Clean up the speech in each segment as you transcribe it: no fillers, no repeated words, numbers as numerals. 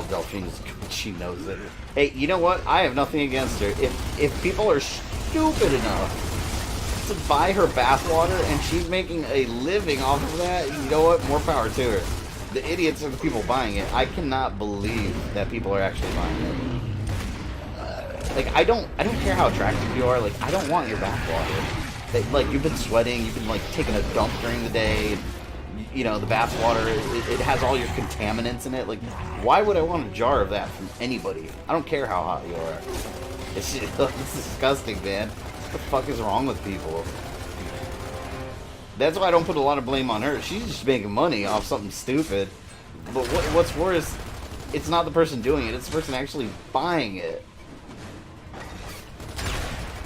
tell Delphina's good. She knows it. Hey, you know what? I have nothing against her. If people are stupid enough to buy her bathwater and she's making a living off of that, you know what? More power to her. The idiots are the people buying it. I cannot believe that people are actually buying it. Like, I don't care how attractive you are. Like, I don't want your bathwater. Like, you've been sweating, you've been, like, taking a dump during the day. You know, the bathwater, it has all your contaminants in it. Like, why would I want a jar of that from anybody? I don't care how hot you are. It's disgusting, man. What the fuck is wrong with people? That's why I don't put a lot of blame on her. She's just making money off something stupid. But what's worse, it's not the person doing it, it's the person actually buying it.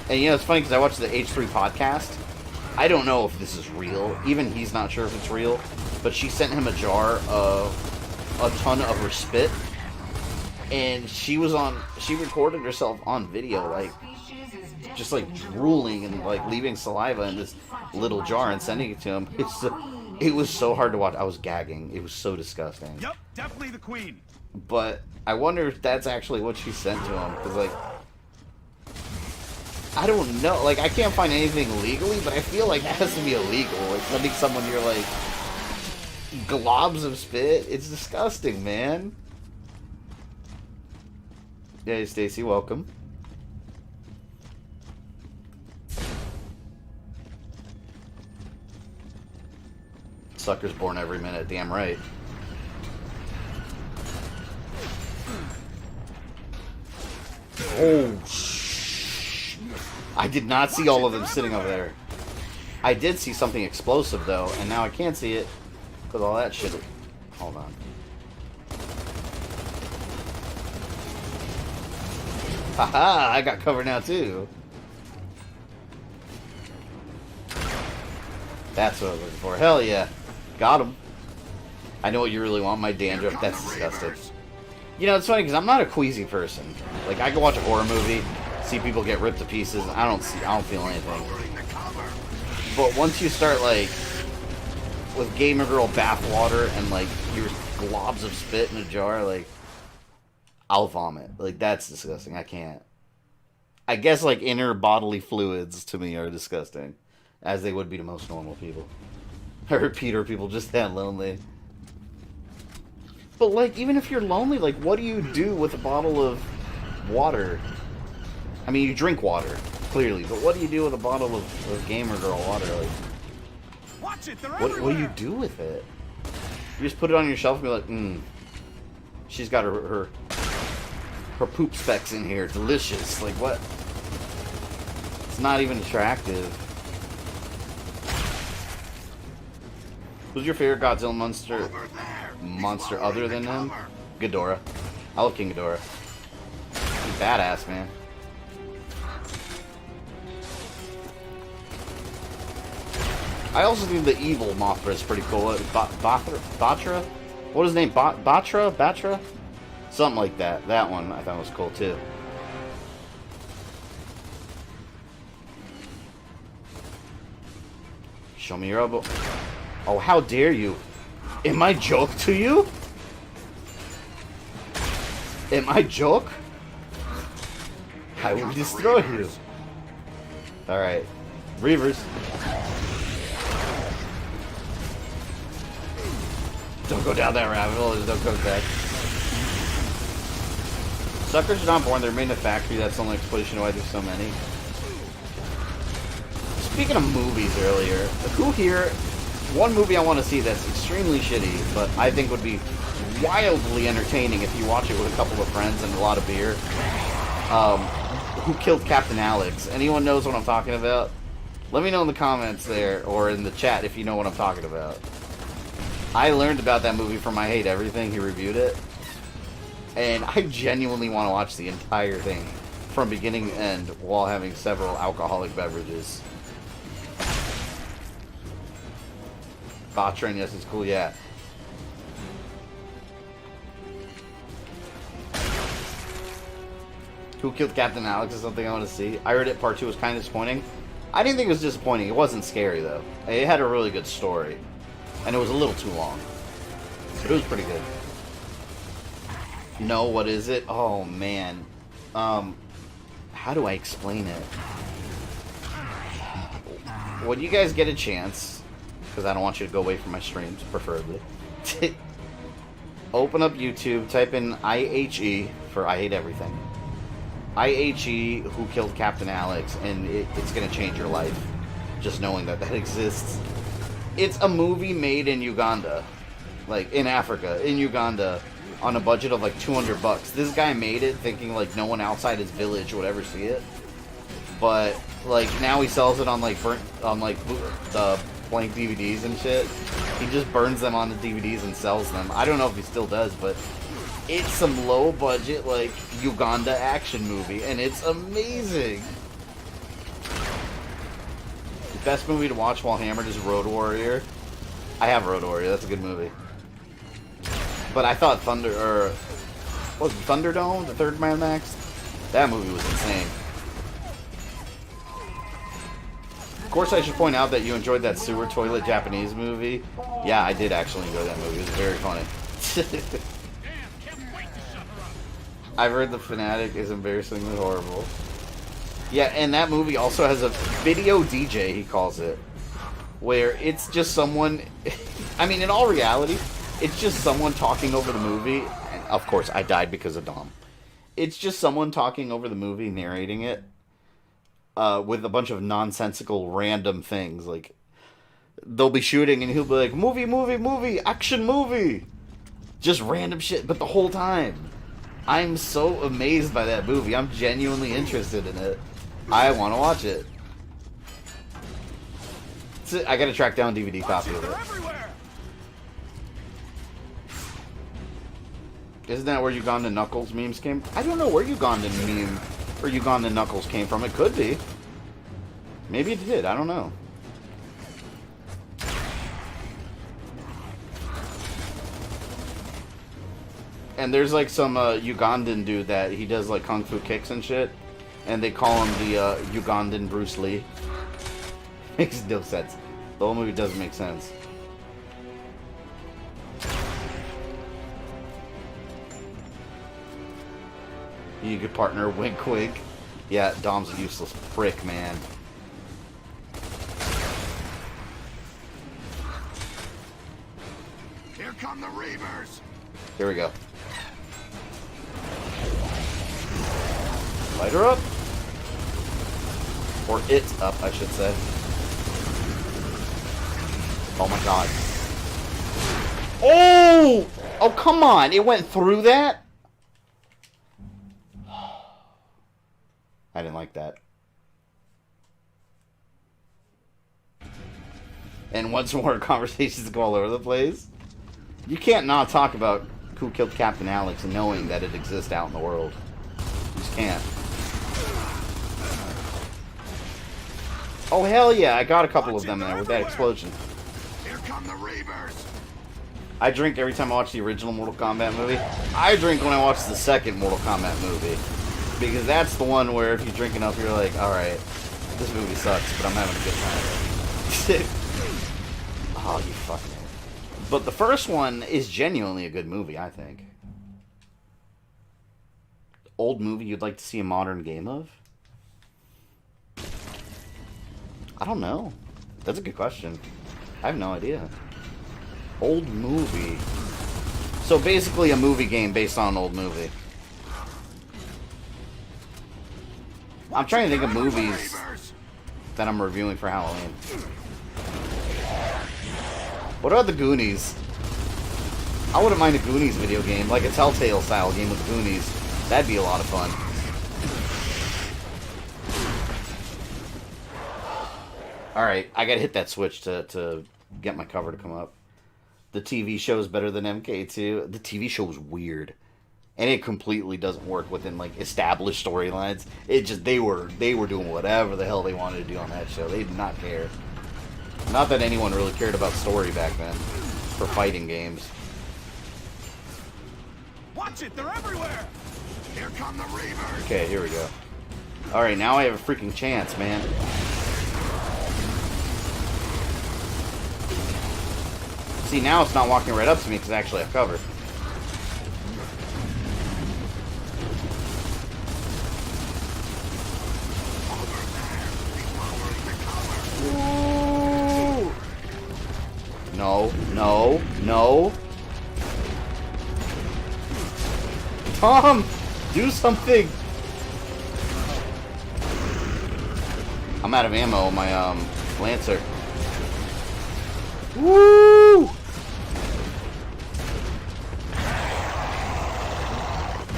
And, you know, it's funny because I watched the H3 podcast. I don't know if this is real. Even he's not sure if it's real. But she sent him a jar of a ton of her spit. And she recorded herself on video, like, just, like, drooling and, like, leaving saliva in this little jar and sending it to him. It was so hard to watch. I was gagging. It was so disgusting. Yep, definitely the queen. But I wonder if that's actually what she sent to him. Because, like, I don't know. Like, I can't find anything legally, but I feel like that has to be illegal. Like, sending someone your, like, globs of spit. It's disgusting, man. Hey, Stacy, welcome. Suckers born every minute. Damn right. Oh, I did not see all of them sitting over there. I did see something explosive, though, and now I can't see it because all that shit. Hold on. Haha, I got cover now, too. That's what I was looking for. Hell yeah. Got him. I know what you really want, my dandruff. That's disgusting. You know, it's funny because I'm not a queasy person. Like, I can watch a horror movie, see people get ripped to pieces. I don't feel anything. But once you start, like, with gamer girl bathwater and, like, your globs of spit in a jar, like, I'll vomit. Like, that's disgusting. I can't. I guess, like, inner bodily fluids to me are disgusting, as they would be to most normal people. I repeat, are people just that lonely? But, like, even if you're lonely, like, what do you do with a bottle of water? I mean, you drink water, clearly, but what do you do with a bottle of gamer girl water? Like, Watch it, what do you do with it? You just put it on your shelf and be like, she's got her poop specks in here, delicious. Like, what? It's not even attractive. Who's your favorite Godzilla monster other than him? Ghidorah. I love King Ghidorah. He's badass, man. I also think the evil Mothra is pretty cool. Batra? What was his name? Batra? Something like that. That one I thought was cool too. Show me your elbow. Oh, how dare you? Am I joke to you? Am I joke? I will destroy you. Alright. Reavers. Don't go down that rabbit hole. There's no coming back. Suckers are not born. They're made in a factory. That's the only explanation why there's so many. Speaking of movies earlier, who here... One movie I want to see that's extremely shitty, but I think would be wildly entertaining if you watch it with a couple of friends and a lot of beer. Who Killed Captain Alex? Anyone knows what I'm talking about? Let me know in the comments there, or in the chat if you know what I'm talking about. I learned about that movie from I Hate Everything. He reviewed it. And I genuinely want to watch the entire thing from beginning to end while having several alcoholic beverages. Botran, yes, it's cool, yeah. Who Killed Captain Alex is something I want to see. I heard it part 2 was kind of disappointing. I didn't think it was disappointing. It wasn't scary, though. It had a really good story. And it was a little too long. But it was pretty good. No, what is it? Oh, man. How do I explain it? When you guys get a chance, because I don't want you to go away from my streams, preferably, open up YouTube, type in IHE for I Hate Everything. IHE, Who Killed Captain Alex, and it's going to change your life. Just knowing that that exists. It's a movie made in Uganda. Like, in Africa, in Uganda, on a budget of like $200. This guy made it thinking like no one outside his village would ever see it. But, like, now he sells it on like the blank DVDs and shit. He just burns them on the DVDs and sells them. I don't know if he still does, but it's some low budget, like, Uganda action movie, and it's amazing. The best movie to watch while hammered is Road Warrior. I have Road Warrior, that's a good movie. But I thought what was it, Thunderdome, the third Mad Max? That movie was insane. Of course, I should point out that you enjoyed that sewer toilet Japanese movie. Yeah, I did actually enjoy that movie. It was very funny. I've heard The Fanatic is embarrassingly horrible. Yeah, and that movie also has a video DJ, he calls it, where it's just someone... I mean, in all reality, it's just someone talking over the movie. And of course, I died because of Dom. It's just someone talking over the movie, narrating it. With a bunch of nonsensical random things. Like, they'll be shooting and he'll be like, movie, action movie! Just random shit, but the whole time. I'm so amazed by that movie. I'm genuinely interested in it. I want to watch it. I gotta track down a DVD copy of it. Isn't that where Ugandan Knuckles memes came? I don't know where Ugandan meme or Ugandan Knuckles came from. It could be. Maybe it did. I don't know. And there's like some Ugandan dude that he does like kung fu kicks and shit. And they call him the Ugandan Bruce Lee. Makes no sense. The whole movie doesn't make sense. You could partner wink wink. Yeah, Dom's a useless prick, man. Here come the Reavers. Here we go. Light her up. Or it's up, I should say. Oh my god. Oh! Oh, come on! It went through that? I didn't like that. And once more, conversations go all over the place. You can't not talk about Who Killed Captain Alex knowing that it exists out in the world. You just can't. Oh, hell yeah, I got a couple of them there with that explosion. Here come the Reavers. I drink every time I watch the original Mortal Kombat movie. I drink when I watch the second Mortal Kombat movie. Because that's the one where if you drink enough, you're like, alright, this movie sucks, but I'm having a good time. Oh, you fucking... But the first one is genuinely a good movie, I think. Old movie you'd like to see a modern game of? I don't know. That's a good question. I have no idea. Old movie. So basically a movie game based on an old movie. I'm trying to think of movies that I'm reviewing for Halloween. What about the Goonies? I wouldn't mind a Goonies video game, like a Telltale style game with Goonies. That'd be a lot of fun. Alright, I gotta hit that switch to get my cover to come up. The TV show is better than MK2. The TV show was weird. And it completely doesn't work within, like, established storylines. It just, they were doing whatever the hell they wanted to do on that show. They did not care. Not that anyone really cared about story back then. For fighting games. Watch it, they're everywhere. Here come the Reavers. Okay, here we go. Alright, now I have a freaking chance, man. See, now it's not walking right up to me because I actually have cover. Tom! Do something! I'm out of ammo on my, Lancer. Woo!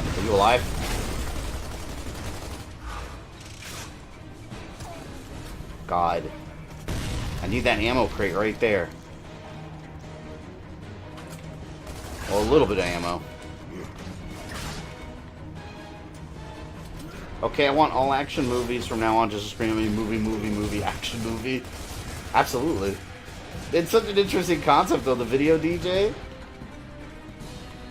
Are you alive? God. I need that ammo crate right there. Well, a little bit of ammo. Okay, I want all action movies from now on, just screaming movie, action movie. Absolutely. It's such an interesting concept though, the video DJ.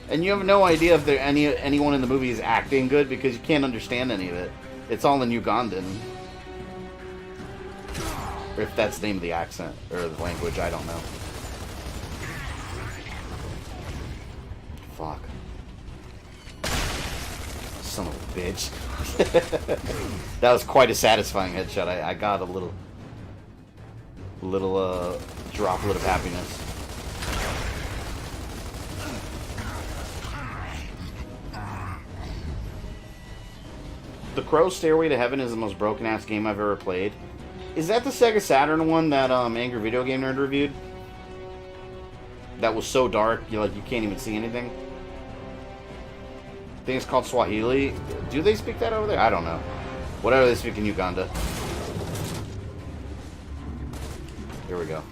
And you have no idea if anyone in the movie is acting good because you can't understand any of it. It's all in Ugandan. Or if that's the name of the accent, or the language, I don't know. Fuck. Son of a bitch. That was quite a satisfying headshot. I got a little droplet of happiness. The Crow's Stairway to Heaven is the most broken-ass game I've ever played. Is that the Sega Saturn one that Angry Video Game Nerd reviewed? That was so dark, you can't even see anything? I think it's called Swahili. Do they speak that over there? I don't know. Whatever they speak in Uganda. Here we go.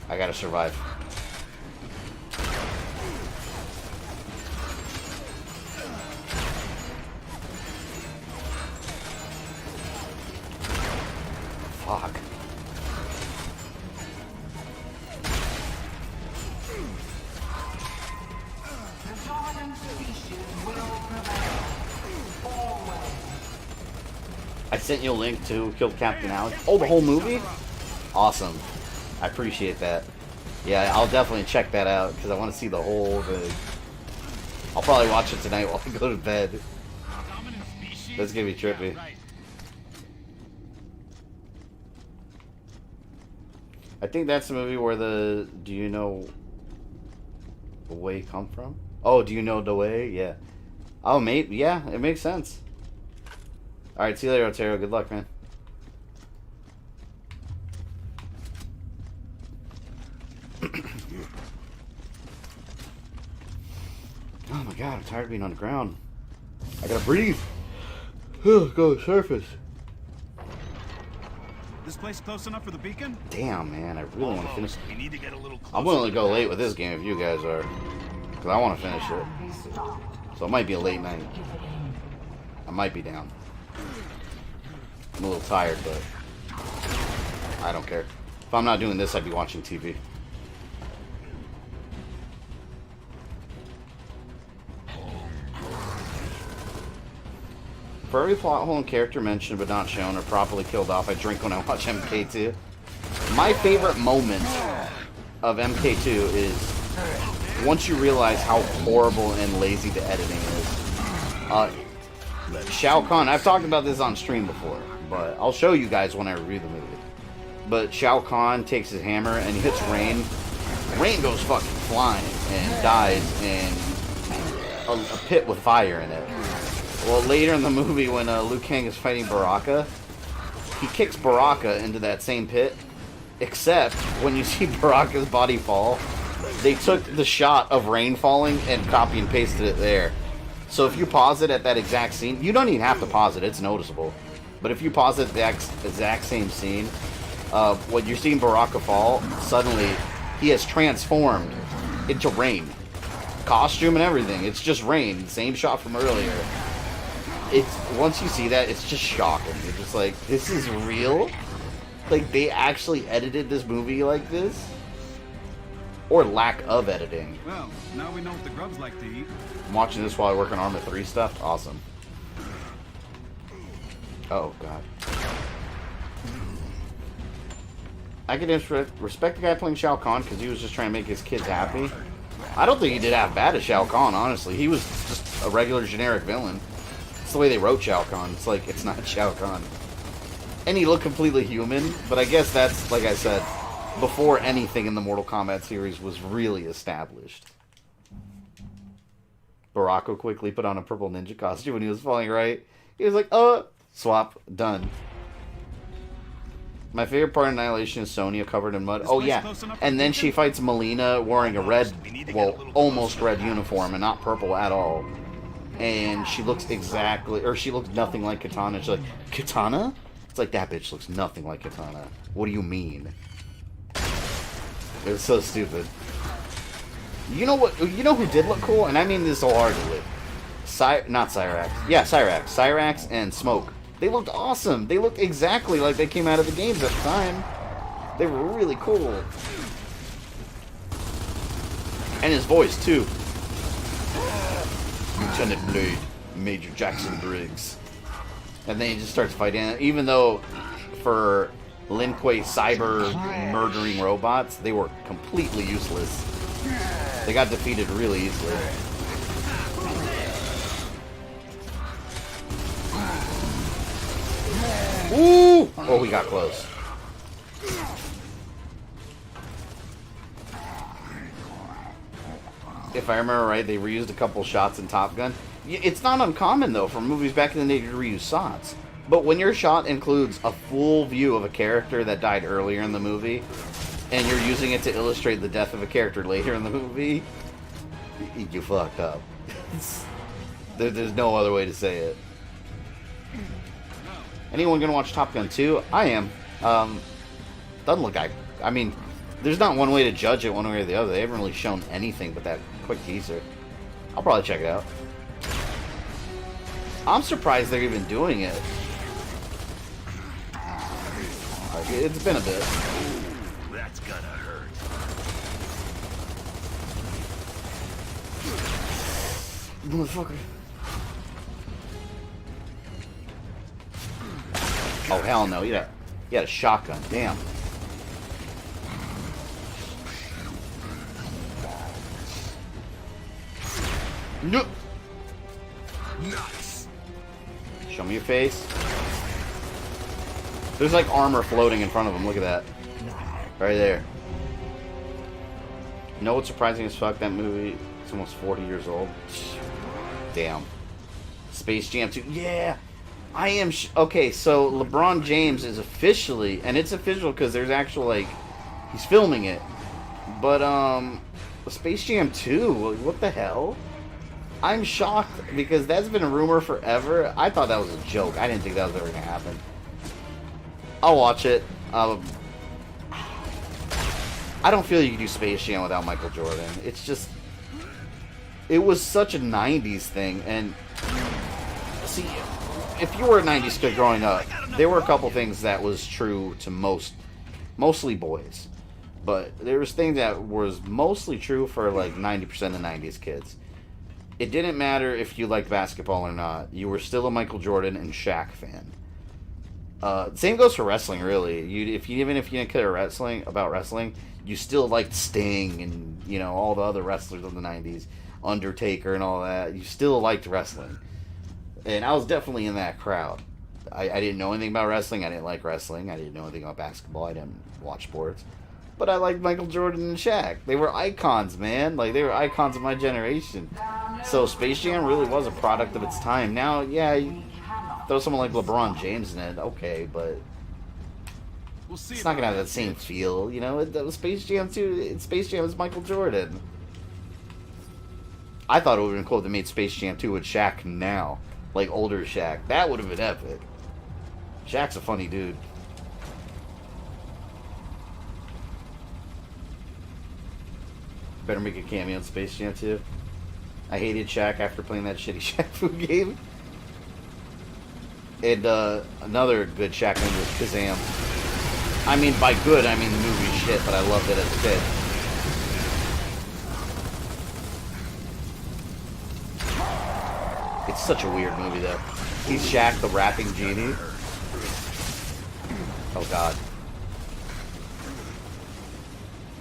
I gotta survive. Fuck. I sent you a link to Kill Captain Alex. Oh, the whole movie? Awesome. I appreciate that. Yeah, I'll definitely check that out because I want to see the whole thing. I'll probably watch it tonight while I go to bed. That's gonna be trippy. I think that's the movie where the... Do you know the way come from? Oh, do you know the way? Yeah. Oh, maybe. Yeah, it makes sense. Alright, see you later, Otero. Good luck, man. Oh my god, I'm tired of being on the ground. I gotta breathe. Go to the surface. This place close enough for the beacon? Damn, man, I really want to finish. We need to get a little closer. I'm willing to go late with this game if you guys are. Because I want to finish it. So it might be a late night. I might be down. I'm a little tired, but I don't care. If I'm not doing this, I'd be watching TV. For every plot hole and character mentioned but not shown or properly killed off, I drink when I watch MK2. My favorite moment of MK2 is once you realize how horrible and lazy the editing is. Shao Kahn, I've talked about this on stream before, but I'll show you guys when I review the movie. But Shao Kahn takes his hammer and he hits Rain. Rain goes fucking flying and dies in a pit with fire in it. Well, later in the movie when Liu Kang is fighting Baraka, he kicks Baraka into that same pit, except when you see Baraka's body fall, they took the shot of Rain falling and copy and pasted it there. So if you pause it at that exact scene, you don't even have to pause it, it's noticeable. But if you pause it at the exact same scene, when you're seeing Baraka fall, suddenly he has transformed into Rain. Costume and everything, it's just Rain, same shot from earlier. Once you see that, it's just shocking. You're just like, this is real? Like, they actually edited this movie like this? Or lack of editing. Well, now we know what the grubs like to eat. I'm watching this while I work on Arma 3 stuff. Awesome. Oh, God. I can respect the guy playing Shao Kahn because he was just trying to make his kids happy. I don't think he did half bad as Shao Kahn, honestly. He was just a regular generic villain. It's the way they wrote Shao Kahn. It's like, it's not Shao Kahn. And he looked completely human, but I guess that's, like I said, before anything in the Mortal Kombat series was really established. Barako quickly put on a purple ninja costume when he was falling right. He was like, swap, done. My favorite part of Annihilation is Sonya covered in mud. Oh, yeah. And then she fights Melina wearing a red, well, almost red uniform and not purple at all. And she looks exactly, or she looks nothing like Katana. She's like, Katana? It's like, that bitch looks nothing like Katana. What do you mean? It was so stupid. You know what? You know who did look cool? And I mean this wholeheartedly. Not Cyrax. Yeah, Cyrax. Cyrax and Smoke. They looked awesome. They looked exactly like they came out of the games at the time. They were really cool. And his voice, too. Lieutenant Blade, Major Jackson Briggs. And then he just starts fighting. Even though for Lin Kuei cyber murdering robots, they were completely useless. They got defeated really easily. Ooh! Oh, we got close. If I remember right, they reused a couple shots in Top Gun. It's not uncommon, though, for movies back in the day to reuse shots. But when your shot includes a full view of a character that died earlier in the movie, and you're using it to illustrate the death of a character later in the movie, you fucked up. There's no other way to say it. Anyone gonna watch Top Gun 2? I am. Doesn't look like... I mean, there's not one way to judge it one way or the other. They haven't really shown anything but that quick teaser. I'll probably check it out. I'm surprised they're even doing it. Like, it's been a bit. That's gonna hurt. Motherfucker. Oh, hell no. You had a shotgun. Damn. No. Nuts. Show me your face. There's like armor floating in front of him. Look at that. Right there. You know what's surprising as fuck? That movie, it's almost 40 years old. Damn. Space Jam 2. Yeah. I am... okay, so LeBron James is officially... and it's official because there's actual, like... he's filming it. But, Space Jam 2? What the hell? I'm shocked because that's been a rumor forever. I thought that was a joke. I didn't think that was ever going to happen. I'll watch it. I don't feel you can do Space Jam without Michael Jordan. It's just... it was such a 90s thing, and... see... if you were a 90s kid growing up, there were a couple things that was true to mostly boys. But there was things that was mostly true for like 90% of 90s kids. It didn't matter if you liked basketball or not. You were still a Michael Jordan and Shaq fan. Same goes for wrestling, really. Even if you didn't care about wrestling, you still liked Sting and, you know, all the other wrestlers of the 90s. Undertaker and all that. You still liked wrestling. And I was definitely in that crowd. I didn't know anything about wrestling. I didn't like wrestling. I didn't know anything about basketball. I didn't watch sports. But I liked Michael Jordan and Shaq. They were icons, man. Like, they were icons of my generation. So Space Jam really was a product of its time. Now, yeah, you throw someone like LeBron James in it, okay, but it's not going to have that same feel. You know, Space Jam 2, Space Jam is Michael Jordan. I thought it would have been cool if they made Space Jam 2 with Shaq now. Like older Shaq. That would have been epic. Shaq's a funny dude. Better make a cameo in Space Jam 2. I hated Shaq after playing that shitty Shaq Fu game. And another good Shaq movie was Kazam. I mean, by good, I mean the movie shit, but I loved it as a kid. It's such a weird movie, though. He's Shaq, the rapping genie. Oh, God.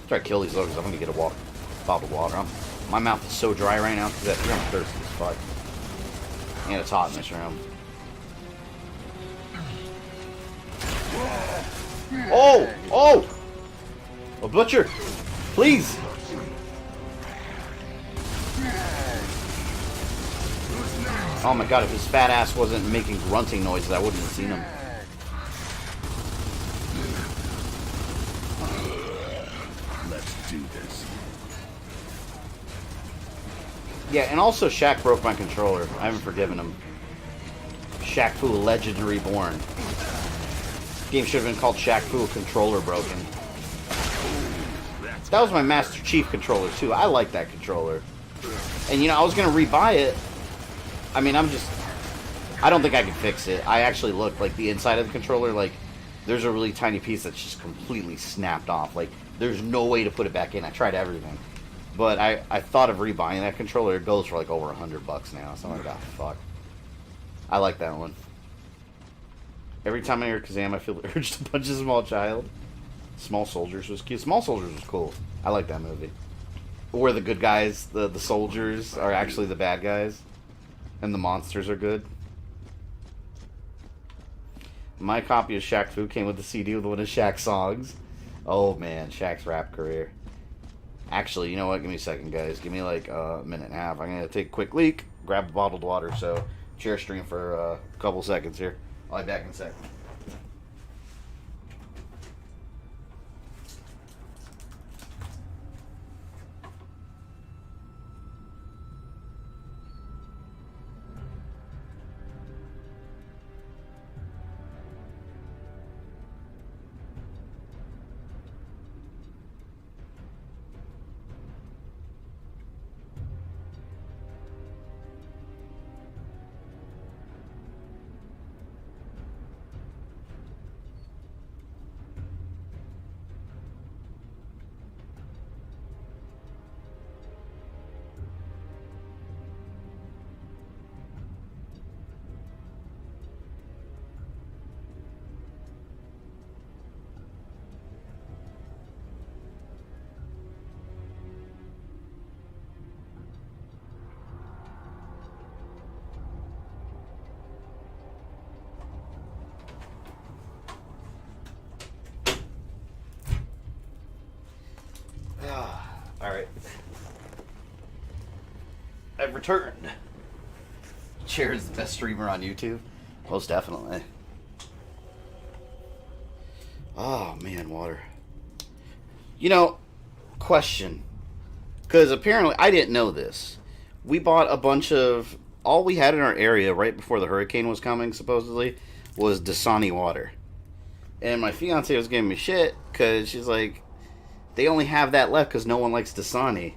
Try to kill these logs. I'm going to get a bottle of water. My mouth is so dry right now because I'm thirsty as fuck. And it's hot in this room. Oh! Oh! A butcher! Please! Oh my god, if his fat ass wasn't making grunting noises, I wouldn't have seen him. Let's do this. Yeah, and also Shaq broke my controller. I haven't forgiven him. Shaq Fu, Legend Reborn. Game should have been called Shaq Fu, Controller Broken. That was my Master Chief controller too. I like that controller. And you know, I was gonna rebuy it. I mean, I don't think I can fix it. I actually looked, like, the inside of the controller, like, there's a really tiny piece that's just completely snapped off. Like, there's no way to put it back in. I tried everything. But I thought of rebuying that controller. It goes for, like, over $100 now. So I'm like, oh, fuck. I like that one. Every time I hear Kazam, I feel the urge to punch a small child. Small Soldiers was cute. Small Soldiers was cool. I like that movie. Where the good guys, the soldiers, are actually the bad guys. And the monsters are good. My copy of Shaq Fu came with the CD with one of Shaq's songs. Oh man, Shaq's rap career. Actually, you know what? Give me a second, guys. Give me like a minute and a half. I'm going to take a quick leak, grab a bottled water, so share stream for a couple seconds here. I'll be back in a second. Alright. I've returned. Chair is the best streamer on YouTube. Most definitely. Oh, man, water. You know, question. Because apparently, I didn't know this. We bought a bunch of... All we had in our area right before the hurricane was coming, supposedly, was Dasani water. And my fiance was giving me shit, because she's like... They only have that left because no one likes Dasani.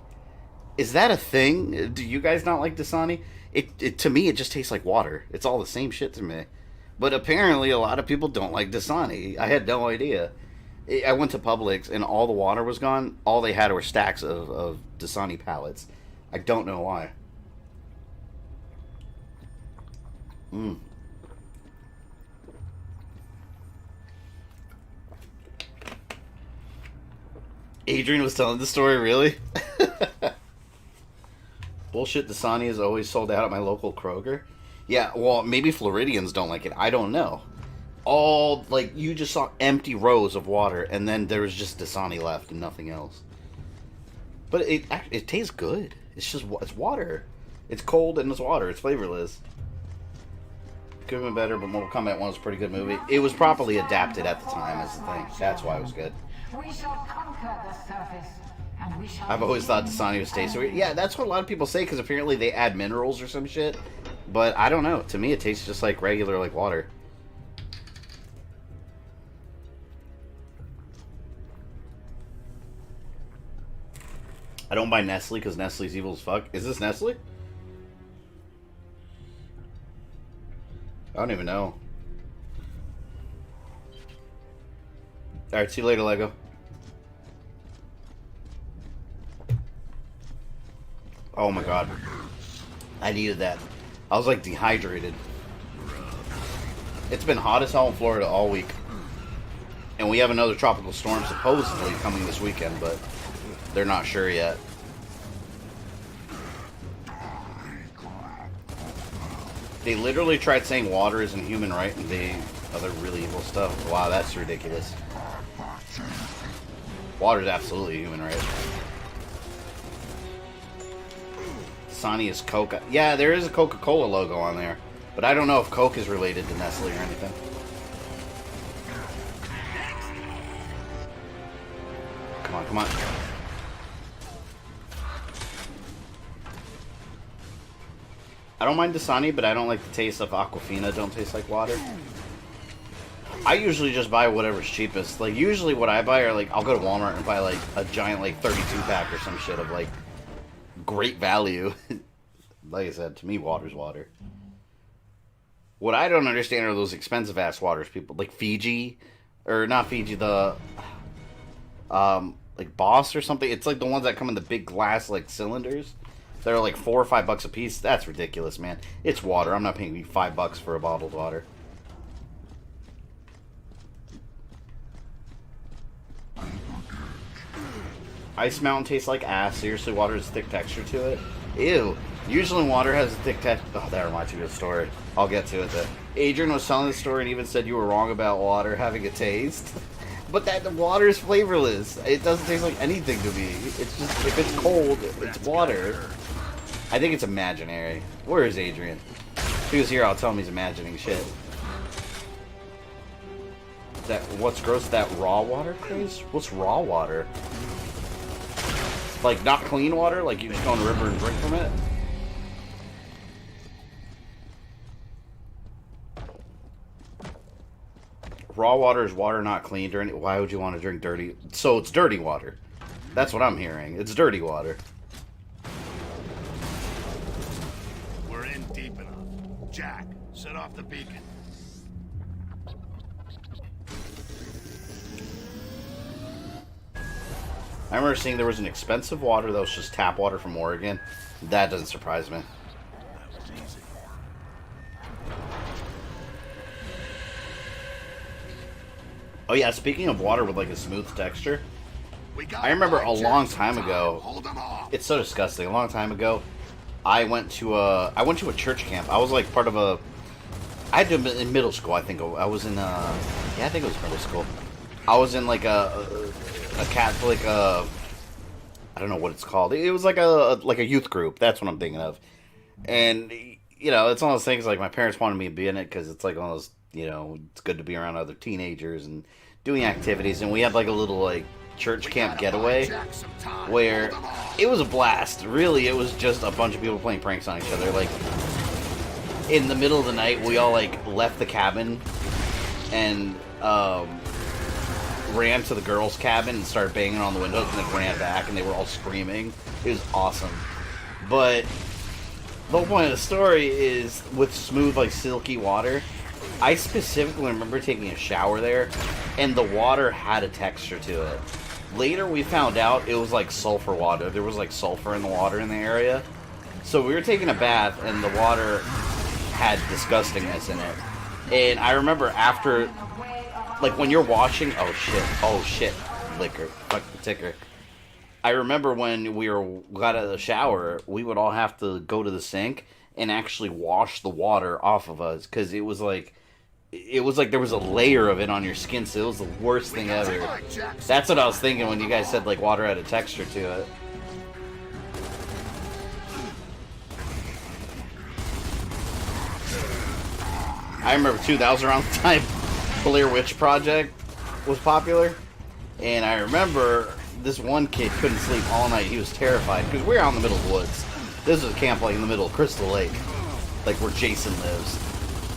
Is that a thing? Do you guys not like Dasani? It to me, it just tastes like water. It's all the same shit to me. But apparently, a lot of people don't like Dasani. I had no idea. I went to Publix, and all the water was gone. All they had were stacks of Dasani pallets. I don't know why. Adrian was telling the story, really? Bullshit, Dasani is always sold out at my local Kroger. Yeah, well, maybe Floridians don't like it. I don't know. All, like, you just saw empty rows of water, and then there was just Dasani left and nothing else. But it tastes good. It's just, it's water. It's cold and it's water. It's flavorless. Could have been better, but Mortal Kombat 1 was a pretty good movie. It was properly adapted at the time, is the thing. That's why it was good. We shall conquer the surface, and we shall... I've always thought Dasani was tasty. Yeah, that's what a lot of people say, because apparently they add minerals or some shit. But I don't know. To me, it tastes just like regular, like, water. I don't buy Nestle, because Nestle's evil as fuck. Is this Nestle? I don't even know. Alright, see you later, Lego. Oh my god. I needed that. I was like dehydrated. It's been hot as hell in Florida all week. And we have another tropical storm supposedly coming this weekend, but they're not sure yet. They literally tried saying water isn't human right and they other really evil stuff. Wow, that's ridiculous. Water is absolutely human right. Dasani is Coke. Yeah, there is a Coca-Cola logo on there. But I don't know if Coke is related to Nestle or anything. Come on, come on. I don't mind Dasani, but I don't like the taste of Aquafina. Don't taste like water. I usually just buy whatever's cheapest. Like, usually what I buy are, like, I'll go to Walmart and buy, like, a giant, like, 32-pack or some shit of, like, great value. Like I said, to me, water's water. What I don't understand are those expensive-ass waters, people. Like, Fiji. Or, not Fiji, the... like, Boss or something. It's, like, the ones that come in the big glass, like, cylinders. They're, like, $4 or $5 a piece. That's ridiculous, man. It's water. I'm not paying you $5 for a bottled water. Ice Mountain tastes like ass. Seriously, water has a thick texture to it. Ew. Usually water has a thick texture. Oh, that reminds me of a story. I'll get to it then. Adrian was telling the story and even said you were wrong about water having a taste. But the water is flavorless. It doesn't taste like anything to me. It's just, if it's cold, it's water. I think it's imaginary. Where is Adrian? If he was here, I'll tell him he's imagining shit. What's gross? That raw water craze? What's raw water? Like, not clean water? Like, you just go in the river and drink from it? Raw water is water not cleaned or any... Why would you want to drink dirty... So, it's dirty water. That's what I'm hearing. It's dirty water. We're in deep enough. Jack, set off the beacon. I remember seeing there was an expensive water that was just tap water from Oregon. That doesn't surprise me. That was easy. Oh yeah, speaking of water with like a smooth texture, We got I remember a long Jackson time ago. Hold them off. It's so disgusting. A long time ago, I went to a church camp. I was like part of a. I had to in middle school. I think I was in. Yeah, I think it was middle school. I was in like a Catholic. I don't know what it's called. It was like a youth group. That's what I'm thinking of. And you know, it's one of those things. Like my parents wanted me to be in it because it's like one of those. You know, it's good to be around other teenagers and doing activities. And we had like a little like church camp getaway where it was a blast. Really, it was just a bunch of people playing pranks on each other. Like in the middle of the night, we all like left the cabin and ran to the girls' cabin and started banging on the windows and then ran back and they were all screaming. It was awesome. But the whole point of the story is with smooth, like silky water. I specifically remember taking a shower there, and the water had a texture to it. Later, we found out it was like sulfur water. There was like sulfur in the water in the area. So we were taking a bath, and the water had disgustingness in it. And I remember after, like when you're washing, oh shit, liquor, fuck the ticker. I remember when we got out of the shower, we would all have to go to the sink and actually wash the water off of us, because it was like there was a layer of it on your skin, so it was the worst thing ever. That's what I was thinking when you guys said like water had a texture to it. I remember too, that was around the time Blair Witch Project was popular, and I remember this one kid couldn't sleep all night. He was terrified because we were out in the middle of the woods. This was a camp like in the middle of Crystal Lake, like where Jason lives.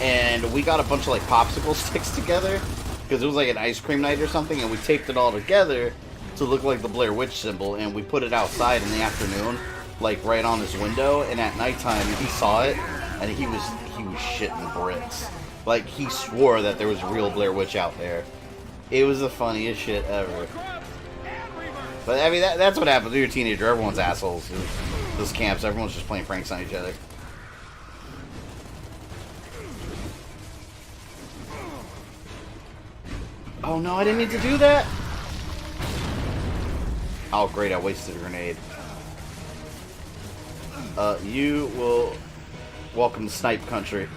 And we got a bunch of like popsicle sticks together because it was like an ice cream night or something, and we taped it all together to look like the Blair Witch symbol, and we put it outside in the afternoon, like right on his window, and at nighttime he saw it and he was shitting bricks. Like he swore that there was a real Blair Witch out there. It was the funniest shit ever. But I mean that's what happens when you're a teenager. Everyone's assholes. Those camps, everyone's just playing pranks on each other. Oh no, I didn't mean to do that! Oh great, I wasted a grenade. You will... Welcome to Snipe Country.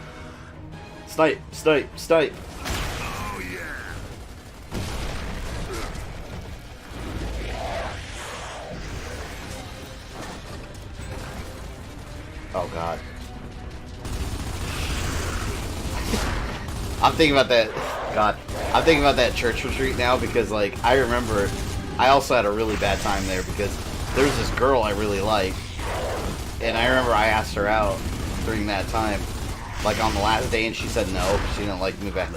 Snipe, snipe, snipe! Oh yeah. God. I'm thinking about that. God, I'm thinking about that church retreat now because, like, I remember I also had a really bad time there because there was this girl I really liked, and I remember I asked her out during that time, like on the last day, and she said no, she didn't like me back.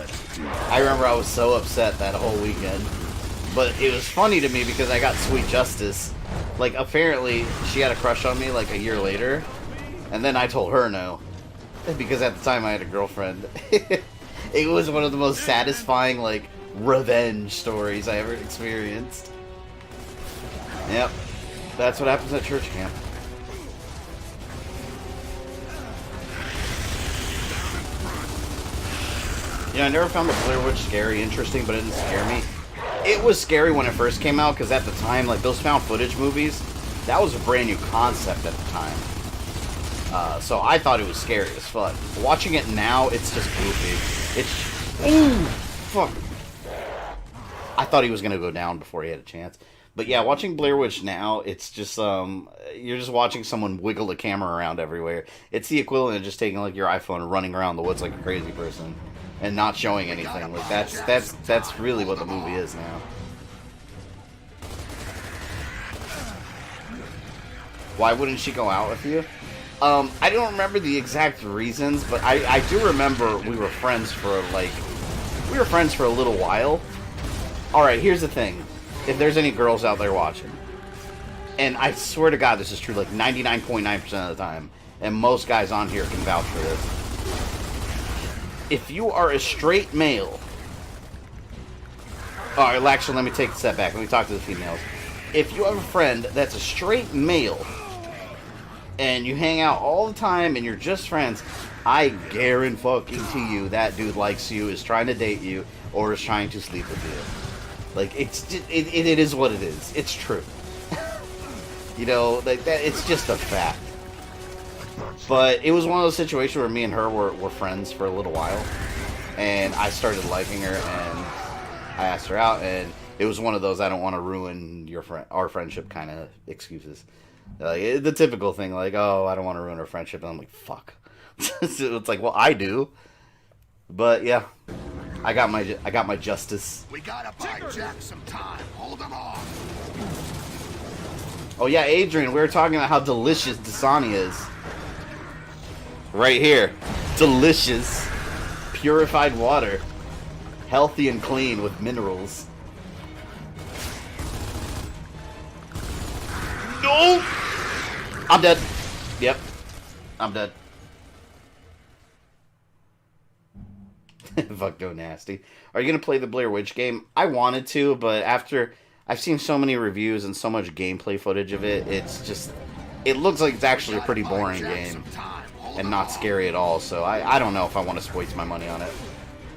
I remember I was so upset that whole weekend, but it was funny to me because I got sweet justice. Like, apparently she had a crush on me like a year later, and then I told her no because at the time I had a girlfriend. It was one of the most satisfying, like, revenge stories I ever experienced. Yep. That's what happens at church camp. I never found the Blair Witch scary, interesting, but it didn't scare me. It was scary when it first came out, because at the time, like, those found footage movies, that was a brand new concept at the time. So I thought it was scary as fuck. Watching it now, it's just goofy. It's... Ooh! Fuck. I thought he was gonna go down before he had a chance. But yeah, watching Blair Witch now, it's just, you're just watching someone wiggle the camera around everywhere. It's the equivalent of just taking, like, your iPhone and running around the woods like a crazy person. And not showing anything. Like, that's really what the movie is now. Why wouldn't she go out with you? I don't remember the exact reasons, but I do remember we were friends for, like, a little while. Alright, here's the thing. If there's any girls out there watching, and I swear to God this is true, like 99.9% of the time, and most guys on here can vouch for this. If you are a straight male... Alright, actually, let me take a step back. Let me talk to the females. If you have a friend that's a straight male, and you hang out all the time, and you're just friends, I guarantee you that dude likes you, is trying to date you, or is trying to sleep with you. Like, it's just, it is what it is. It's true. You know, like that. It's just a fact. But it was one of those situations where me and her were friends for a little while, and I started liking her, and I asked her out, and it was one of those I don't want to ruin our friendship kind of excuses. Like, the typical thing, like, oh, I don't want to ruin our friendship, and I'm like, fuck. So it's like, well, I do. But yeah, I got my justice. We gotta buy Jack some time. Hold him off. Oh yeah, Adrian, we were talking about how delicious Dasani is. Right here. Delicious. Purified water. Healthy and clean with minerals. No! I'm dead. Yep. I'm dead. Fuck, go nasty. Are you going to play the Blair Witch game? I wanted to, but after I've seen so many reviews and so much gameplay footage of it, it's just... It looks like it's actually a pretty boring game. And not scary at all, so I don't know if I want to waste my money on it.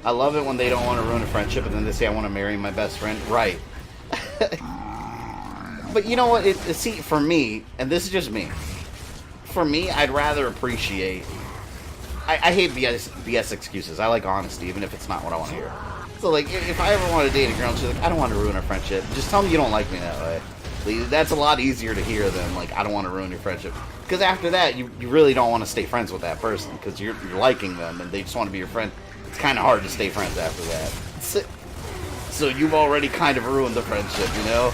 I love it when they don't want to ruin a friendship, and then they say I want to marry my best friend. Right. But you know what? See, for me, and this is just me, for me, I'd rather appreciate... I hate BS excuses. I like honesty, even if it's not what I want to hear. So, like, if I ever want to date a girl and she's like, I don't want to ruin our friendship, just tell me you don't like me that way. That's a lot easier to hear than, like, I don't want to ruin your friendship. Because after that, you really don't want to stay friends with that person, because you're liking them, and they just want to be your friend. It's kind of hard to stay friends after that. So you've already kind of ruined the friendship, you know?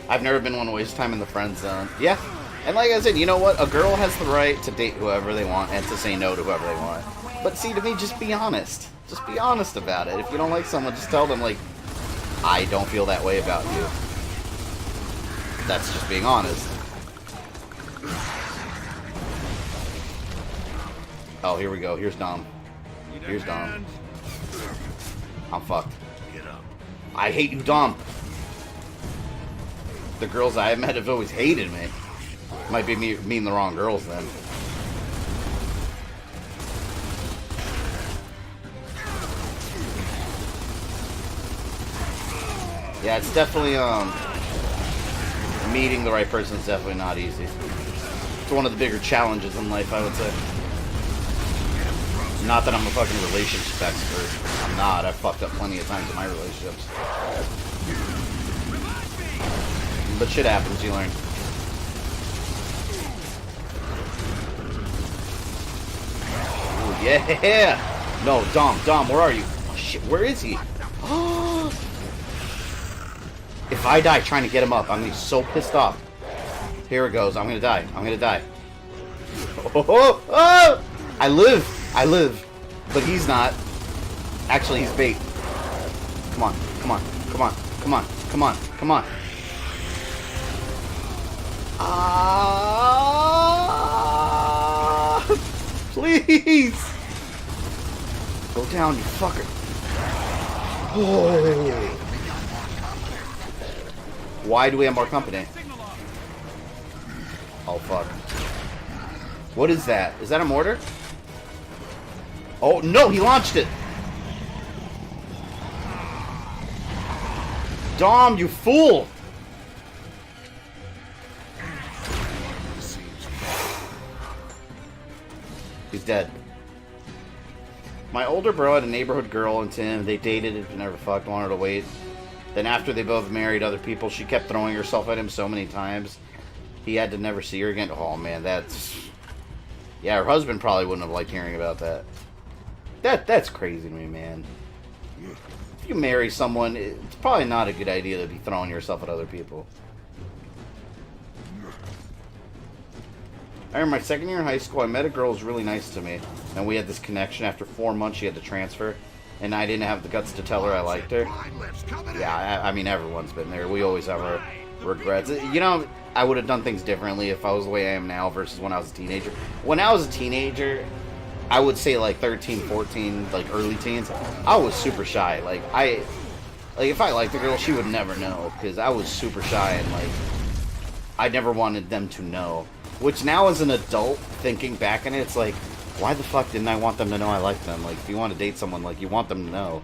I've never been one to waste time in the friend zone. Yeah. And like I said, you know what? A girl has the right to date whoever they want and to say no to whoever they want. But see, to me, just be honest. Just be honest about it. If you don't like someone, just tell them, like, I don't feel that way about you. That's just being honest. Oh, here we go. Here's Dom. Here's Dom. I'm fucked. I hate you, Dom. The girls I have met have always hated me. Might be me and the wrong girls then. Yeah, it's definitely meeting the right person is definitely not easy. It's one of the bigger challenges in life, I would say. Not that I'm a fucking relationship expert. I'm not. I've fucked up plenty of times in my relationships. But shit happens, you learn. Yeah! No, Dom, where are you? Oh, shit, where is he? If I die trying to get him up, I'm gonna be so pissed off. Here it goes. I'm gonna die. Oh! I live. But he's not. Actually, he's bait. Come on. Please! Go down, you fucker. Oh. Why do we have more company? Oh, fuck. What is that? Is that a mortar? Oh, no, he launched it! Dom, you fool! He's dead. My older bro had a neighborhood girl and Tim. They dated and never fucked, wanted to wait. Then after they both married other people, she kept throwing herself at him so many times. He had to never see her again. Oh, man, that's... Yeah, her husband probably wouldn't have liked hearing about that. That's crazy to me, man. If you marry someone, it's probably not a good idea to be throwing yourself at other people. I remember my second year in high school, I met a girl who was really nice to me. And we had this connection. After 4 months, she had to transfer. And I didn't have the guts to tell her I liked her. Yeah, I mean, everyone's been there. We always have our regrets. You know, I would have done things differently if I was the way I am now versus when I was a teenager. When I was a teenager, I would say like 13, 14, like early teens, I was super shy. Like if I liked a girl, she would never know because I was super shy and like I never wanted them to know. Which now as an adult, thinking back on it, it's like, why the fuck didn't I want them to know I liked them? Like, if you want to date someone, like, you want them to know.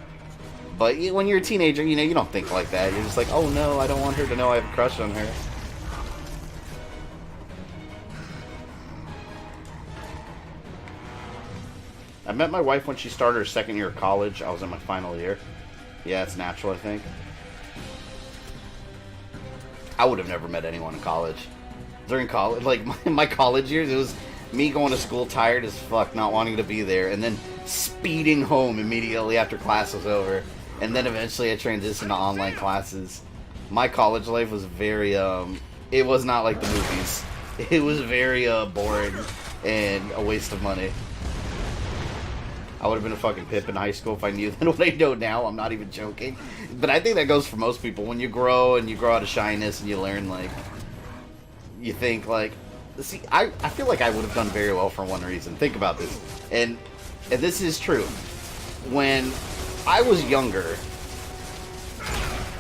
But when you're a teenager, you know, you don't think like that. You're just like, oh no, I don't want her to know I have a crush on her. I met my wife when she started her second year of college. I was in my final year. Yeah, it's natural, I think. I would have never met anyone in college. During college, like my college years, it was me going to school tired as fuck, not wanting to be there, and then speeding home immediately after class was over. And then eventually I transitioned to online classes. My college life was very, it was not like the movies. It was very boring and a waste of money. I would have been a fucking pip in high school if I knew then what I know now. I'm not even joking. But I think that goes for most people. When you grow and you grow out of shyness and you learn, like, you think, like, see, I feel like I would have done very well for one reason. Think about this. And this is true. When I was younger,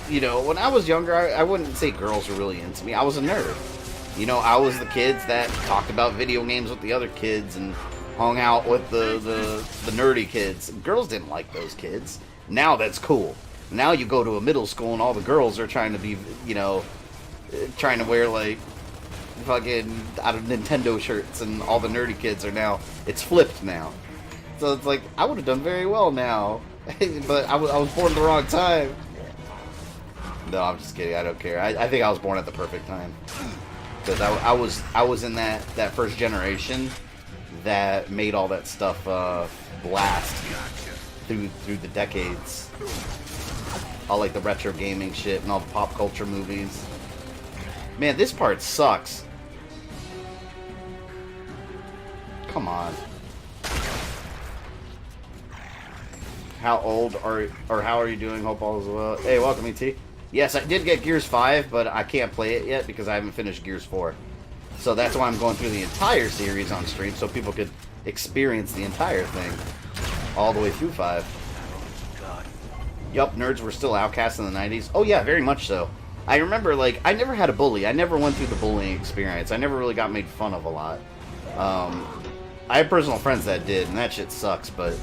you know, when I was younger, I wouldn't say girls were really into me. I was a nerd. You know, I was the kids that talked about video games with the other kids and hung out with the nerdy kids. Girls didn't like those kids. Now that's cool. Now you go to a middle school and all the girls are trying to be, you know, trying to wear, like, fucking out of Nintendo shirts, and all the nerdy kids are now, it's flipped now. So it's like, I would have done very well now. But I was born at the wrong time. No, I'm just kidding. I don't care. I think I was born at the perfect time. Because I was in that first generation that made all that stuff blast through the decades. All like the retro gaming shit and all the pop culture movies. Man, this part sucks. Come on. How old are, or how are you doing? Hope all is well. Hey, welcome, ET. Yes, I did get Gears 5, but I can't play it yet because I haven't finished Gears 4. So that's why I'm going through the entire series on stream, so people could experience the entire thing. All the way through 5. Yup, nerds were still outcasts in the 90s. Oh yeah, very much so. I remember, like, I never had a bully. I never went through the bullying experience. I never really got made fun of a lot. I have personal friends that did, and that shit sucks, but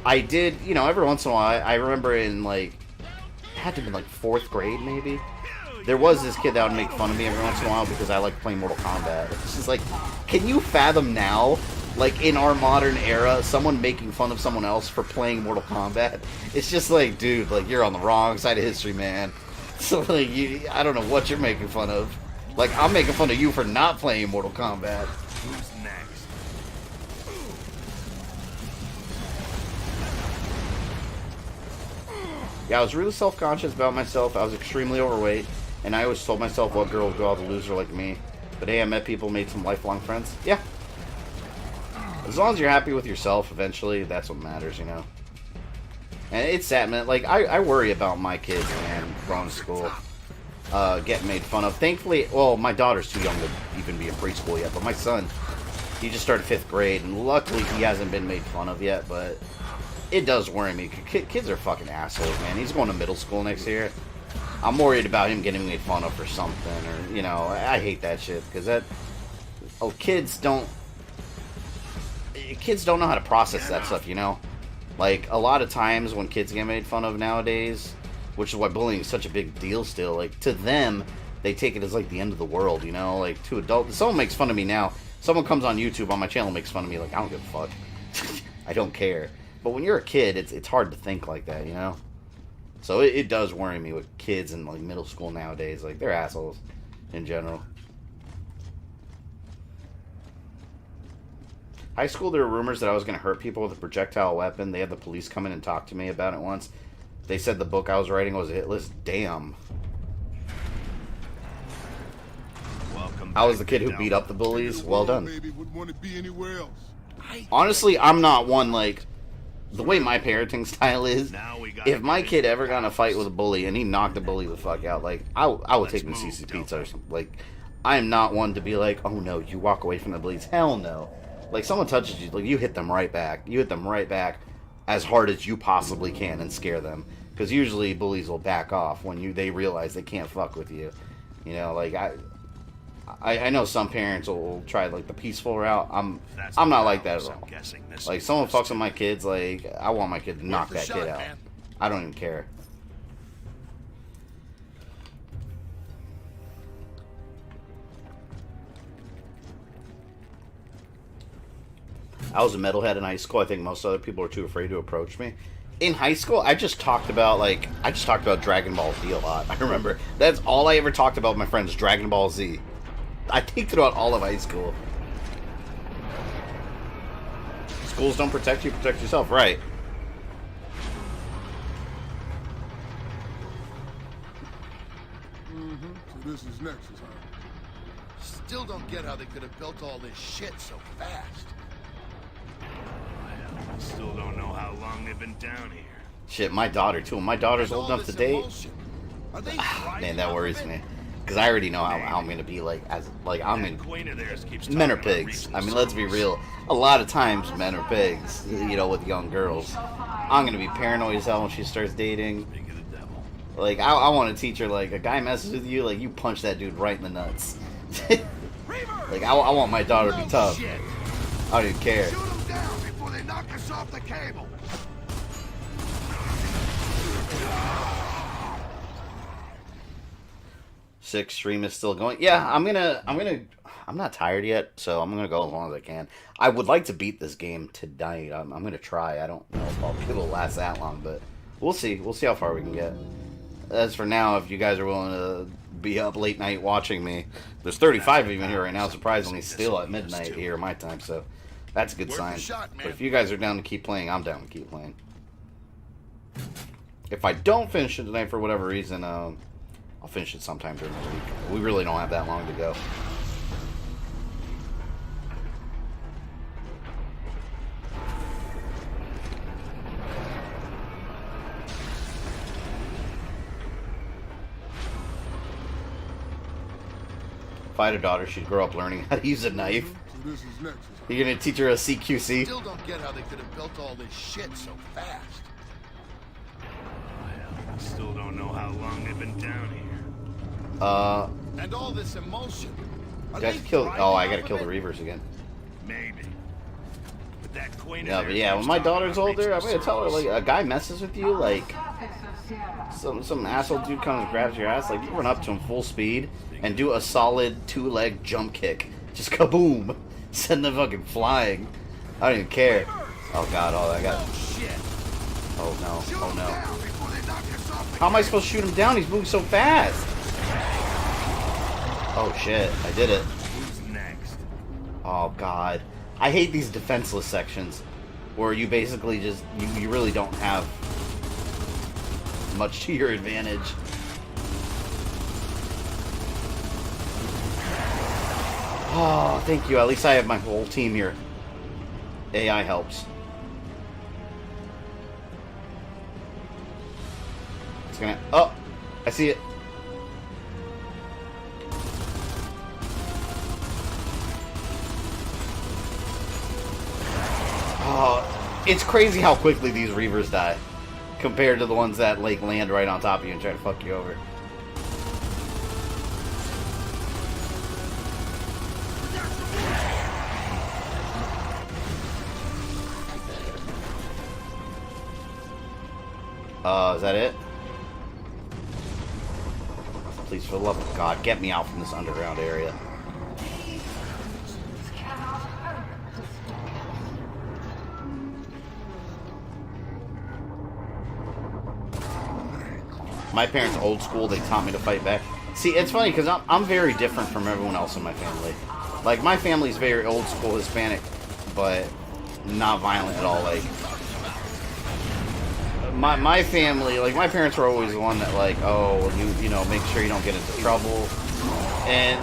I did, you know, every once in a while, I remember in, like, it had to be, like, 4th grade, maybe? There was this kid that would make fun of me every once in a while because I like playing Mortal Kombat. It's just like, can you fathom now, like, in our modern era, someone making fun of someone else for playing Mortal Kombat? It's just like, dude, like, you're on the wrong side of history, man. So, like, I don't know what you're making fun of. Like, I'm making fun of you for not playing Mortal Kombat. Who's next? Yeah, I was really self-conscious about myself. I was extremely overweight, and I always told myself, what girl would go out to loser like me? But hey, I met people, made some lifelong friends. Yeah. As long as you're happy with yourself, eventually, that's what matters, you know? And it's sad, man. Like, I worry about my kids, man, going to school, getting made fun of. Thankfully, well, my daughter's too young to even be in preschool yet, but my son, he just started 5th grade, and luckily he hasn't been made fun of yet, but it does worry me. Kids are fucking assholes, man. He's going to middle school next year. I'm worried about him getting made fun of for something, or, you know, I hate that shit, because that, kids don't know how to process that stuff, you know? Like, a lot of times when kids get made fun of nowadays, which is why bullying is such a big deal still, like, to them, they take it as, like, the end of the world, you know? Like, to adults, someone makes fun of me now, someone comes on YouTube, on my channel, makes fun of me, like, I don't give a fuck. I don't care. But when you're a kid, it's hard to think like that, you know? So it does worry me with kids in, like, middle school nowadays. Like, they're assholes in general. High school, there were rumors that I was going to hurt people with a projectile weapon. They had the police come in and talk to me about it once. They said the book I was writing was a hit list. Damn. I was the kid who beat up the bullies. Well done. Honestly, I'm not one, like, the way my parenting style is, if my kid ever got in a fight with a bully and he knocked the bully the fuck out, like, I would take him to CC Pizza or something. Like, I'm not one to be like, oh no, you walk away from the bullies. Hell no. Like, someone touches you, like, you hit them right back. You hit them right back as hard as you possibly can and scare them. Because usually bullies will back off when they realize they can't fuck with you. You know, like, I know some parents will try, like, the peaceful route. I'm not like that at all. Like, someone fucks with my kids, like, I want my kid to knock that kid out. I don't even care. I was a metalhead in high school. I think most other people are too afraid to approach me. In high school, I just talked about Dragon Ball Z a lot. I remember. That's all I ever talked about with my friends, Dragon Ball Z. I think throughout all of high school. Schools don't protect you, protect yourself, right? So this is Nexus, huh? Still don't get how they could have built all this shit so fast. I still don't know how long they've been down here. Shit, my daughter too. My daughter's old enough to date. Man, that worries me. Because I already know how I'm gonna be like, men are pigs. I mean, let's be real. A lot of times, men are pigs. You know, with young girls. I'm gonna be paranoid as hell when she starts dating. Like, I want to teach her, like, a guy messes with you, like, you punch that dude right in the nuts. Like, I want my daughter to be tough. I don't even care. Shoot them down before they knock us off the cable. Six stream is still going. Yeah, I'm not tired yet, so I'm gonna go as long as I can. I would like to beat this game tonight. I'm gonna try. I don't know if I'll be able to last that long, but we'll see. We'll see how far we can get. As for now, if you guys are willing to be up late night watching me, there's 35 of you in here right now, surprisingly still at midnight here my time, so that's a good sign. But if you guys are down to keep playing, I'm down to keep playing. If I don't finish it tonight for whatever reason, I'll finish it sometime during the week. We really don't have that long to go. If I had a daughter, she'd grow up learning how to use a knife. So this is Nexus. You're gonna teach her a CQC? Still don't get how they could have built all this shit so fast. I still don't know how long they've been down here. And all this emotion. I gotta kill the Reavers again. Maybe. But that queen Yeah, but yeah, when my daughter's older, I'm gonna tell her, like, a guy messes with you, like, some asshole dude comes and grabs your ass, like, you run up to him full speed and do a solid 2-leg jump kick. Just kaboom! Send them fucking flying. I don't even care. Oh god, oh, I got... Oh no, oh no. How am I supposed to shoot him down? He's moving so fast! Oh shit, I did it. Who's next? Oh god. I hate these defenseless sections where you basically just, you really don't have much to your advantage. Oh, thank you. At least I have my whole team here. AI helps. It's gonna... Oh! I see it. Oh, it's crazy how quickly these Reavers die compared to the ones that like land right on top of you and try to fuck you over. Is that it? Please, for the love of God, get me out from this underground area. My parents old school, they taught me to fight back. See, it's funny because I'm very different from everyone else in my family. Like, my family's very old school Hispanic, but not violent at all. Like, my family, like, my parents were always the one that, like, oh, you know, make sure you don't get into trouble. And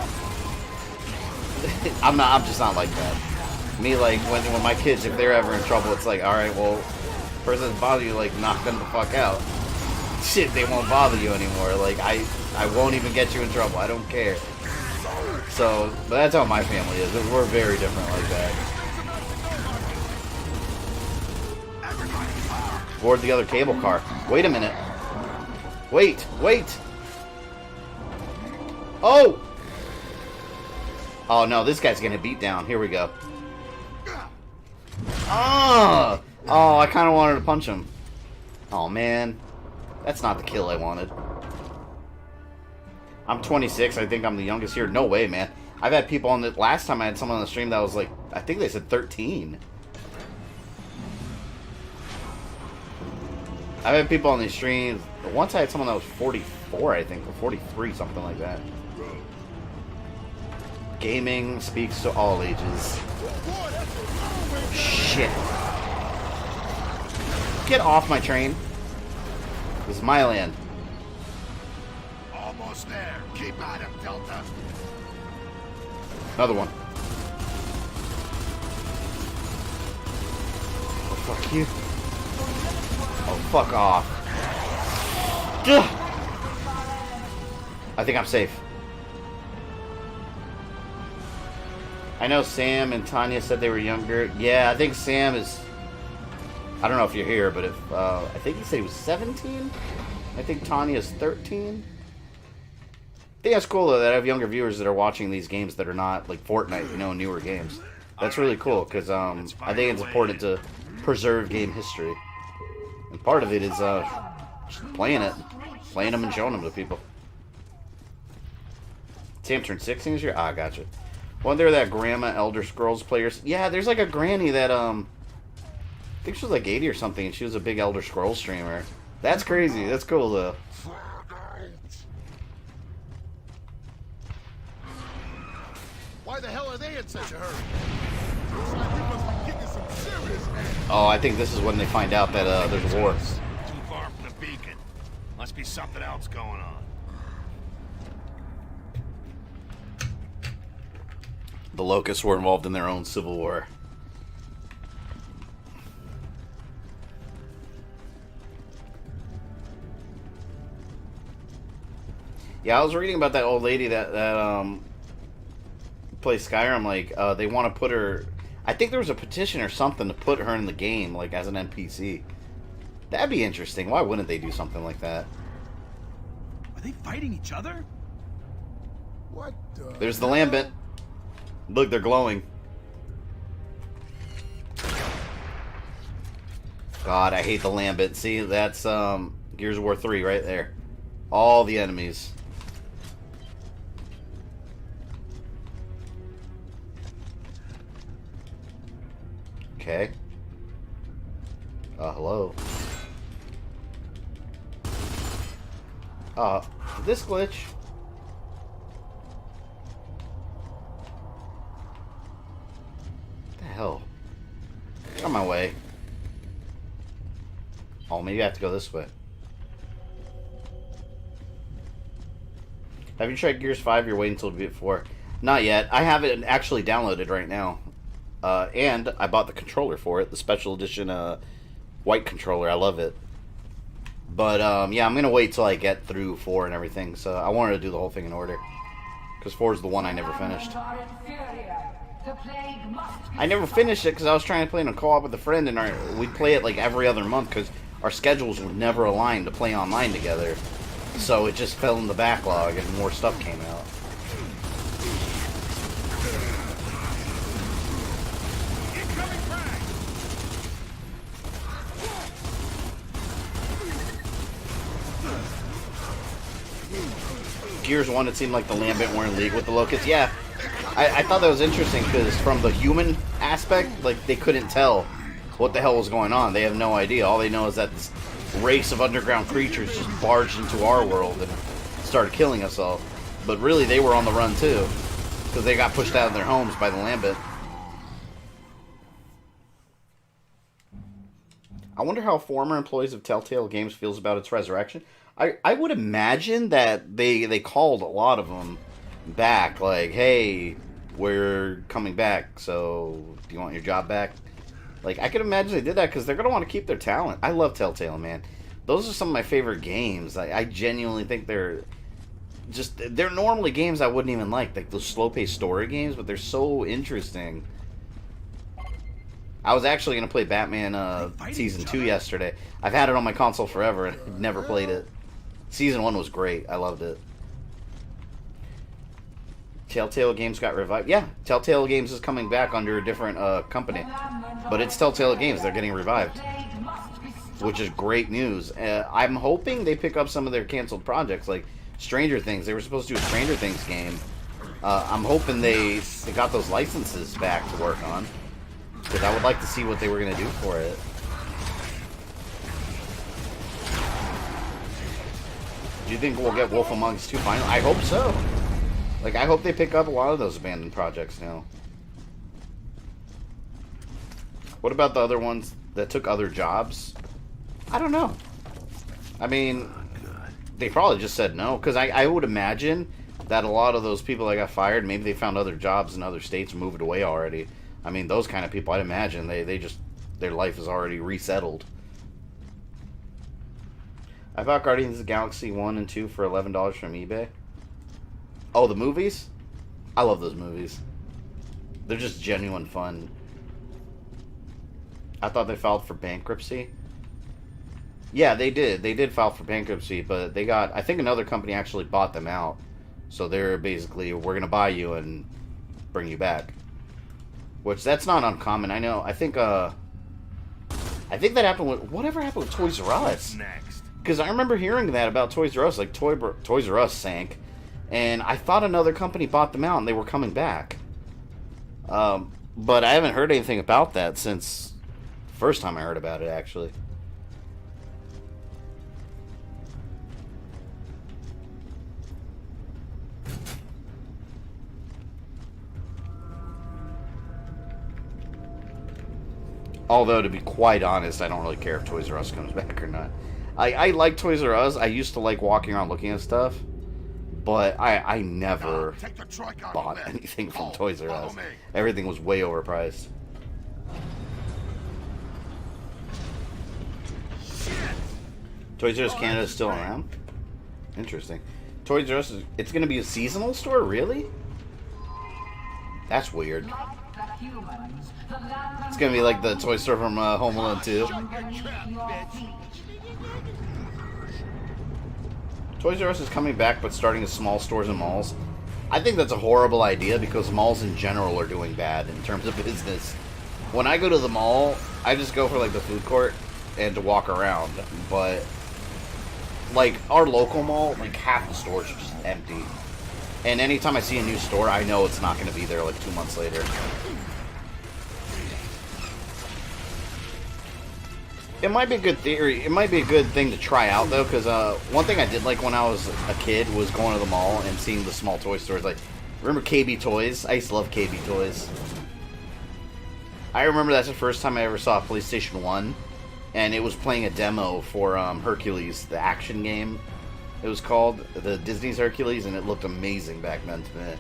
I'm just not like that. Me, like, when my kids, if they're ever in trouble, it's like, alright, well, the person that's bothering you, like, knock them the fuck out. Shit, they won't bother you anymore. Like, I won't even get you in trouble. I don't care. So, but that's how my family is. We're very different like that. Board the other cable car. Wait a minute. Wait. Oh! Oh no, this guy's gonna beat down. Here we go. Oh, I kind of wanted to punch him. Oh man. That's not the kill I wanted. I'm 26. I think I'm the youngest here. No way, man. I've had people on the... Last time I had someone on the stream that was like... I think they said 13. I've had people on these streams... Once I had someone that was 44, I think. Or 43, something like that. Gaming speaks to all ages. Shit. Get off my train. This is my land. Almost there. Keep at him, Delta. Another one. Oh, fuck you. Oh, fuck off. Ugh. I think I'm safe. I know Sam and Tanya said they were younger. Yeah, I think Sam is... I don't know if you're here, but if I think he said he was 17. I think Tanya's 13. I think that's cool though that I have younger viewers that are watching these games that are not like Fortnite, you know, newer games. That's really cool because I think it's important to preserve game history, and part of it is just playing them and showing them to people. Sam turned 16 this year. Ah, gotcha. Wasn't there that grandma Elder Scrolls players? Yeah, there's like a granny that I think she was like 80 or something, and she was a big Elder Scrolls streamer. That's crazy. That's cool, though. Why the hell are they in such a hurry? Looks like we must be kicking some serious ass. Oh, I think this is when they find out that there's war. Too far from the beacon. Must be something else going on. The Locusts were involved in their own civil war. Yeah, I was reading about that old lady that plays Skyrim. Like, they want to put her... I think there was a petition or something to put her in the game, like, as an NPC. That'd be interesting. Why wouldn't they do something like that? Are they fighting each other? What the... There's the Lambent. Look, they're glowing. God, I hate the Lambent. See, that's Gears of War 3 right there. All the enemies. Okay. Hello. This glitch. What the hell? Get on my way. Oh, maybe I have to go this way. Have you tried Gears 5? You're waiting until to beat 4. Not yet. I have it actually downloaded right now. And I bought the controller for it. The special edition white controller. I love it. But, yeah, I'm going to wait till I get through 4 and everything. So I wanted to do the whole thing in order. Because 4 is the one I never finished. I never finished it because I was trying to play in a co-op with a friend. And we'd play it like every other month because our schedules would never align to play online together. So it just fell in the backlog and more stuff came out. Gears 1, it seemed like the Lambent were in league with the Locusts. Yeah, I thought that was interesting because from the human aspect, like, they couldn't tell what the hell was going on. They have no idea. All they know is that this race of underground creatures just barged into our world and started killing us all. But really, they were on the run too because they got pushed out of their homes by the Lambent. I wonder how former employees of Telltale Games feels about its resurrection. I would imagine that they called a lot of them back, like, hey, we're coming back, so do you want your job back? Like, I could imagine they did that because they're going to want to keep their talent. I love Telltale, man. Those are some of my favorite games. I genuinely think they're normally games I wouldn't even like those slow-paced story games, but they're so interesting. I was actually going to play Batman Season 2 yesterday. I've had it on my console forever and I've never played it. Season 1 was great. I loved it. Telltale Games got revived. Yeah, Telltale Games is coming back under a different company. But it's Telltale Games. They're getting revived. Which is great news. I'm hoping they pick up some of their canceled projects, like Stranger Things. They were supposed to do a Stranger Things game. I'm hoping they got those licenses back to work on. Because I would like to see what they were going to do for it. Do you think we'll get Wolf Among Us 2 finally? I hope so. Like, I hope they pick up a lot of those abandoned projects now. What about the other ones that took other jobs? I don't know. I mean, they probably just said no. Because I would imagine that a lot of those people that got fired, maybe they found other jobs in other states and moved away already. I mean, those kind of people, I'd imagine, they just, their life is already resettled. I bought Guardians of the Galaxy 1 and 2 for $11 from eBay. Oh, the movies? I love those movies. They're just genuine fun. I thought they filed for bankruptcy. Yeah, they did. They did file for bankruptcy, but they got, I think another company actually bought them out. So they're basically, we're going to buy you and bring you back. Which, that's not uncommon. I know. I think that happened with, whatever happened with Toys R Us? Next. Because I remember hearing that about Toys R Us. Like, Toys R Us sank. And I thought another company bought them out and they were coming back. But I haven't heard anything about that since the first time I heard about it, actually. Although, to be quite honest, I don't really care if Toys R Us comes back or not. I like Toys R Us. I used to like walking around looking at stuff. But I never bought anything from Toys R Us. Everything was way overpriced. Toys R Us Canada is still around? Interesting. Toys R Us, it's going to be a seasonal store? Really? That's weird. It's going to be like the toy store from Home Alone 2. Toys R Us is coming back, but starting as small stores and malls. I think that's a horrible idea because malls in general are doing bad in terms of business. When I go to the mall, I just go for like the food court and to walk around. But like our local mall, like half the stores are just empty. And anytime I see a new store, I know it's not going to be there like 2 months later. It might be a good theory. It might be a good thing to try out, though, because one thing I did like when I was a kid was going to the mall and seeing the small toy stores. Like, remember KB Toys? I used to love KB Toys. I remember that's the first time I ever saw a PlayStation 1, and it was playing a demo for Hercules, the action game. It was called the Disney's Hercules, and it looked amazing back then to me.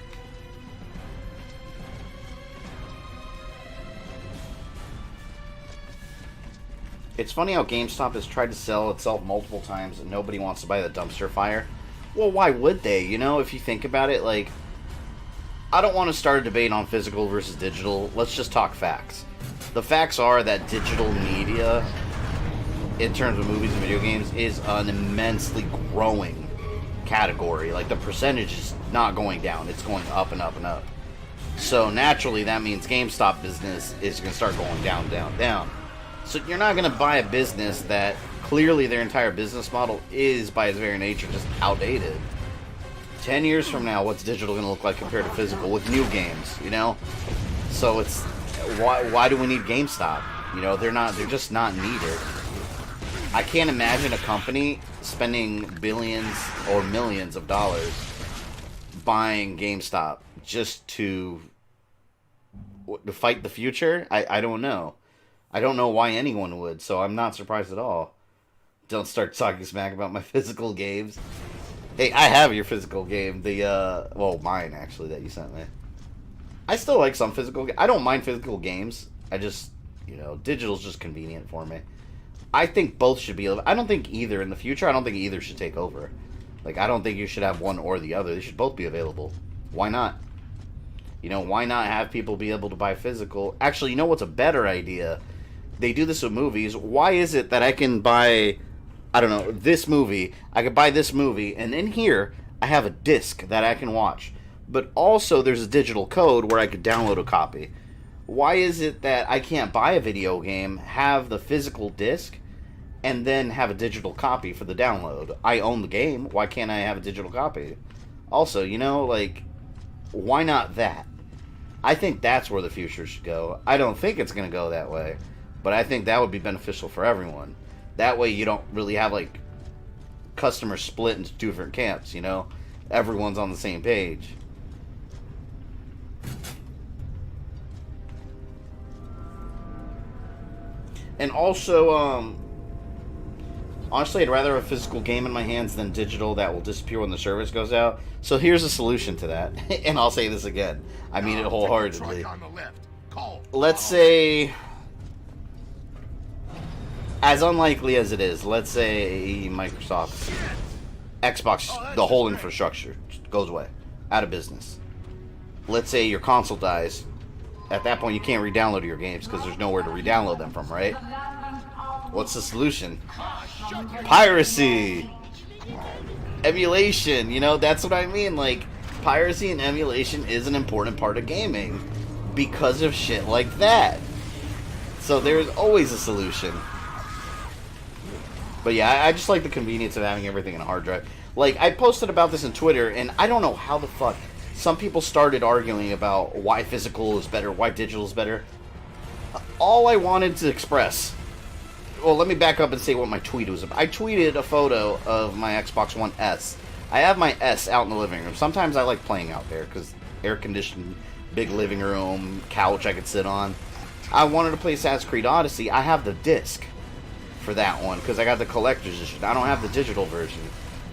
It's funny how GameStop has tried to sell itself multiple times and nobody wants to buy the dumpster fire. Well, why would they? You know, if you think about it, like, I don't want to start a debate on physical versus digital. Let's just talk facts. The facts are that digital media, in terms of movies and video games, is an immensely growing category. Like, the percentage is not going down. It's going up and up and up. So, naturally, that means GameStop business is going to start going down, down, down. So you're not going to buy a business that clearly their entire business model is, by its very nature, just outdated. 10 years from now, what's digital going to look like compared to physical with new games, you know? So it's, why do we need GameStop? You know, they're just not needed. I can't imagine a company spending billions or millions of dollars buying GameStop just to fight the future. I don't know. I don't know why anyone would, so I'm not surprised at all. Don't start talking smack about my physical games. Hey, I have your physical game. Well, mine, actually, that you sent me. I still like some physical games. I don't mind physical games. I just, you know, digital's just convenient for me. I think both should be... I don't think either in the future. I don't think either should take over. Like, I don't think you should have one or the other. They should both be available. Why not? You know, why not have people be able to buy physical? Actually, you know what's a better idea? They do this with movies. Why is it that I can buy, I don't know, this movie, I could buy this movie, and in here, I have a disc that I can watch. But also, there's a digital code where I could download a copy. Why is it that I can't buy a video game, have the physical disc, and then have a digital copy for the download? I own the game. Why can't I have a digital copy? Also, you know, like, why not that? I think that's where the future should go. I don't think it's going to go that way. But I think that would be beneficial for everyone. That way you don't really have, like, customers split into two different camps, you know? Everyone's on the same page. And also, honestly, I'd rather have a physical game in my hands than digital that will disappear when the service goes out. So here's a solution to that. And I'll say this again. I mean it wholeheartedly. Let's say... as unlikely as it is, let's say Microsoft, Xbox, the whole infrastructure goes away, out of business. Let's say your console dies. At that point, you can't re-download your games because there's nowhere to re-download them from, right? What's the solution? Piracy! Emulation, you know, that's what I mean. Like, piracy and emulation is an important part of gaming because of shit like that. So there's always a solution. But yeah, I just like the convenience of having everything in a hard drive. Like, I posted about this on Twitter, and I don't know how the fuck some people started arguing about why physical is better, why digital is better. All I wanted to express... well, let me back up and say what my tweet was about. I tweeted a photo of my Xbox One S. I have my S out in the living room. Sometimes I like playing out there, because air-conditioned, big living room, couch I could sit on. I wanted to play Assassin's Creed Odyssey. I have the disc for that one because I got the collector's edition. I don't have the digital version.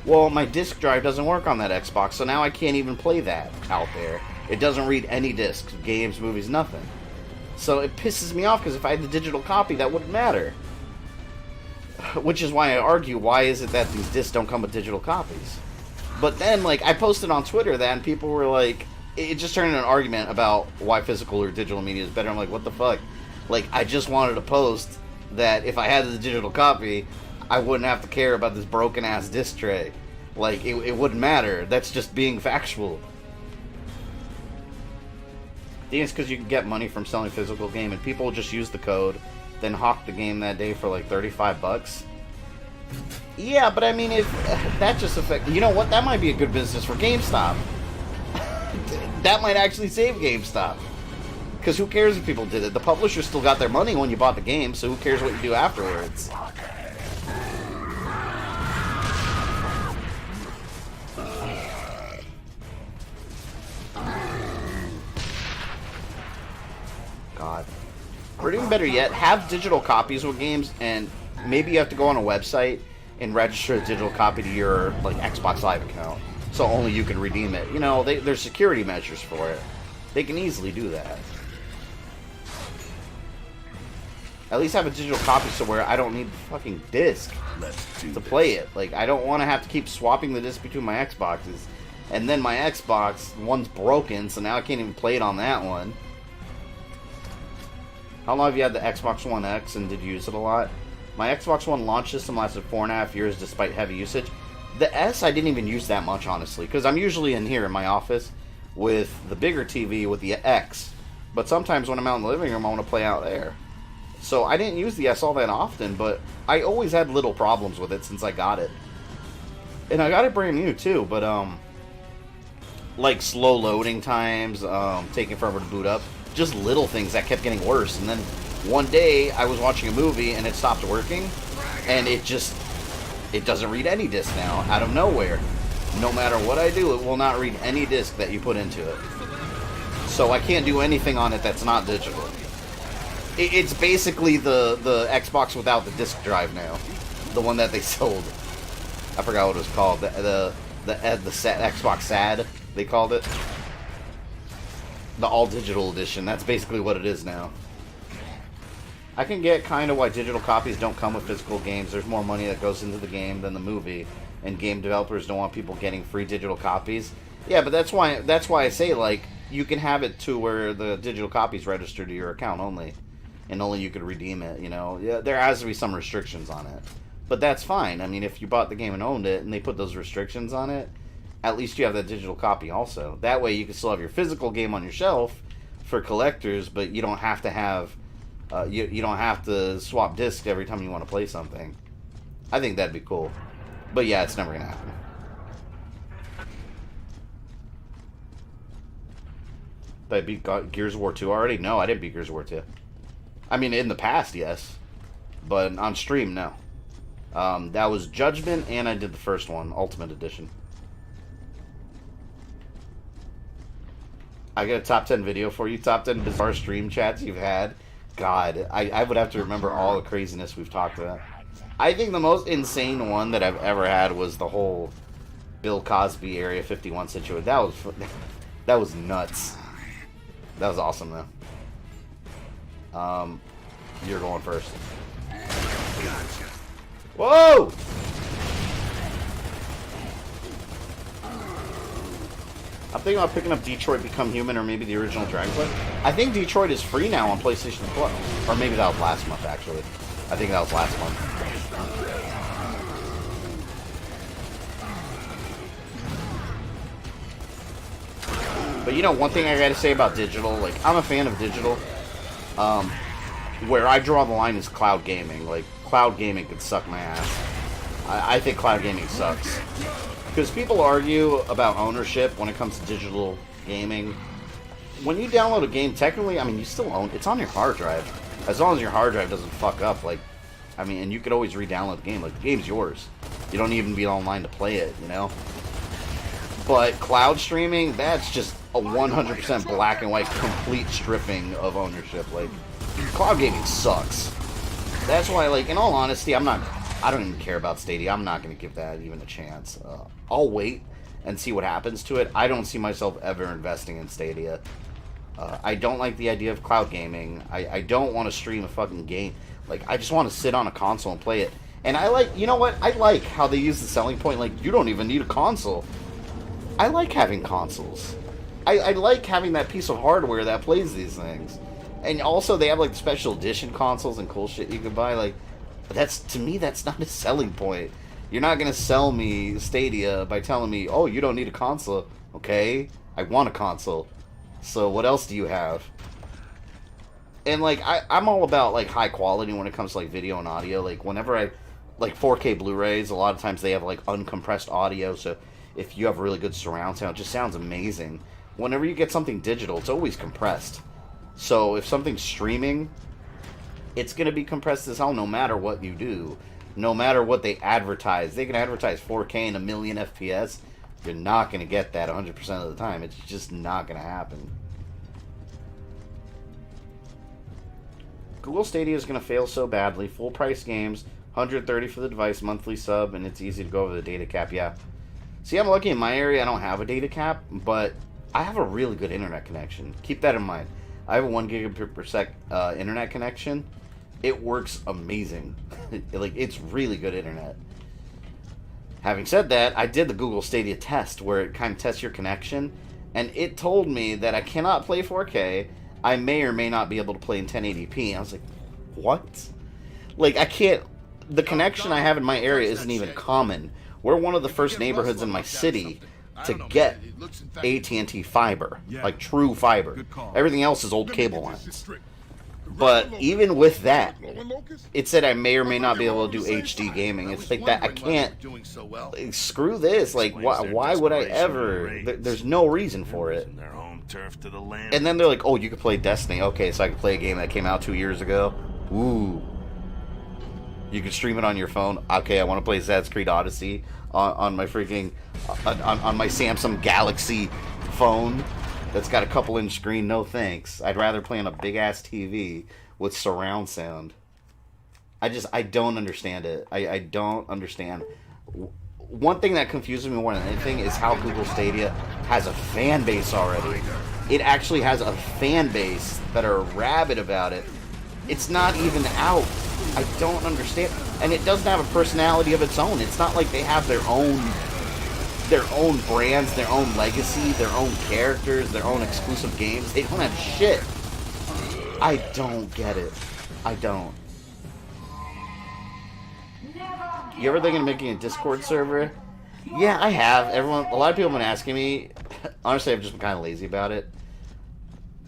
Well, my disc drive doesn't work on that Xbox, so now I can't even play that out there. It doesn't read any discs, games, movies, nothing. So it pisses me off because if I had the digital copy, that wouldn't matter. Which is why I argue, why is it that these discs don't come with digital copies? But then, like, I posted on Twitter that, and people were like, it just turned into an argument about why physical or digital media is better. I'm like, what the fuck? Like, I just wanted to post that if I had the digital copy, I wouldn't have to care about this broken-ass disc tray. Like, it wouldn't matter. That's just being factual. I think it's because you can get money from selling physical game, and people will just use the code, then hawk the game that day for like $35. Yeah, but I mean, if that just affects... you know what? That might be a good business for GameStop. That might actually save GameStop. Because who cares if people did it? The publisher still got their money when you bought the game, so who cares what you do afterwards? God. Or even better yet, have digital copies of games, and maybe you have to go on a website and register a digital copy to your like Xbox Live account, so only you can redeem it. You know, there's security measures for it. They can easily do that. At least have a digital copy so where I don't need the fucking disc to play it. Like, I don't want to have to keep swapping the disc between my Xboxes. And then my Xbox, one's broken, so now I can't even play it on that one. How long have you had the Xbox One X, and did you use it a lot? My Xbox One launch system lasted 4.5 years despite heavy usage. The S I didn't even use that much, honestly, because I'm usually in here in my office with the bigger TV with the X. But sometimes when I'm out in the living room, I want to play out there. So I didn't use the S all that often, but I always had little problems with it since I got it. And I got it brand new too, but like slow loading times, taking forever to boot up, just little things that kept getting worse. And then one day I was watching a movie and it stopped working, and it doesn't read any disc now, out of nowhere. No matter what I do, it will not read any disc that you put into it. So I can't do anything on it that's not digital. It's basically the Xbox without the disc drive now. The one that they sold. I forgot what it was called. The Xbox SAD, they called it. The all-digital edition. That's basically what it is now. I can get kind of why digital copies don't come with physical games. There's more money that goes into the game than the movie. And game developers don't want people getting free digital copies. Yeah, but that's why I say, like, you can have it to where the digital copies register to your account only. And only you could redeem it, you know. Yeah, there has to be some restrictions on it. But that's fine. I mean, if you bought the game and owned it, and they put those restrictions on it, at least you have that digital copy also. That way you can still have your physical game on your shelf for collectors, but you don't have to have... you don't have to swap discs every time you want to play something. I think that'd be cool. But yeah, it's never going to happen. Did I beat Gears of War 2 already? No, I didn't beat Gears of War 2. I mean, in the past, yes. But on stream, no. That was Judgment, and I did the first one, Ultimate Edition. I got a top 10 video for you. Top 10 bizarre stream chats you've had. God, I would have to remember all the craziness we've talked about. I think the most insane one that I've ever had was the whole Bill Cosby Area 51 situation. That was nuts. That was awesome, though. You're going first. Gotcha. Whoa! I'm thinking about picking up Detroit Become Human or maybe the original Dragon Quest. I think Detroit is free now on PlayStation Plus. Or maybe that was last month, actually. I think that was last month. But you know, one thing I gotta say about digital, like, I'm a fan of digital. Where I draw the line is cloud gaming. Like, cloud gaming could suck my ass. I think cloud gaming sucks. Because people argue about ownership when it comes to digital gaming. When you download a game, technically, I mean, you still own it. It's on your hard drive. As long as your hard drive doesn't fuck up, like, I mean, and you could always re-download the game. Like, the game's yours. You don't even be online to play it, you know? But cloud streaming, that's just a 100% black and white complete stripping of ownership. Like, cloud gaming sucks. That's why, like, in all honesty, I don't even care about Stadia. I'm not going to give that even a chance. I'll wait and see what happens to it. I don't see myself ever investing in Stadia. I don't like the idea of cloud gaming. I don't want to stream a fucking game. Like, I just want to sit on a console and play it. And I like, you know what? I like how they use the selling point, like, you don't even need a console. I like having consoles. I like having that piece of hardware that plays these things. And also, they have, like, special edition consoles and cool shit you can buy. Like, that's, to me, that's not a selling point. You're not going to sell me Stadia by telling me, oh, you don't need a console. Okay, I want a console. So what else do you have? And, like, I'm all about, like, high quality when it comes to, like, video and audio. Like, whenever I, like, 4K Blu-rays, a lot of times they have, like, uncompressed audio. So if you have really good surround sound, it just sounds amazing. Whenever you get something digital, it's always compressed. So if something's streaming, it's going to be compressed as hell no matter what you do. No matter what they advertise. They can advertise 4K and 1,000,000 FPS. You're not going to get that 100% of the time. It's just not going to happen. Google Stadia is going to fail so badly. Full price games, 130 for the device, monthly sub, and it's easy to go over the data cap. Yeah. See, I'm lucky in my area I don't have a data cap, but I have a really good internet connection. Keep that in mind. I have a 1 gigabit per sec internet connection. It works amazing. Like, it's really good internet. Having said that, I did the Google Stadia test where it kind of tests your connection, and it told me that I cannot play 4K. I may or may not be able to play in 1080p. I was like, what? Like, I can't... The connection I have in my area isn't even common. We're one of the first neighborhoods in my city to get AT&T fiber, like true fiber. Everything else is old cable lines. But even with that, it said I may or may not be able to do HD gaming. It's like that. I can't. Screw this. Like, why would I ever? There's no reason for it. And then they're like, oh, you can play Destiny. Okay, so I can play a game that came out 2 years ago. Ooh. You can stream it on your phone. Okay, I want to play Assassin's Creed Odyssey on my freaking on my Samsung Galaxy phone that's got a couple-inch screen. No thanks. I'd rather play on a big-ass TV with surround sound. I don't understand it. I don't understand. One thing that confuses me more than anything is how Google Stadia has a fan base already. It actually has a fan base that are rabid about it. It's not even out. I don't understand. And it doesn't have a personality of its own. It's not like they have their own brands, their own legacy, their own characters, their own exclusive games. They don't have shit. I don't get it. I don't. You ever thinking of making a Discord server? Yeah, I have. A lot of people have been asking me. Honestly, I've just been kind of lazy about it.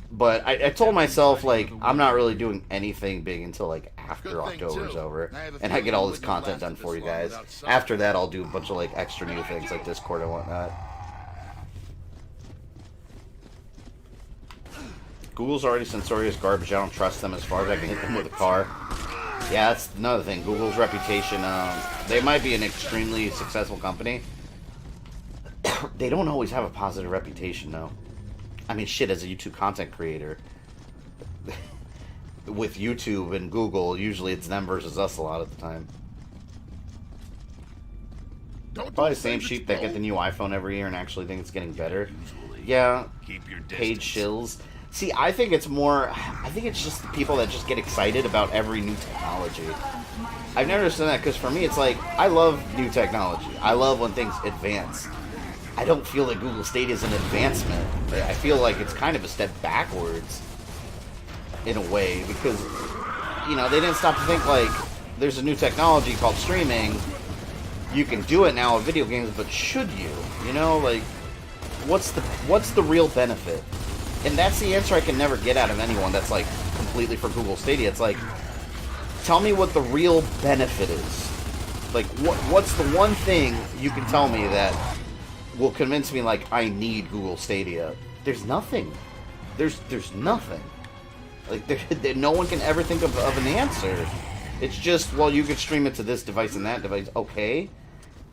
But I told myself, like, I'm not really doing anything big until, like, after October's over. And I get all this content done for you guys. After that, I'll do a bunch of, like, extra new things, like Discord and whatnot. Google's already censorious garbage. I don't trust them as far as I can hit them with a car. Yeah, that's another thing. Google's reputation, they might be an extremely successful company. They don't always have a positive reputation, though. I mean, shit, as a YouTube content creator, with YouTube and Google, usually it's them versus us a lot of the time. Probably the same sheep that get the new iPhone every year and actually think it's getting better. Yeah, paid shills. See, I think it's just the people that just get excited about every new technology. I've never understood that, because for me, it's like, I love new technology. I love when things advance. I don't feel that Google Stadia is an advancement. I feel like it's kind of a step backwards, in a way, because, you know, they didn't stop to think, like, there's a new technology called streaming. You can do it now with video games, but should you? You know, like, what's the real benefit? And that's the answer I can never get out of anyone that's, like, completely for Google Stadia. It's like, tell me what the real benefit is. Like, what's the one thing you can tell me that will convince me, like, I need Google Stadia? There's nothing. There's nothing. Like, no one can ever think of an answer. It's just, well, you could stream it to this device and that device. Okay.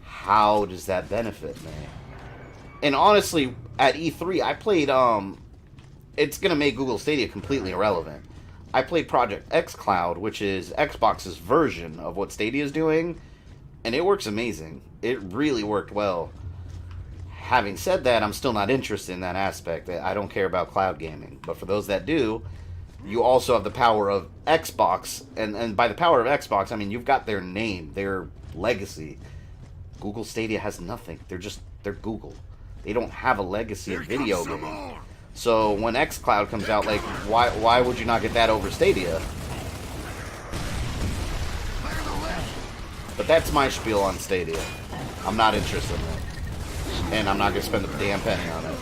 How does that benefit me? And honestly, at E3, I played, it's gonna make Google Stadia completely irrelevant. I played Project xCloud, which is Xbox's version of what Stadia is doing, and it works amazing. It really worked well. Having said that, I'm still not interested in that aspect. I don't care about cloud gaming. But for those that do, you also have the power of Xbox. And by the power of Xbox, I mean you've got their name, their legacy. Google Stadia has nothing. They're Google. They don't have a legacy of video gaming. So when xCloud comes out, like, why would you not get that over Stadia? But that's my spiel on Stadia. I'm not interested in it. And I'm not going to spend a damn penny on it.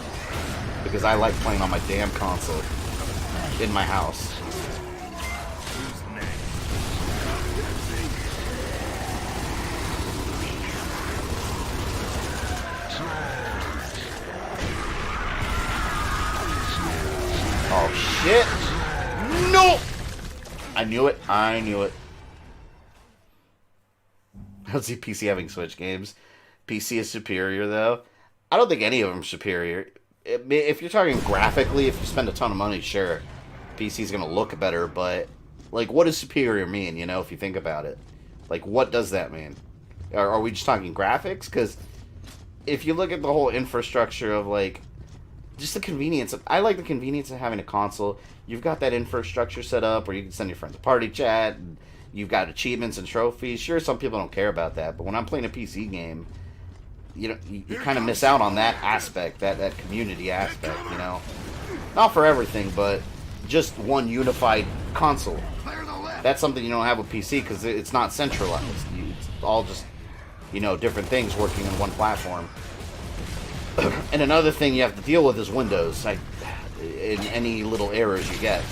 Because I like playing on my damn console. In my house. Oh, shit! No! I knew it. I knew it. I don't see PC having Switch games. PC is superior, though. I don't think any of them are superior. If you're talking graphically, if you spend a ton of money, sure, PC's going to look better, but, like, what does superior mean, you know, if you think about it? Like, what does that mean? Are we just talking graphics? Because if you look at the whole infrastructure of, like, just the convenience. I like the convenience of having a console. You've got that infrastructure set up where you can send your friends a party chat. And you've got achievements and trophies. Sure, some people don't care about that. But when I'm playing a PC game, you know, you kind of miss out on that aspect, that community aspect, you know? Not for everything, but just one unified console. That's something you don't have with PC because it's not centralized. It's all just, you know, different things working on one platform. And another thing you have to deal with is Windows. In any little errors you get.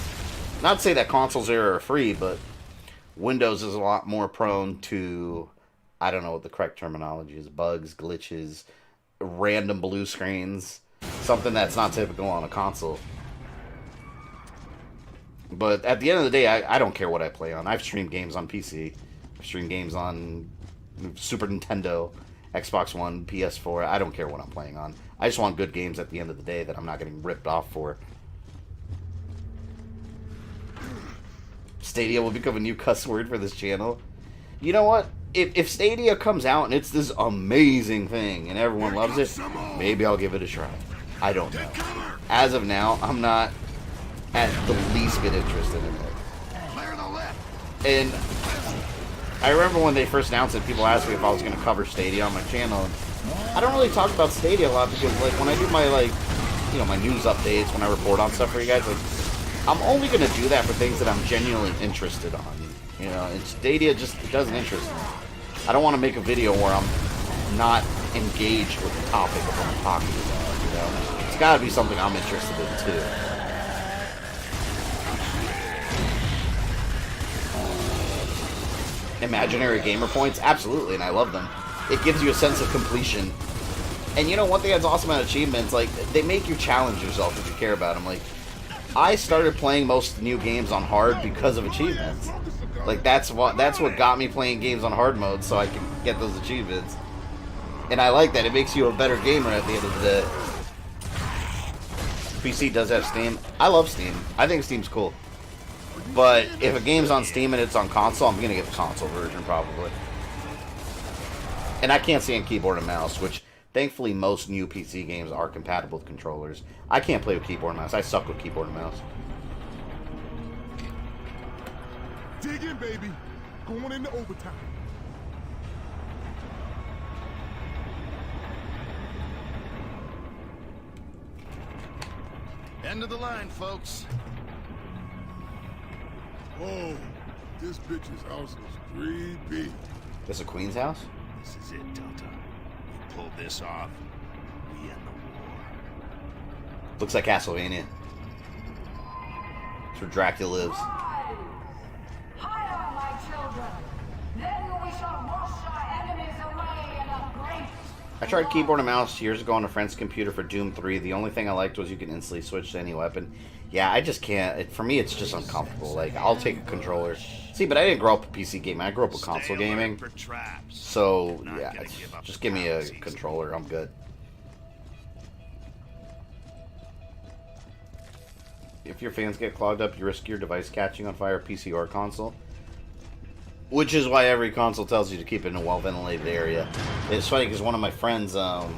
Not to say that consoles are free, but Windows is a lot more prone to, I don't know what the correct terminology is, bugs, glitches, random blue screens. Something that's not typical on a console. But at the end of the day, I don't care what I play on. I've streamed games on PC. I've streamed games on Super Nintendo, Xbox One, PS4. I don't care what I'm playing on. I just want good games at the end of the day that I'm not getting ripped off for. Stadia will become a new cuss word for this channel. You know what? If Stadia comes out and it's this amazing thing and everyone loves it, maybe I'll give it a try. I don't know. As of now, I'm not at the least bit interested in it. And I remember when they first announced it, people asked me if I was going to cover Stadia on my channel. And I don't really talk about Stadia a lot because, like, when I do my, like, you know, my news updates, when I report on stuff for you guys, like, I'm only going to do that for things that I'm genuinely interested on. You know, and Stadia just doesn't interest me. I don't want to make a video where I'm not engaged with the topic of what I'm talking about, you know. It's got to be something I'm interested in, too. Imaginary gamer points? Absolutely, and I love them. It gives you a sense of completion. And you know, one thing that's awesome about achievements, like, they make you challenge yourself if you care about them. Like, I started playing most new games on hard because of achievements. Like, that's what got me playing games on hard mode, so I can get those achievements. And I like that. It makes you a better gamer at the end of the day. PC does have Steam. I love Steam. I think Steam's cool. But if a game's on Steam and it's on console, I'm going to get the console version, probably. And I can't stand keyboard and mouse, which, thankfully, most new PC games are compatible with controllers. I can't play with keyboard and mouse. I suck with keyboard and mouse. Dig in, baby. Going into overtime. End of the line, folks. Whoa, this bitch's house is creepy. This a queen's house? This is it, Delta. We pulled this off. We end the war. Looks like Castlevania. It's where Dracula lives. Higher, my children. Then we shall wash our enemies away in a great... I tried keyboard and mouse years ago on a friend's computer for Doom 3. The only thing I liked was you can instantly switch to any weapon. Yeah, I just can't. For me, it's just uncomfortable. Like, I'll take a controller. See, but I didn't grow up with PC gaming. I grew up with console gaming. So, yeah, just give me a controller. I'm good. If your fans get clogged up, you risk your device catching on fire, PC or console. Which is why every console tells you to keep it in a well-ventilated area. It's funny because one of my friends, one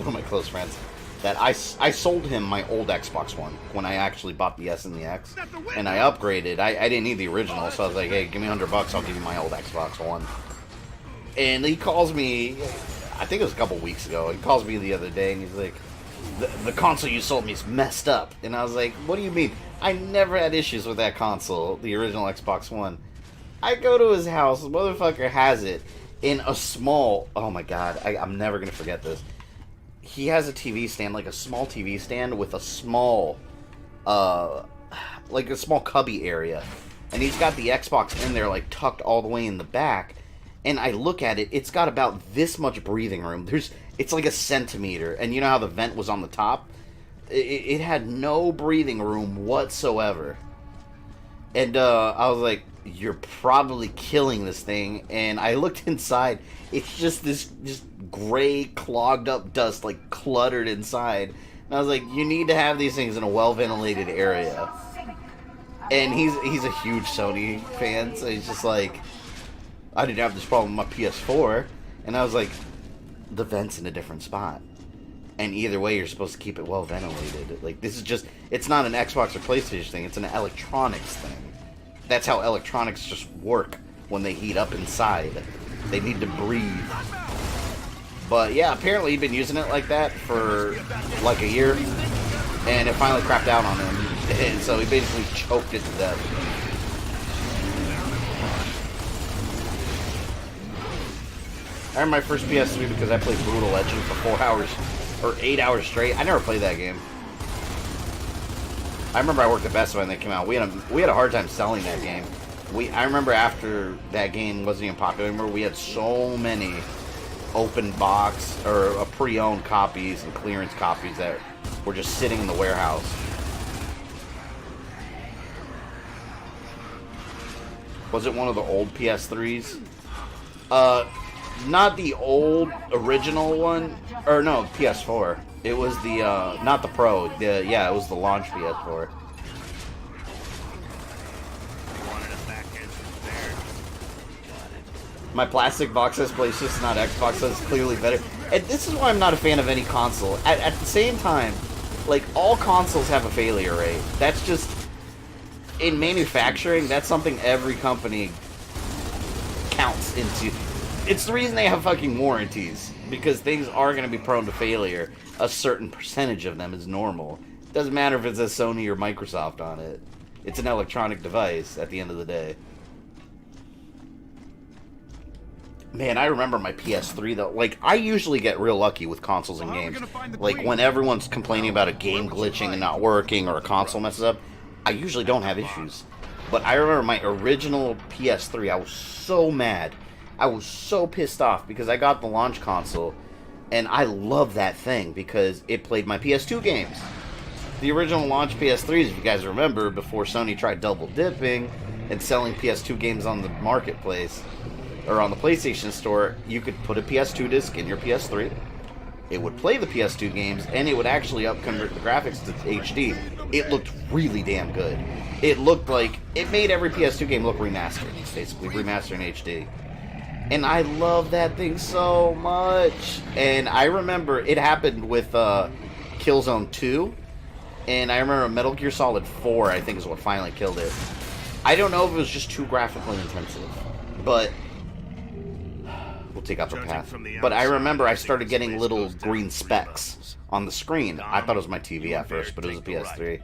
of my close friends, that I sold him my old Xbox One when I actually bought the S and the X, and I upgraded. I didn't need the original, so I was like, hey, give me $100, I'll give you my old Xbox One. And he calls me, I think it was a couple weeks ago, he calls me the other day, and he's like, the console you sold me is messed up. And I was like, what do you mean? I never had issues with that console, the original Xbox One. I go to his house, the motherfucker has it in a small, oh my god, I'm never going to forget this. He has a TV stand, like a small TV stand with a small, like a small cubby area. And he's got the Xbox in there, like, tucked all the way in the back. And I look at it, it's got about this much breathing room. It's like a centimeter. And you know how the vent was on the top? It had no breathing room whatsoever. And I was like, you're probably killing this thing. And I looked inside. It's just this gray, clogged up dust, like, cluttered inside. And I was like, you need to have these things in a well-ventilated area. And he's a huge Sony fan, so he's just like, I didn't have this problem with my PS4. And I was like, the vent's in a different spot. And either way, you're supposed to keep it well ventilated. Like, this is just, it's not an Xbox or PlayStation thing, it's an electronics thing. That's how electronics just work when they heat up inside. They need to breathe. But yeah, apparently he'd been using it like that for like a year. And it finally crapped out on him. And so he basically choked it to death. I remember my first PS3 because I played Brutal Legend for 4 hours, or 8 hours straight. I never played that game. I remember I worked at Best Buy when they came out. We had a hard time selling that game. I remember after that game wasn't even popular anymore, we had so many open box or pre-owned copies and clearance copies that were just sitting in the warehouse. Was it one of the old PS3s? Not the old original one, or no, PS4. It was the not the Pro. Yeah, it was the launch PS4. My plastic box says PlayStation, not Xbox, so it's clearly better. And this is why I'm not a fan of any console. At the same time, like, all consoles have a failure rate. That's just, in manufacturing, that's something every company counts into. It's the reason they have fucking warranties, because things are going to be prone to failure. A certain percentage of them is normal. Doesn't matter if it says Sony or Microsoft on it. It's an electronic device at the end of the day. Man, I remember my PS3 though. Like, I usually get real lucky with consoles and games. Like, when everyone's complaining about a game glitching and not working or a console messes up, I usually don't have issues. But I remember my original PS3, I was so mad. I was so pissed off because I got the launch console, and I love that thing because it played my PS2 games. The original launch PS3s, if you guys remember, before Sony tried double dipping and selling PS2 games on the marketplace, or on the PlayStation Store, you could put a PS2 disc in your PS3. It would play the PS2 games, and it would actually upconvert the graphics to HD. It looked really damn good. It looked like, it made every PS2 game look remastered, basically remastered in HD. And I love that thing so much. And I remember it happened with Killzone 2. And I remember Metal Gear Solid 4, I think, is what finally killed it. I don't know if it was just too graphically intensive. But we'll take out the path. But I remember I started getting little green specks on the screen. I thought it was my TV at first, but it was a PS3.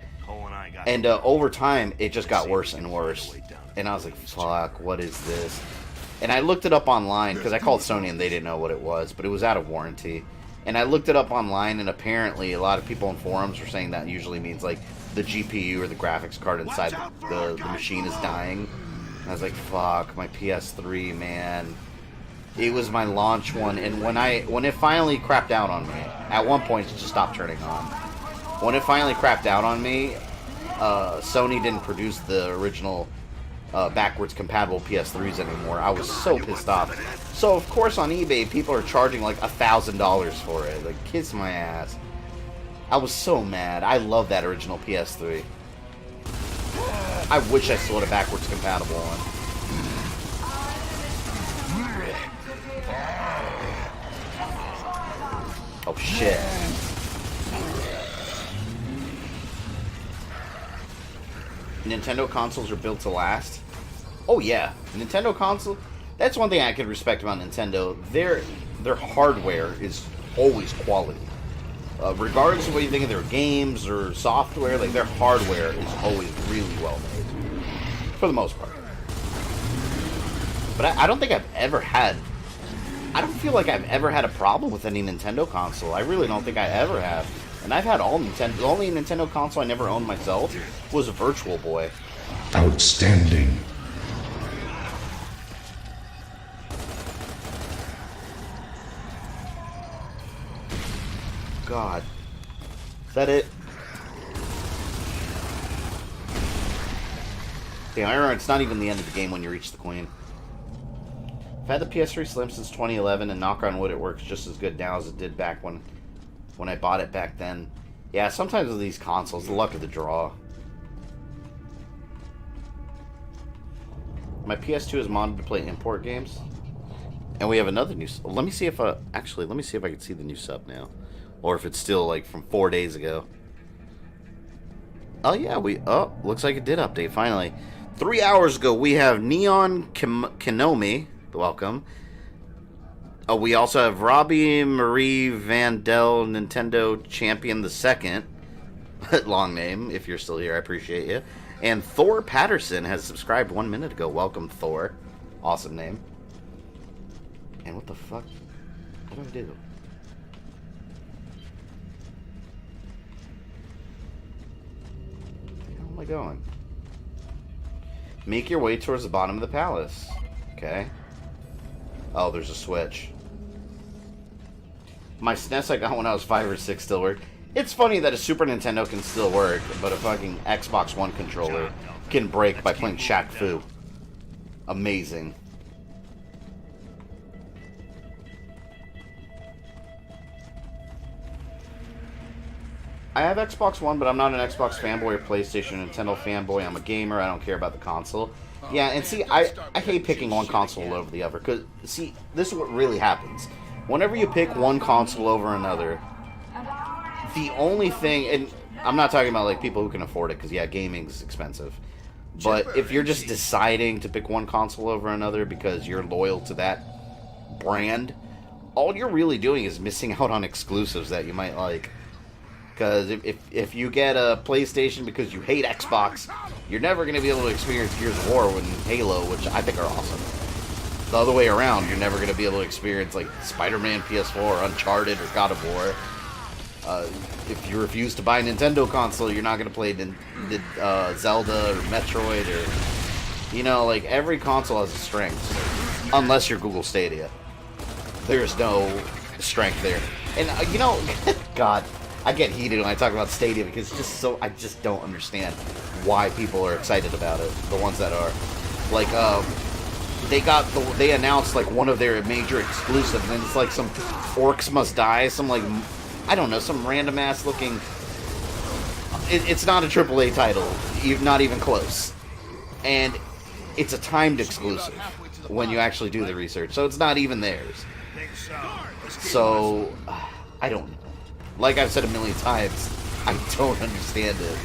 And over time, it just got worse and worse. And I was like, fuck, what is this? And I looked it up online, because I called Sony and they didn't know what it was, but it was out of warranty. And I looked it up online, and apparently a lot of people in forums were saying that usually means, like, the GPU or the graphics card inside the machine is dying. And I was like, fuck, my PS3, man. It was my launch one, and when it finally crapped out on me, at one point it just stopped turning on. When it finally crapped out on me, Sony didn't produce the original backwards compatible PS3s anymore. I was so pissed off. So of course on eBay people are charging like $1,000 for it. Like, kiss my ass. I was so mad. I love that original PS3. I wish I still had a backwards compatible one. Oh shit. Nintendo consoles are built to last. Oh yeah, Nintendo console. That's one thing I can respect about Nintendo. Their hardware is always quality. Regardless of what you think of their games or software, like, their hardware is always really well made, for the most part. But I don't think I've ever had. I don't feel like I've ever had a problem with any Nintendo console. I really don't think I ever have. And I've had all Nintendo. The only Nintendo console I never owned myself was a Virtual Boy. Outstanding. God. Is that it? Yeah, I remember it's not even the end of the game when you reach the Queen. I've had the PS3 Slim since 2011, and knock on wood, it works just as good now as it did back when I bought it back then. Yeah, sometimes with these consoles, the luck of the draw. My PS2 is modded to play import games. And we have another new... Let me see if actually, let me see if I can see the new sub now. Or if it's still, like, from 4 days ago. Oh, yeah, oh, looks like it did update, finally. 3 hours ago, we have Neon Kinomi. Welcome. Oh, we also have Robbie Marie Vandel, Nintendo Champion the Second. Long name, if you're still here, I appreciate you. And Thor Patterson has subscribed 1 minute ago. Welcome, Thor. Awesome name. And what the fuck? What do I do? Where am I going? Make your way towards the bottom of the palace. Okay. Oh, there's a switch. My SNES I got when I was 5 or 6 still work. It's funny that a Super Nintendo can still work, but a fucking Xbox One controller can break by playing Shaq Fu. Amazing. I have Xbox One, but I'm not an Xbox fanboy or PlayStation or Nintendo fanboy. I'm a gamer. I don't care about the console. Yeah, and see, I hate picking one console over the other. Because, see, this is what really happens. Whenever you pick one console over another, the only thing... And I'm not talking about, like, people who can afford it, because, yeah, gaming's expensive. But if you're just deciding to pick one console over another because you're loyal to that brand, all you're really doing is missing out on exclusives that you might like. Because if you get a PlayStation because you hate Xbox, you're never going to be able to experience Gears of War and Halo, which I think are awesome. The other way around, you're never going to be able to experience like Spider-Man PS4 or Uncharted or God of War. If you refuse to buy a Nintendo console, you're not going to play Zelda or Metroid or... You know, like, every console has a strength. Unless you're Google Stadia. There's no strength there. And, you know, God... I get heated when I talk about Stadia because it's just so... I just don't understand why people are excited about it. The ones that are. Like, they announced, like, one of their major exclusives, and it's like some Orcs Must Die, some, like, I don't know, some random-ass looking... It's not a AAA title. Not even close. And it's a timed exclusive when you actually do the research. So it's not even theirs. So, I don't... Like I've said a million times, I don't understand it.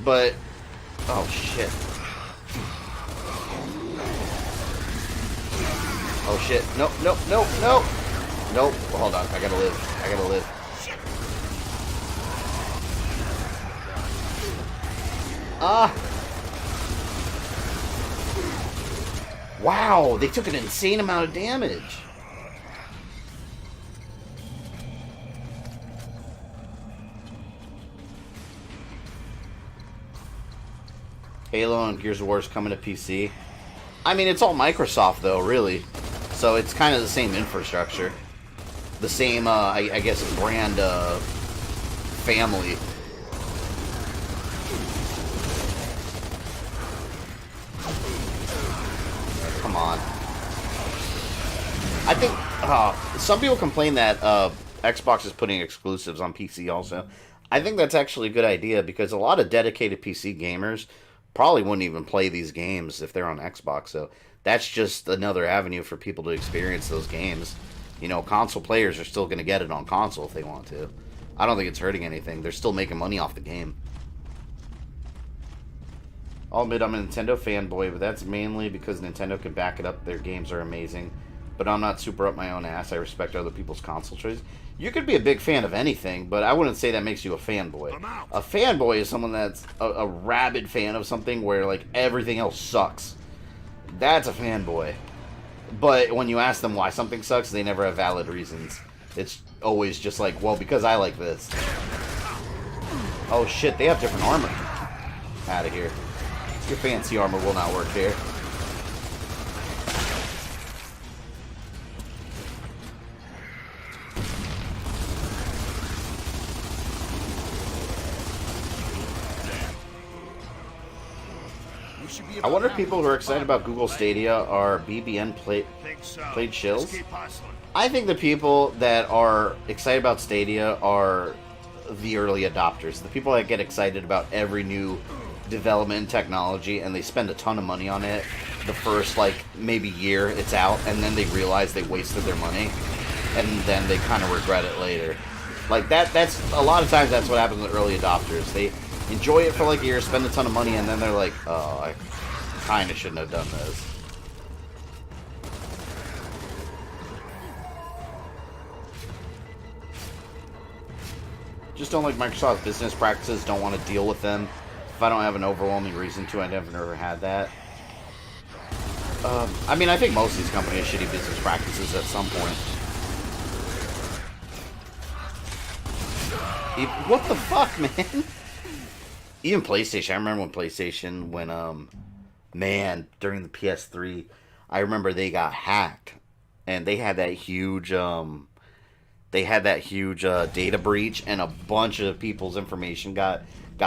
But, oh shit. Oh shit. Nope, nope, nope, nope. Nope. Hold on, I gotta live. I gotta live. Ah! Wow, they took an insane amount of damage. Halo and Gears of War is coming to PC. I mean, it's all Microsoft, though, really. So it's kind of the same infrastructure. The same, I guess, brand family. Come on. I think some people complain that Xbox is putting exclusives on PC also. I think that's actually a good idea because a lot of dedicated PC gamers probably wouldn't even play these games if they're on Xbox. So that's just another avenue for people to experience those games. You know, console players are still going to get it on console if they want to. I don't think it's hurting anything. They're still making money off the game. I'll admit I'm a Nintendo fanboy, but that's mainly because Nintendo can back it up. Their games are amazing. But I'm not super up my own ass. I respect other people's console choices. You could be a big fan of anything, but I wouldn't say that makes you a fanboy. A fanboy is someone that's a rabid fan of something where, like, everything else sucks. That's a fanboy. But when you ask them why something sucks, they never have valid reasons. It's always just like, well, because I like this. Oh shit, they have different armor. Out of here. Your fancy armor will not work here. I wonder if people who are excited about Google Stadia are BBN played shills. I think the people that are excited about Stadia are the early adopters, the people that get excited about every new development and technology, and they spend a ton of money on it the first, like, maybe year it's out, and then they realize they wasted their money, and then they kind of regret it later. Like, that's a lot of times that's what happens with early adopters. They enjoy it for, like, a year, spend a ton of money, and then they're like, oh, I kind of shouldn't have done this. Just don't like Microsoft's business practices, don't want to deal with them. If I don't have an overwhelming reason to, I've never had that. I mean, I think most of these companies have shitty business practices at some point. What the fuck, man? Even PlayStation. I remember when PlayStation, man, during the PS3, I remember they got hacked. And they had that huge, data breach, and a bunch of people's information got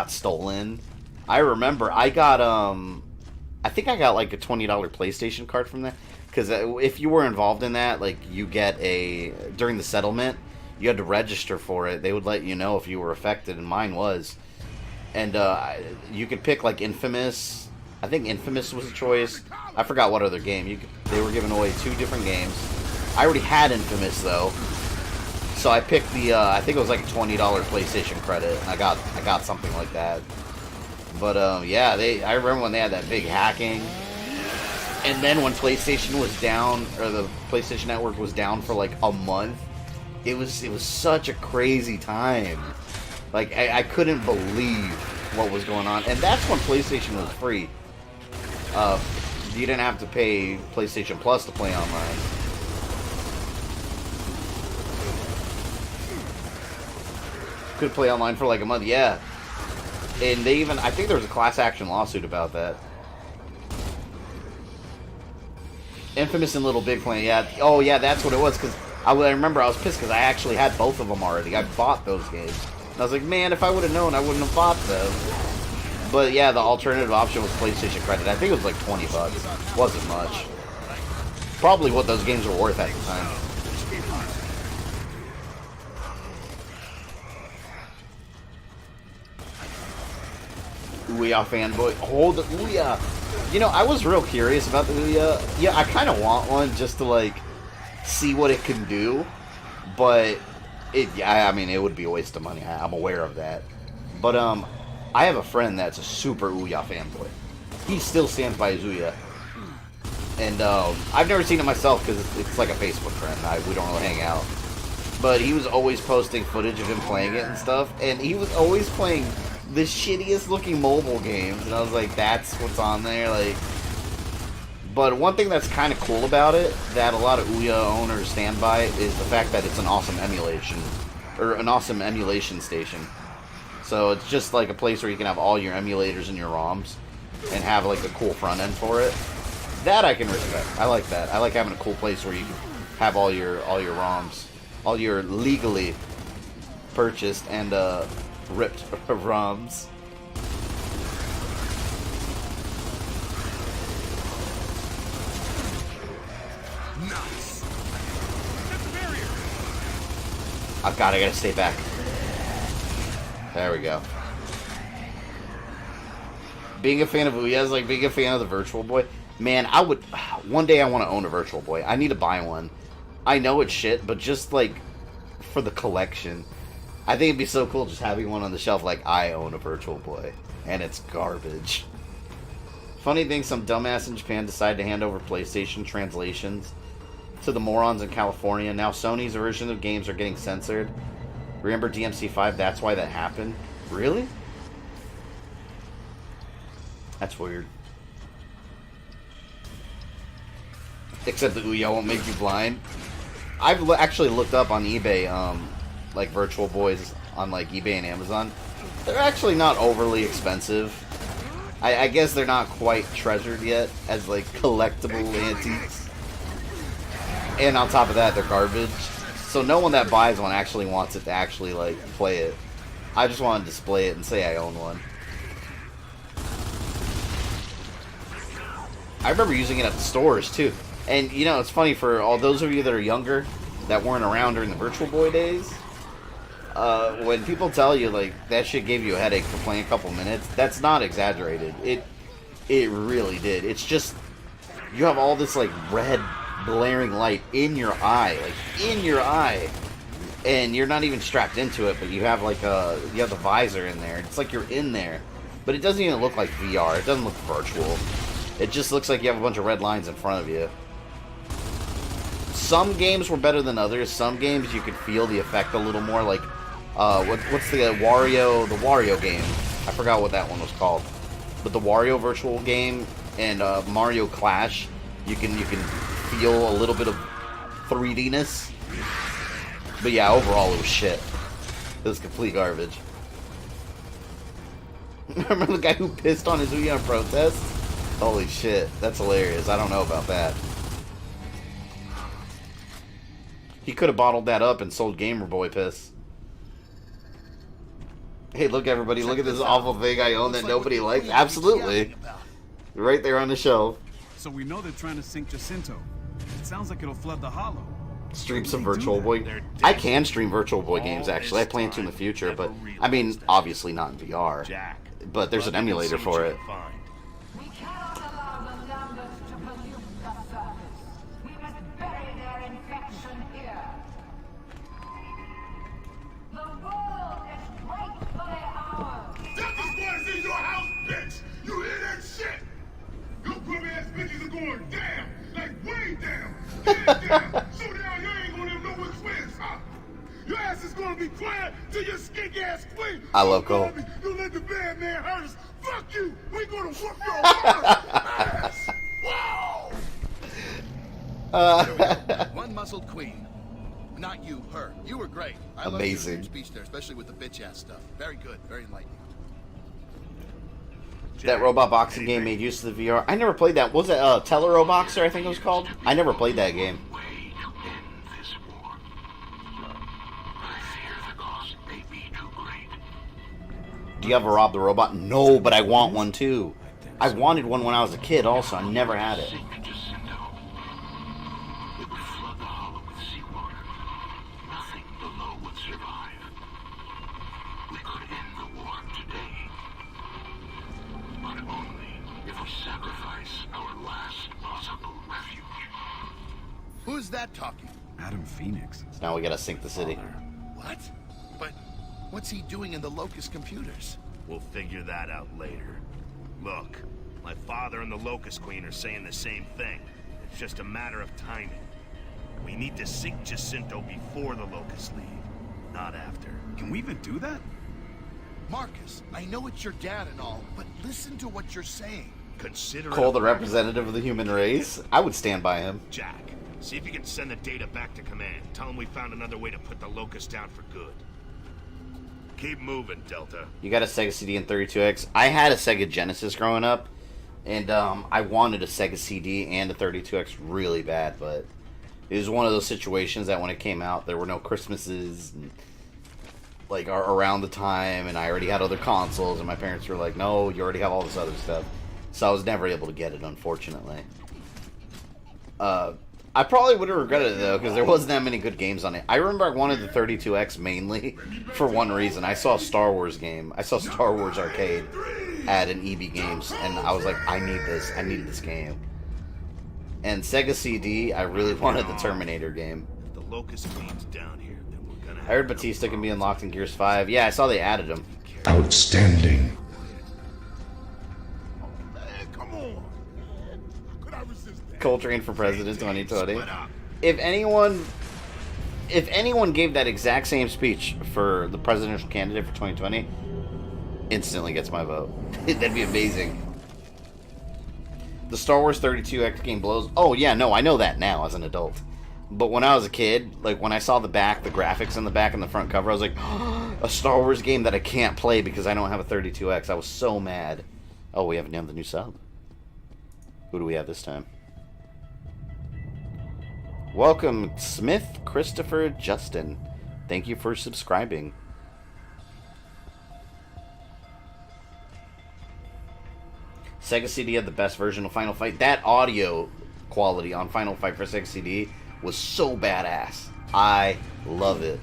stolen. I remember I got, I think I got like a $20 PlayStation card from that. Because if you were involved in that, like, you get during the settlement, you had to register for it. They would let you know if you were affected, and mine was. And you could pick, like, Infamous. I think Infamous was a choice. I forgot what other game. They were giving away 2 different games. I already had Infamous, though. So I picked the, I think it was like a $20 PlayStation credit. And I got something like that. But, yeah, I remember when they had that big hacking. And then when PlayStation was down, or the PlayStation Network was down for, like, a month, it was such a crazy time. Like, I couldn't believe what was going on. And that's when PlayStation was free. You didn't have to pay PlayStation Plus to play online. Could play online for like a month, yeah. And they even, I think there was a class action lawsuit about that. Infamous and Little Big Planet, yeah. Oh, yeah, that's what it was, because I remember I was pissed because I actually had both of them already. I bought those games. And I was like, man, if I would have known, I wouldn't have bought them. But yeah, the alternative option was PlayStation credit. I think it was like $20. Wasn't much. Probably what those games were worth at the time. Ouya fanboy. Oh, the Ouya. You know, I was real curious about the Ouya. Yeah, I kind of want one just to, like, see what it can do. But, I mean, it would be a waste of money. I'm aware of that. But, I have a friend that's a super Ouya fanboy. He still stands by his Ouya. And, I've never seen it myself because it's like a Facebook friend. We don't really hang out. But he was always posting footage of him playing it and stuff. And he was always playing the shittiest looking mobile games, and I was like, that's what's on there, like. But one thing that's kind of cool about it, that a lot of Ouya owners stand by, is the fact that it's an awesome emulation station. So it's just like a place where you can have all your emulators and your ROMs, and have like a cool front end for it. That I can respect. I like that. I like having a cool place where you can have all your ROMs, all your legally purchased and ripped ROMs. Nice. That's the barrier. Oh god, I gotta stay back. There we go. Being a fan of Ouya is like being a fan of the Virtual Boy. Man, one day I want to own a Virtual Boy. I need to buy one. I know it's shit, but just like for the collection. I think it'd be so cool just having one on the shelf like I own a Virtual Boy. And it's garbage. Funny thing, some dumbass in Japan decided to hand over PlayStation translations to the morons in California. Now Sony's version of games are getting censored. Remember DMC5? That's why that happened? Really? That's weird. Except the Ouya won't make you blind. I've actually looked up on eBay, like Virtual Boys on like eBay and Amazon. They're actually not overly expensive. I guess they're not quite treasured yet as like collectible antiques. And on top of that, they're garbage. So no one that buys one actually wants it to actually like play it. I just want to display it and say I own one. I remember using it at the stores too. And you know, it's funny for all those of you that are younger that weren't around during the Virtual Boy days. when people tell you like that shit gave you a headache for playing a couple minutes, that's not exaggerated. It really did. It's just you have all this like red blaring light in your eye, and you're not even strapped into it, but you have like you have the visor in there. It's like you're in there, but it doesn't even look like VR. It doesn't look virtual. It just looks like you have a bunch of red lines in front of you. Some games were better than others. Some games you could feel the effect a little more. Like what's the Wario game? I forgot what that one was called. But the Wario virtual game and Mario Clash, you can feel a little bit of 3D-ness. But yeah, overall it was shit. It was complete garbage. Remember the guy who pissed on his Wii on protest? Holy shit, that's hilarious. I don't know about that. He could have bottled that up and sold Gamer Boy piss. Hey, look everybody, look at this awful thing I own that nobody likes. Absolutely. Right there on the shelf. So we know they're trying to sink Jacinto. It sounds like it'll flood the hollow. Stream some Virtual Boy. I can stream Virtual Boy games, actually. I plan to in the future, but I mean, obviously not in VR. But there's an emulator for it. We cannot allow the Lamberts to pollute the surface. We must bury their infection here. The world is rightfully ours. That's the squad in your house, bitch! You hear that shit? Your grubby ass bitches are going down! Like way down! Head down! So down you ain't gonna know which way is up! Your ass is gonna be quiet till your skink ass queen! I love Cole. You let the bad man hurt us! Fuck you! We gonna whoop your ass! Wow! One muscled queen. Not you, her. You were great. I Amazing. loved your speech there, especially with the bitch ass stuff. Very good, very enlightening. That robot boxing game made use of the VR. I never played that. Was it Teleroboxer, I think it was called? I never played that game. Do you have a Rob the Robot? No, but I want one too. I wanted one when I was a kid also. I never had it. Who's that talking? Adam Phoenix. So now we gotta sink the city. What? But what's he doing in the Locust computers? We'll figure that out later. Look, my father and the Locust Queen are saying the same thing. It's just a matter of timing. We need to sink Jacinto before the Locusts leave, not after. Can we even do that? Marcus, I know it's your dad and all, but listen to what you're saying. Consider Cole, it the representative of the human race? I would stand by him. Jack, see if you can send the data back to command. Tell them we found another way to put the Locust down for good. Keep moving, Delta. You got a Sega CD and 32X. I had a Sega Genesis growing up, and I wanted a Sega CD and a 32X really bad, but it was one of those situations that when it came out, there were no Christmases and, like around the time, and I already had other consoles, and my parents were like, no, you already have all this other stuff. So I was never able to get it, unfortunately. I probably would have regretted it, though, because there wasn't that many good games on it. I remember I wanted the 32X mainly for one reason. I saw a Star Wars game. I saw Star Wars Arcade at an EB Games, and I was like, I need this. I need this game. And Sega CD, I really wanted the Terminator game. If the Locust Queen's down here, then we're gonna have I heard Batista can be unlocked in Gears 5. Yeah, I saw they added him. Outstanding. Man, come on! Man. How could I resist that? Coltrane for President 2020. If anyone gave that exact same speech for the presidential candidate for 2020, instantly gets my vote. That'd be amazing. The Star Wars 32X game blows. Oh yeah, no, I know that now as an adult. But when I was a kid, like when I saw the graphics in the back and the front cover, I was like, oh, a Star Wars game that I can't play because I don't have a 32X. I was so mad. Oh, we haven't done the new sub. Who do we have this time? Welcome, Smith Christopher Justin. Thank you for subscribing. Sega CD had the best version of Final Fight. That audio quality on Final Fight for Sega CD was so badass. I love it.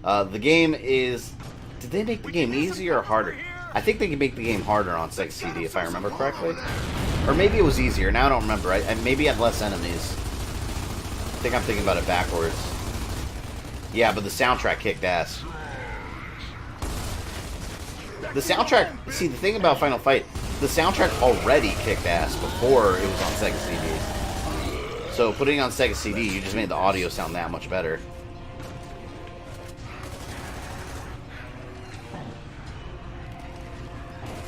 The game is... Did they make the game easier or harder? I think they can make the game harder on Sega CD, if I remember correctly. Or maybe it was easier. Now I don't remember. Maybe it had less enemies. I think I'm thinking about it backwards. Yeah, but the soundtrack kicked ass. The soundtrack... See, the thing about Final Fight, the soundtrack already kicked ass before it was on Sega CD. So putting it on Sega CD, you just made the audio sound that much better.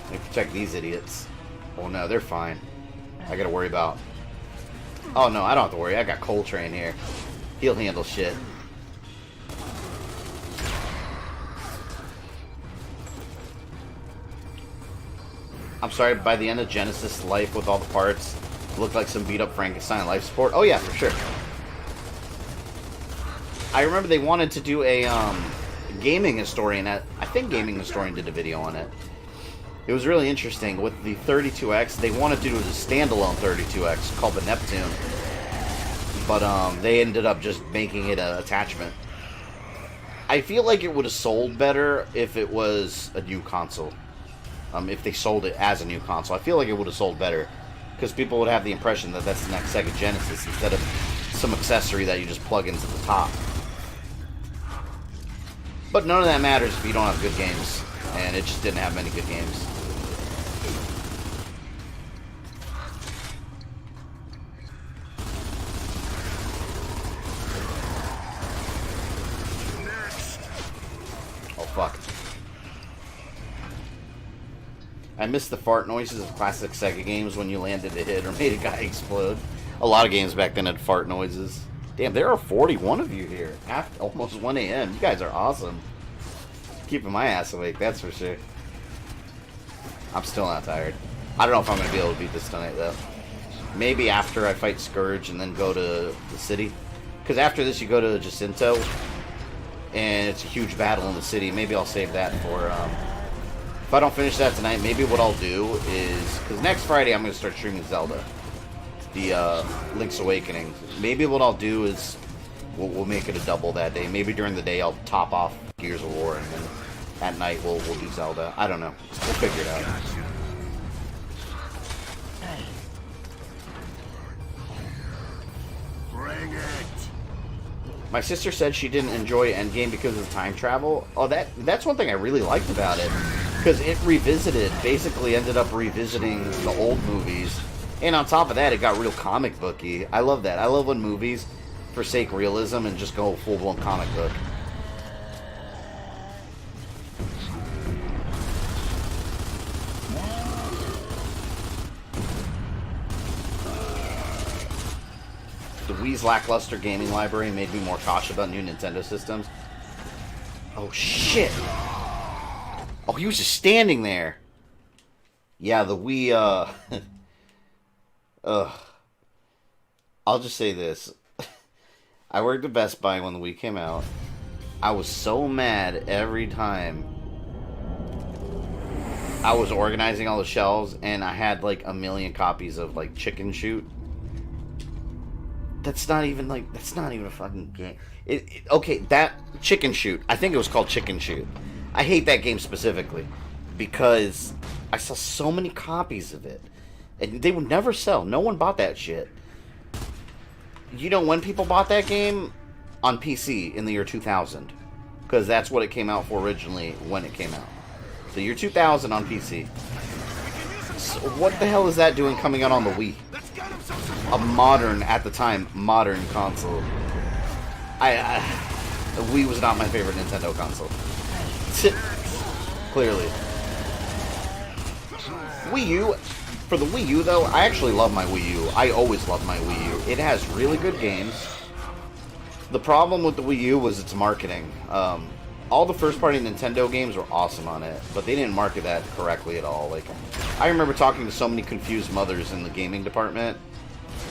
Let me protect these idiots. Oh no, they're fine. I gotta worry about... Oh no, I don't have to worry. I got Coltrane here. He'll handle shit. I'm sorry, by the end of Genesis Life with all the parts, it looked like some beat-up Frankenstein life support. Oh yeah, for sure. I remember they wanted to do a gaming historian. I think Gaming Historian did a video on it. It was really interesting. With the 32X, they wanted to do a standalone 32X called the Neptune. But they ended up just making it an attachment. I feel like it would have sold better if it was a new console. If they sold it as a new console. I feel like it would have sold better. Because people would have the impression that that's the next Sega Genesis instead of some accessory that you just plug into the top. But none of that matters if you don't have good games. And it just didn't have many good games. Oh, fuck. I miss the fart noises of classic Sega games when you landed a hit or made a guy explode. A lot of games back then had fart noises. Damn, there are 41 of you here. After almost 1 a.m. You guys are awesome. Keeping my ass awake, that's for sure. I'm still not tired. I don't know if I'm going to be able to beat this tonight, though. Maybe after I fight Scourge and then go to the city. Because after this, you go to Jacinto. And it's a huge battle in the city. Maybe I'll save that for... If I don't finish that tonight, maybe what I'll do is... Because next Friday, I'm going to start streaming Zelda. The Link's Awakening. Maybe what I'll do is... We'll make it a double that day. Maybe during the day, I'll top off Gears of War. And then at night, we'll do Zelda. I don't know. We'll figure it out. Bring it. My sister said she didn't enjoy Endgame because of time travel. Oh, that's one thing I really liked about it. Because it basically ended up revisiting the old movies. And on top of that, it got real comic booky. I love that. I love when movies forsake realism and just go full-blown comic book. The Wii's lackluster gaming library made me more cautious about new Nintendo systems. Oh, shit. Oh, he was just standing there. Yeah, the Wii, I'll just say this. I worked at Best Buy when the Wii came out. I was so mad every time I was organizing all the shelves and I had like a million copies of like Chicken Shoot. That's not even a fucking game. Okay, that Chicken Shoot. I think it was called Chicken Shoot. I hate that game specifically because I saw so many copies of it. And they would never sell. No one bought that shit. You know when people bought that game? On PC in the year 2000. Because that's what it came out for originally when it came out. The year 2000 on PC. So what the hell is that doing coming out on the Wii? A modern, at the time, modern console. The Wii was not my favorite Nintendo console. Clearly. Wii U, for the Wii U though, I actually love my Wii U. I always loved my Wii U. It has really good games. The problem with the Wii U was its marketing. All the first-party Nintendo games were awesome on it, but they didn't market that correctly at all. Like, I remember talking to so many confused mothers in the gaming department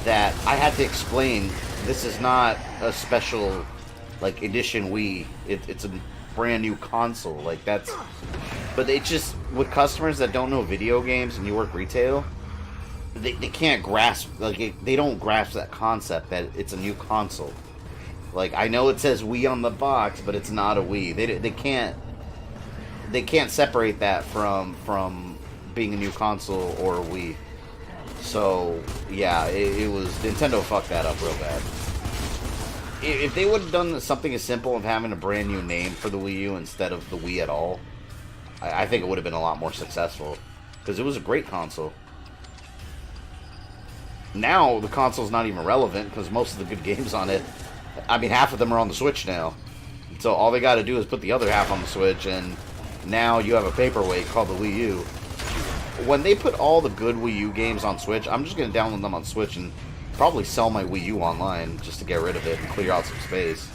that I had to explain, this is not a special, like, edition Wii. It's a brand new console. Like, that's... But it just, with customers that don't know video games and you work retail, they can't grasp, like, they don't grasp that concept that it's a new console. Like, I know it says Wii on the box, but it's not a Wii. They can't separate that from being a new console or a Wii. So, yeah, it was... Nintendo fucked that up real bad. If they would have done something as simple of having a brand new name for the Wii U instead of the Wii at all, I think it would have been a lot more successful. Because it was a great console. Now, the console's not even relevant, because most of the good games on it... I mean, half of them are on the Switch now. So all they gotta do is put the other half on the Switch, and now you have a paperweight called the Wii U. When they put all the good Wii U games on Switch, I'm just gonna download them on Switch and probably sell my Wii U online just to get rid of it and clear out some space.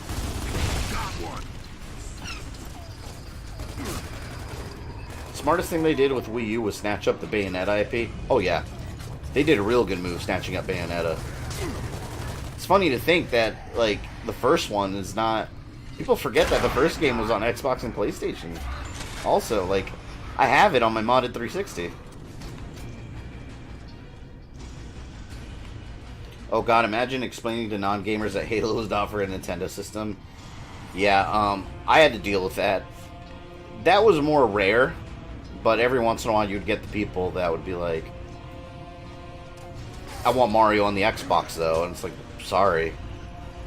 Smartest thing they did with Wii U was snatch up the Bayonetta IP. Oh yeah, they did a real good move snatching up Bayonetta. It's funny to think that, like, the first one is not... People forget that the first game was on Xbox and PlayStation. Also, like, I have it on my modded 360. Oh god, imagine explaining to non-gamers that Halo is not for a Nintendo system. Yeah, I had to deal with that. That was more rare, but every once in a while you'd get the people that would be like, I want Mario on the Xbox though, and it's like, sorry.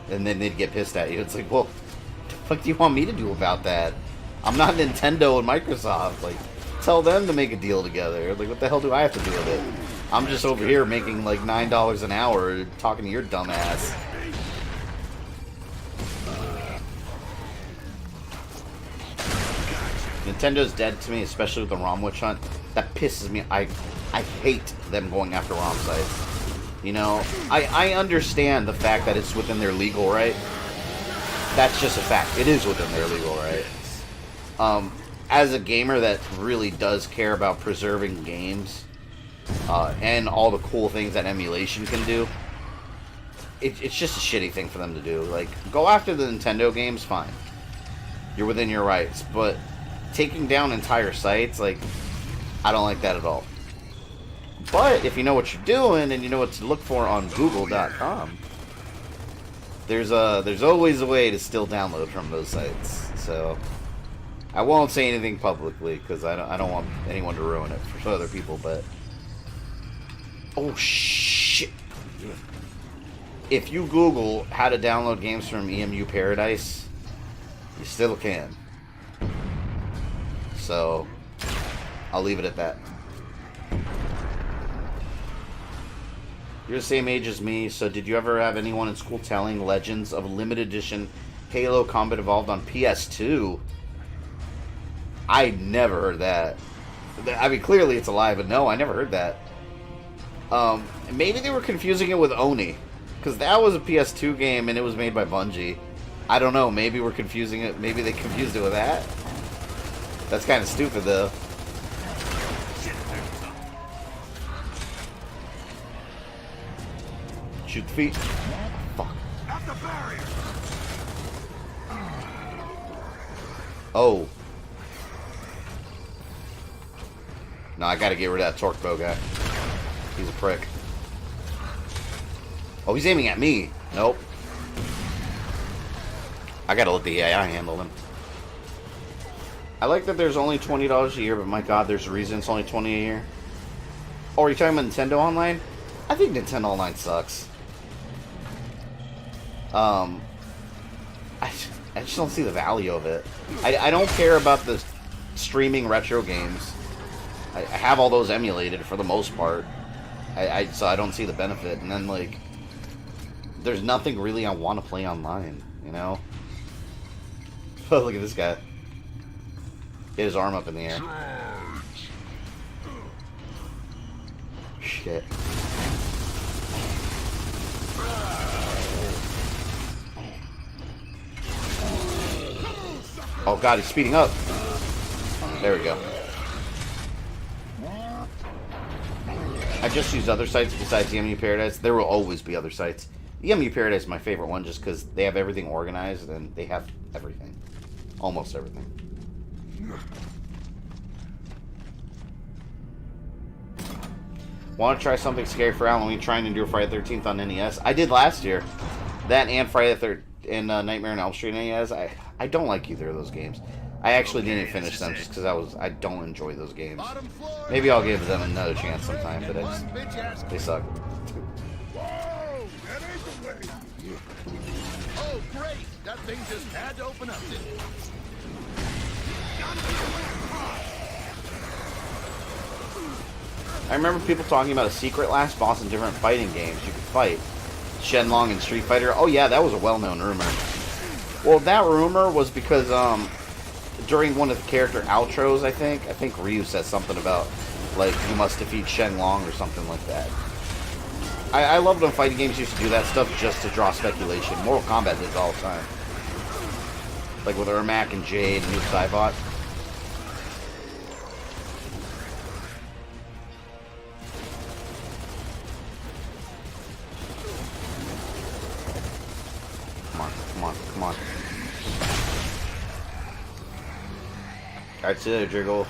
And then they'd get pissed at you. It's like, well, what the fuck do you want me to do about that? I'm not Nintendo and Microsoft. Like, tell them to make a deal together. Like, what the hell do I have to do with it? I'm just over here making like $9 an hour talking to your dumb ass. Nintendo's dead to me, especially with the ROM witch hunt. That pisses me. I hate them going after ROM sites. You know, I understand the fact that it's within their legal right. That's just a fact. It is within their legal right. As a gamer that really does care about preserving games and all the cool things that emulation can do, it's just a shitty thing for them to do. Like, go after the Nintendo games, fine. You're within your rights. But taking down entire sites, like, I don't like that at all. But if you know what you're doing and you know what to look for on Google.com, there's always a way to still download from those sites. So I won't say anything publicly because I don't want anyone to ruin it for other people. But oh shit! If you Google how to download games from EMU Paradise, you still can. So I'll leave it at that. You're the same age as me, so did you ever have anyone in school telling legends of a limited edition Halo Combat Evolved on PS2? I never heard that. I mean, clearly it's a lie, but no, I never heard that. Maybe they were confusing it with Oni, because that was a PS2 game and it was made by Bungie. I don't know, maybe we're confusing it, maybe they confused it with that? That's kind of stupid, though. Shoot the feet. Fuck. At the barrier. Oh. No, I gotta get rid of that torque bow guy. He's a prick. Oh, he's aiming at me. Nope. I gotta let the AI handle him. I like that there's only $20 a year, but my god, there's a reason it's only $20 a year. Oh, are you talking about Nintendo Online? I think Nintendo Online sucks. I just don't see the value of it. I don't care about the streaming retro games. I have all those emulated for the most part. So I don't see the benefit. And then, like, there's nothing really I want to play online, you know? Oh, look at this guy. Get his arm up in the air. Shit. Oh god, he's speeding up. There we go. I just used other sites besides EMU Paradise. There will always be other sites. EMU Paradise is my favorite one just because they have everything organized and they have everything. Almost everything. Want to try something scary for Halloween? Trying to do a Friday the 13th on NES. I did last year. That and Friday the 13th. and Nightmare on Elm Street NES. I don't like either of those games. I actually didn't finish them just because I don't enjoy those games. Maybe I'll give them another chance sometime, but they suck. Whoa! That ain't the way! Oh, great! That thing just had to open up, didn't it? I remember people talking about a secret last boss in different fighting games you could fight. Shenlong and Street Fighter. Oh yeah, that was a well-known rumor. Well, that rumor was because during one of the character outros, I think Ryu says something about like you must defeat Shenlong or something like that. I love when fighting games used to do that stuff just to draw speculation. Mortal Kombat did it all the time. Like with Ermac and Jade and Noob Saibot. Come on. Alright, see you later, Jiggle.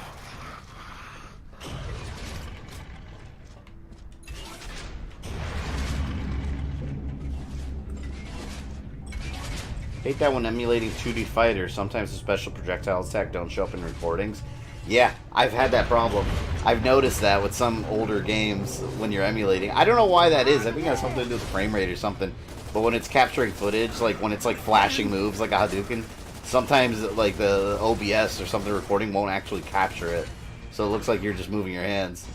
Hate that when emulating 2D fighters, sometimes the special projectile attack don't show up in recordings. Yeah, I've had that problem. I've noticed that with some older games when you're emulating. I don't know why that is. I think it has something to do with frame rate or something. But when it's capturing footage, like when it's like flashing moves like a Hadouken, sometimes like the OBS or something recording won't actually capture it. So it looks like you're just moving your hands.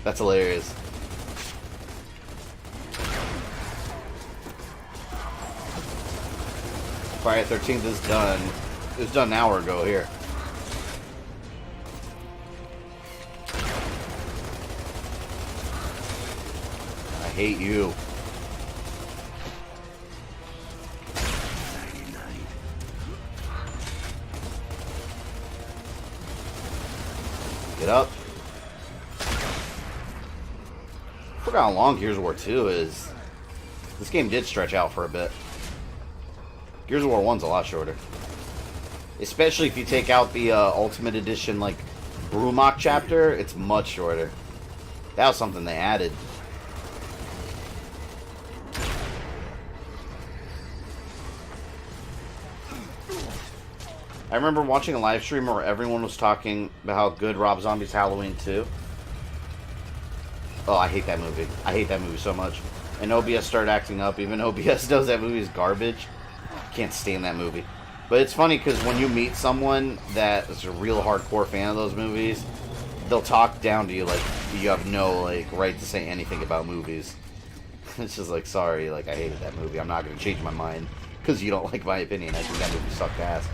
That's hilarious. Friday the 13th is done. It was done an hour ago here. I hate you. Get up. I forgot how long Gears of War 2 is. This game did stretch out for a bit. Gears of War 1's a lot shorter. Especially if you take out the Ultimate Edition, like, Brumach chapter, it's much shorter. That was something they added. I remember watching a live stream where everyone was talking about how good Rob Zombie's Halloween 2. Oh, I hate that movie. I hate that movie so much. And OBS started acting up. Even OBS knows that movie is garbage. Can't stand that movie. But it's funny because when you meet someone that is a real hardcore fan of those movies, they'll talk down to you like you have no like right to say anything about movies. It's just like, sorry, like I hated that movie. I'm not going to change my mind because you don't like my opinion. I think that movie sucked ass.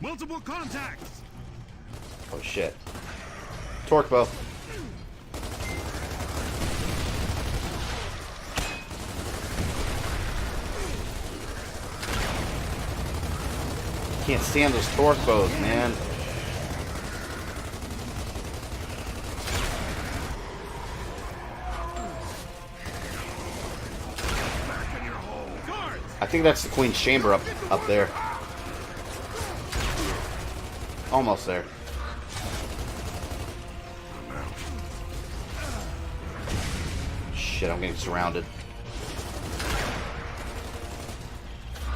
Multiple contacts. Oh shit. Torque bow. Can't stand those torque bows, man. I think that's the Queen's Chamber up there. Almost there. Shit, I'm getting surrounded.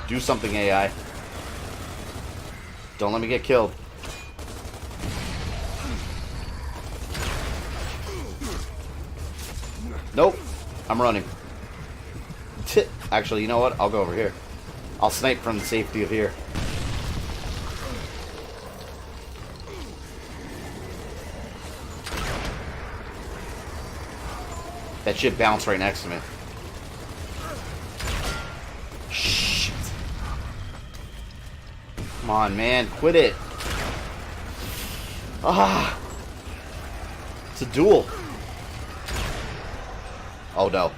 Do something, AI. Don't let me get killed. Nope. I'm running. Actually, you know what? I'll go over here. I'll snipe from the safety of here. That shit bounced right next to me. Shit. Come on, man. Quit it. Ah. It's a duel. Oh, no.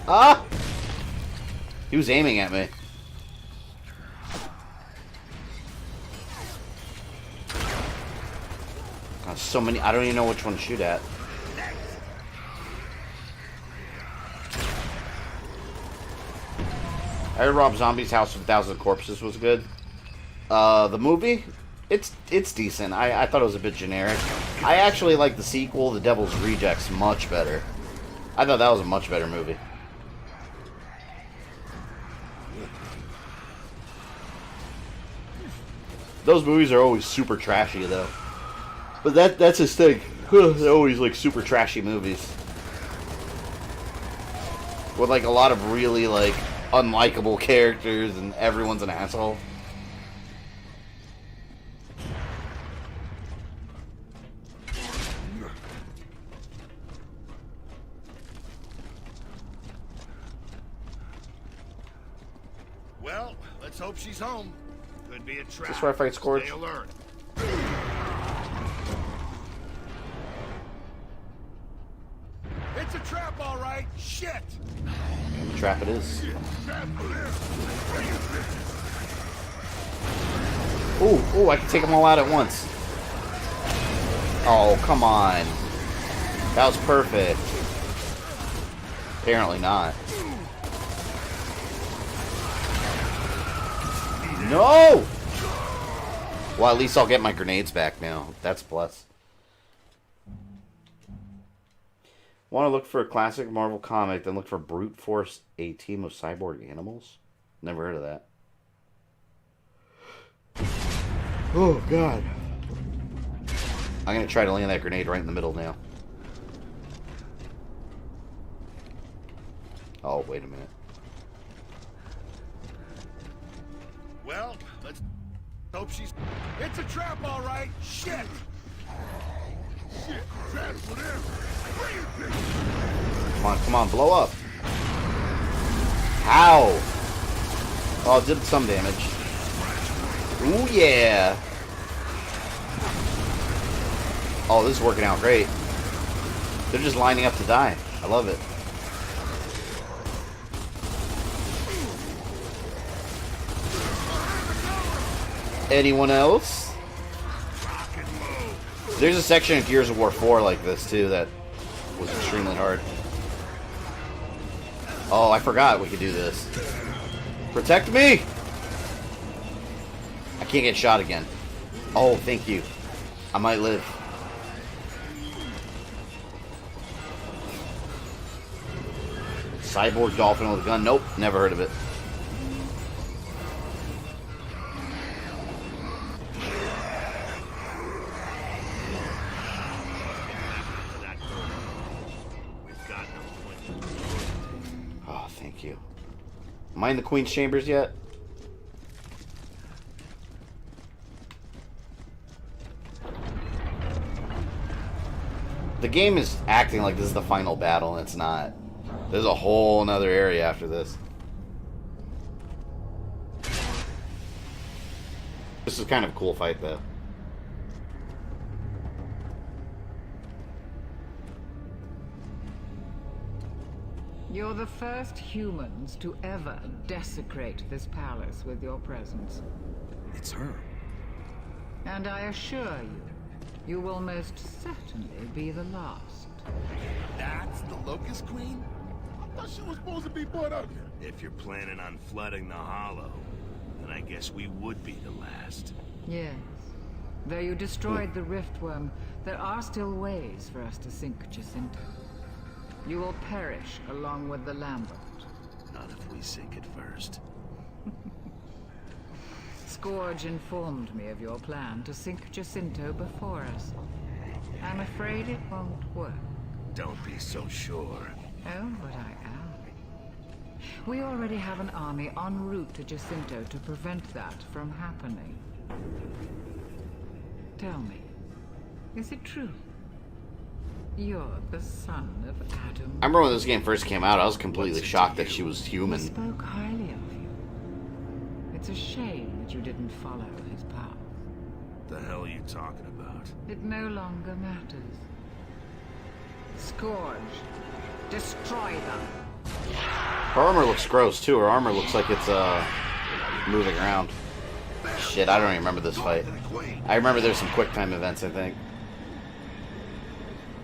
Ah! He was aiming at me. God, so many. I don't even know which one to shoot at. I heard Rob Zombie's House of a Thousand Corpses was good. The movie, it's decent. I thought it was a bit generic. I actually like the sequel, The Devil's Rejects, much better. I thought that was a much better movie. Those movies are always super trashy, though. But that's his thing. They're always, like, super trashy movies. With, like, a lot of really, like, unlikable characters and everyone's an asshole. Well, let's hope she's home. Could be a trap. Is this where I fight Scourge? Stay alert. It's a trap, all right. Shit. The trap it is. Ooh, I can take them all out at once. Oh, come on. That was perfect. Apparently not. No! Well, at least I'll get my grenades back now. That's a plus. Want to look for a classic Marvel comic, then look for Brute Force, a team of cyborg animals? Never heard of that. Oh, God. I'm going to try to land that grenade right in the middle now. Oh, wait a minute. Well, let's hope she's... It's a trap, all right. Shit. Shit, trap for them. Come on, blow up. How? Oh, it did some damage. Ooh, yeah. Oh, this is working out great. They're just lining up to die. I love it. Anyone else? There's a section of Gears of War 4 like this, too, that was extremely hard. Oh, I forgot we could do this. Protect me! I can't get shot again. Oh, thank you. I might live. Cyborg dolphin with a gun? Nope, never heard of it. Oh, thank you. Am I in the Queen's Chambers yet? The game is acting like this is the final battle, and it's not. There's a whole nother area after this. This is kind of a cool fight, though. You're the first humans to ever desecrate this palace with your presence. It's her. And I assure you, you will most certainly be the last. That's the Locust Queen? I thought she was supposed to be brought out here. If you're planning on flooding the Hollow, then I guess we would be the last. Yes. Though you destroyed the Riftworm, there are still ways for us to sink Jacinto. You will perish along with the Lambert. Not if we sink it first. Scourge informed me of your plan to sink Jacinto before us. I'm afraid it won't work. Don't be so sure. Oh, but I am. We already have an army en route to Jacinto to prevent that from happening. Tell me, is it true? You're the son of Adam. I remember when this game first came out, I was completely shocked that she was He human. spoke highly of you. It's a shame that you didn't follow his path. The hell are you talking about? It no longer matters. Scourge, destroy them. Her armor looks gross, too. Her armor looks like it's, moving around. Shit, I don't even remember this fight. I remember there's some quick time events, I think.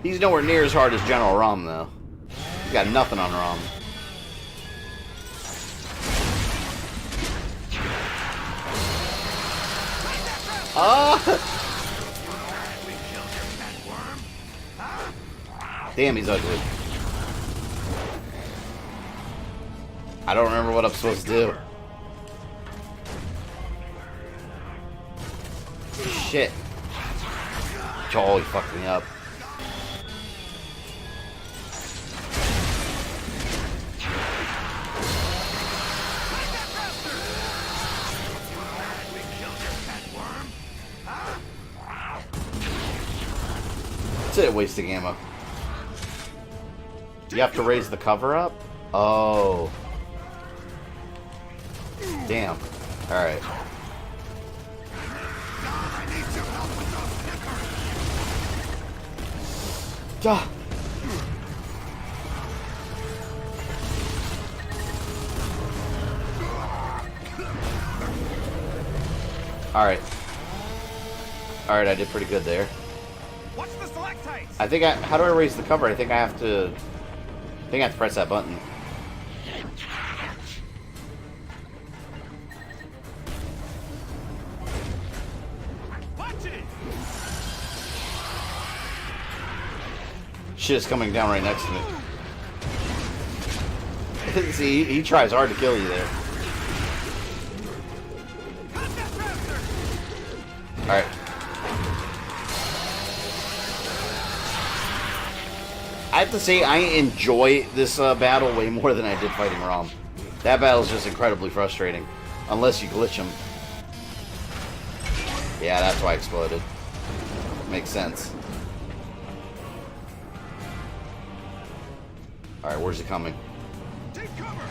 He's nowhere near as hard as General Rom, though. He's got nothing on Rom. Damn, he's ugly. I don't remember what I'm supposed to do. Shit. Oh, he fucked me up. That's it, wasting ammo. You have to raise the cover up? Oh. Damn. Alright. Duh. Alright. Alright, I did pretty good there. What's the stalactites? I think how do I raise the cover? I think I have to press that button. Watch it. Shit is coming down right next to me. See, he tries hard to kill you there. Alright. I have to say, I enjoy this battle way more than I did fighting Rom. That battle is just incredibly frustrating. Unless you glitch him. Yeah, that's why I exploded. Makes sense. Alright, where's he coming? Take cover.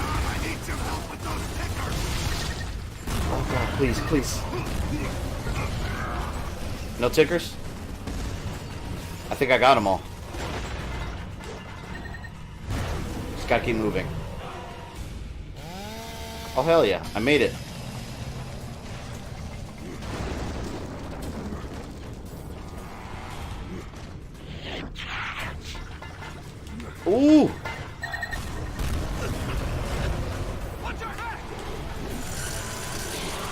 I need some help with those tickers. Oh god, please, please. No tickers? I think I got them all. Just gotta keep moving. Oh hell yeah, I made it. Ooh!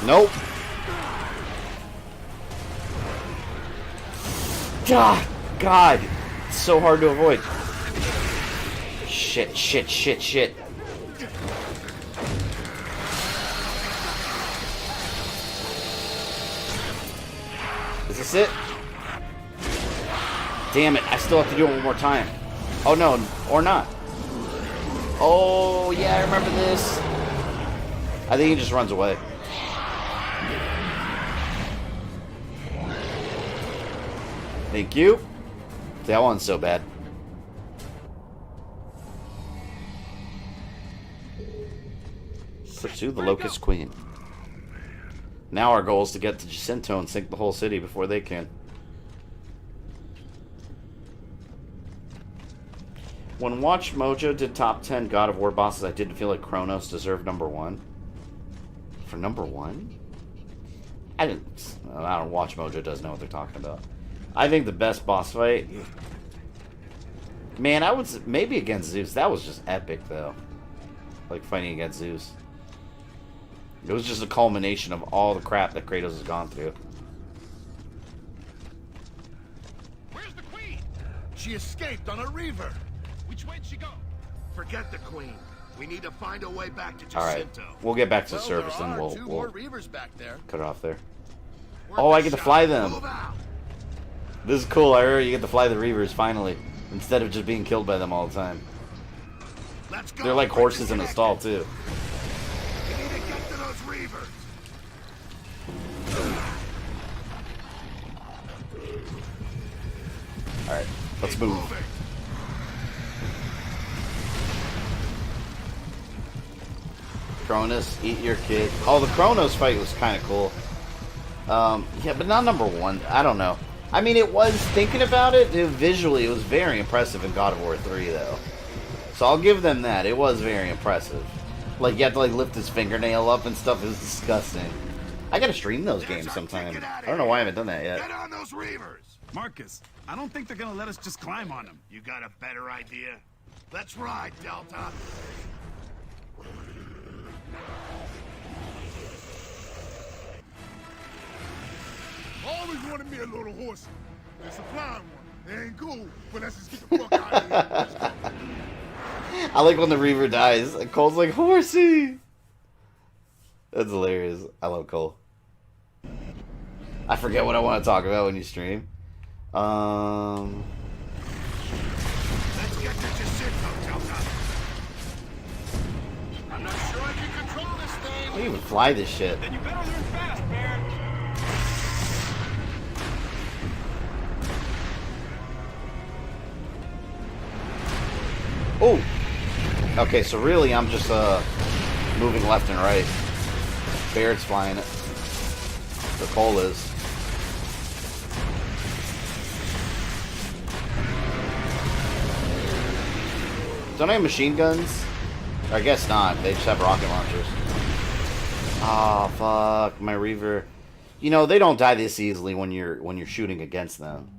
Nope. God, it's so hard to avoid. Shit, shit, shit, shit. Is this it? Damn it, I still have to do it one more time. Oh no, or not. Oh yeah, I remember this. I think he just runs away. Thank you. That one's so bad. Pursue the Locust Queen. Now our goal is to get to Jacinto and sink the whole city before they can. When Watch Mojo did top 10 God of War bosses, I didn't feel like Kronos deserved number 1. For number 1? I don't know. Watch Mojo doesn't know what they're talking about. I think the best boss fight... Man, I would say maybe against Zeus. That was just epic, though. Like, fighting against Zeus. It was just a culmination of all the crap that Kratos has gone through. Where's the queen? She escaped on a reaver. Which way'd she go? Forget the queen. We need to find a way back to Alright, Jacinto. we'll get back to Well, service there and are two we'll more reavers back there. cut it off there. Worth Oh, a I get to shot. fly them. Move out. This is cool. I heard you get to fly the Reavers finally, instead of just being killed by them all the time. Let's go. They're like horses in a stall too. We need to get to those reavers. Alright, let's move. Moving. Cronus, eat your kid. Oh, the Kronos fight was kind of cool. Yeah, but not number 1. I don't know. I mean, it was, thinking about it, visually, it was very impressive in God of War 3, though. So I'll give them that. It was very impressive. Like, you have to, like, lift his fingernail up and stuff. It was disgusting. I gotta stream those games sometime. I don't know why I haven't done that yet. Get on those reavers. Marcus, I don't think they're gonna let us just climb on them. You got a better idea? Let's ride, Delta. Always wanted me a little horse. It's a flying one. It ain't cool, but let's just get the fuck out of here. Let's go. I like when the Reaver dies. And Cole's like, horsey! That's hilarious. I love Cole. I forget what I want to talk about when you stream. Let's get to Jacinto, Delta. I'm not sure I can control this thing. How do you even fly this shit? Then you better learn fast, man. Oh! Okay, so really I'm just moving left and right. Baird's flying it. The Cole is. Don't I have machine guns? I guess not. They just have rocket launchers. Oh fuck, my Reaver. You know, they don't die this easily when you're shooting against them.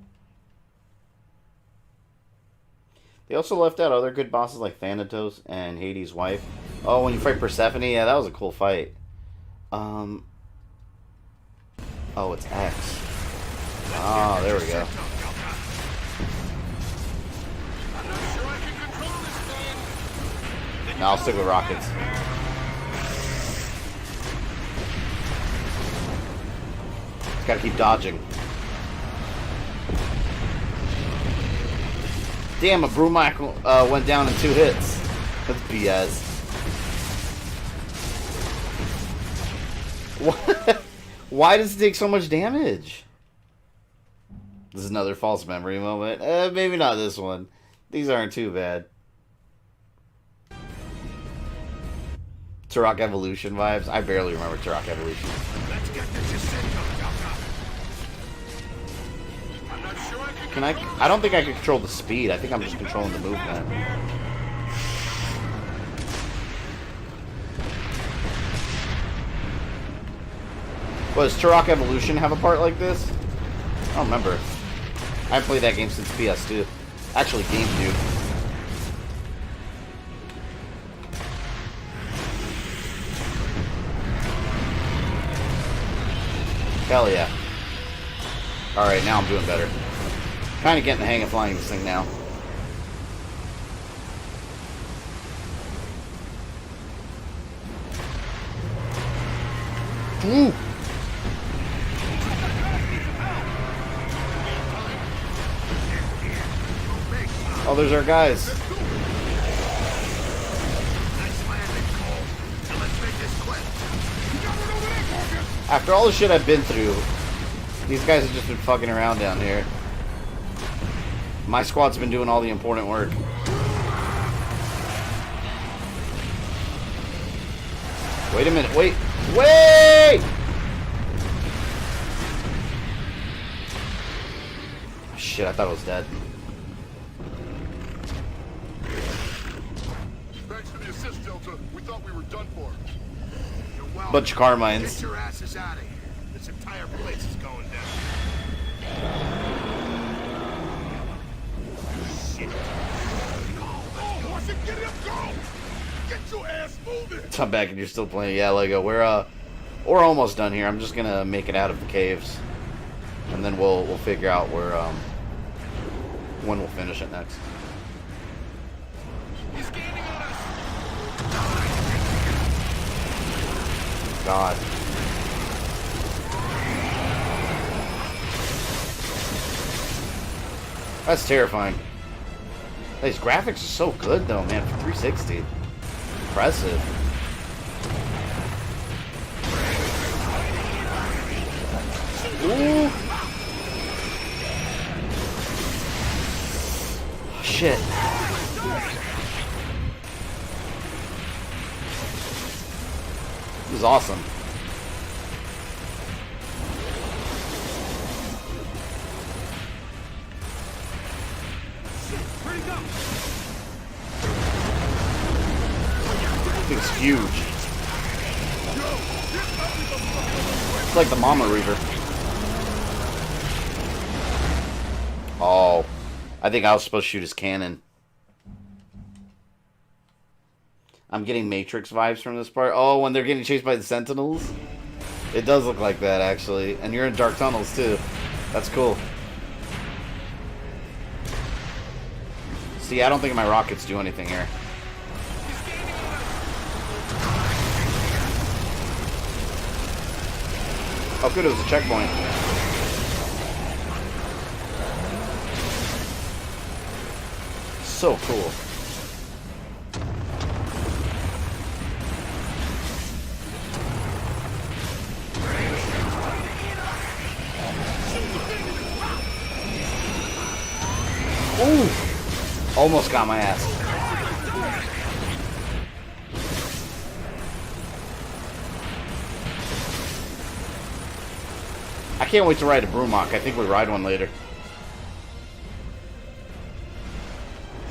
They also left out other good bosses like Thanatos and Hades' wife. Oh, when you fight Persephone, yeah, that was a cool fight. Oh, it's X. Oh, there we go. No, I'll stick with rockets. Just gotta keep dodging. Damn, a Brumac went down in 2 hits. That's BS. What? Why does it take so much damage? This is another false memory moment. Maybe not this one. These aren't too bad. Turok Evolution vibes. I barely remember Turok Evolution. Let's get to Jacinto, Delta. I'm not sure I can I don't think I can control the speed. I think I'm just controlling the movement. Well, does Turok Evolution have a part like this? I don't remember. I haven't played that game since PS2. Actually, GameCube. Hell yeah. Alright, now I'm doing better. Kind of getting the hang of flying this thing now. Ooh. Oh, there's our guys. After all the shit I've been through, these guys have just been fucking around down here. My squad's been doing all the important work. Wait a minute, wait! Wait! Shit, I thought I was dead. Thanks for the assist, Delta. We thought we were done for. Bunch of Carmines. Get your asses out of here. This entire place is going down. Shit. Get him, go! Get your ass moving! I'm back and you're still playing. Yeah, Lego. We're almost done here. I'm just gonna make it out of the caves, and then we'll figure out where when we'll finish it next. He's gaining on us. God. That's terrifying. These graphics are so good though, man, for 360. Impressive. Ooh. Oh, shit. This is awesome. It's huge. It's like the Mama Reaver. Oh, I think I was supposed to shoot his cannon. I'm getting Matrix vibes from this part. Oh, when they're getting chased by the Sentinels? It does look like that, actually. And you're in dark tunnels, too. That's cool. See, I don't think my rockets do anything here. Oh, good, it was a checkpoint. So cool. Ooh! Almost got my ass. I can't wait to ride a Brumok. I think we ride one later.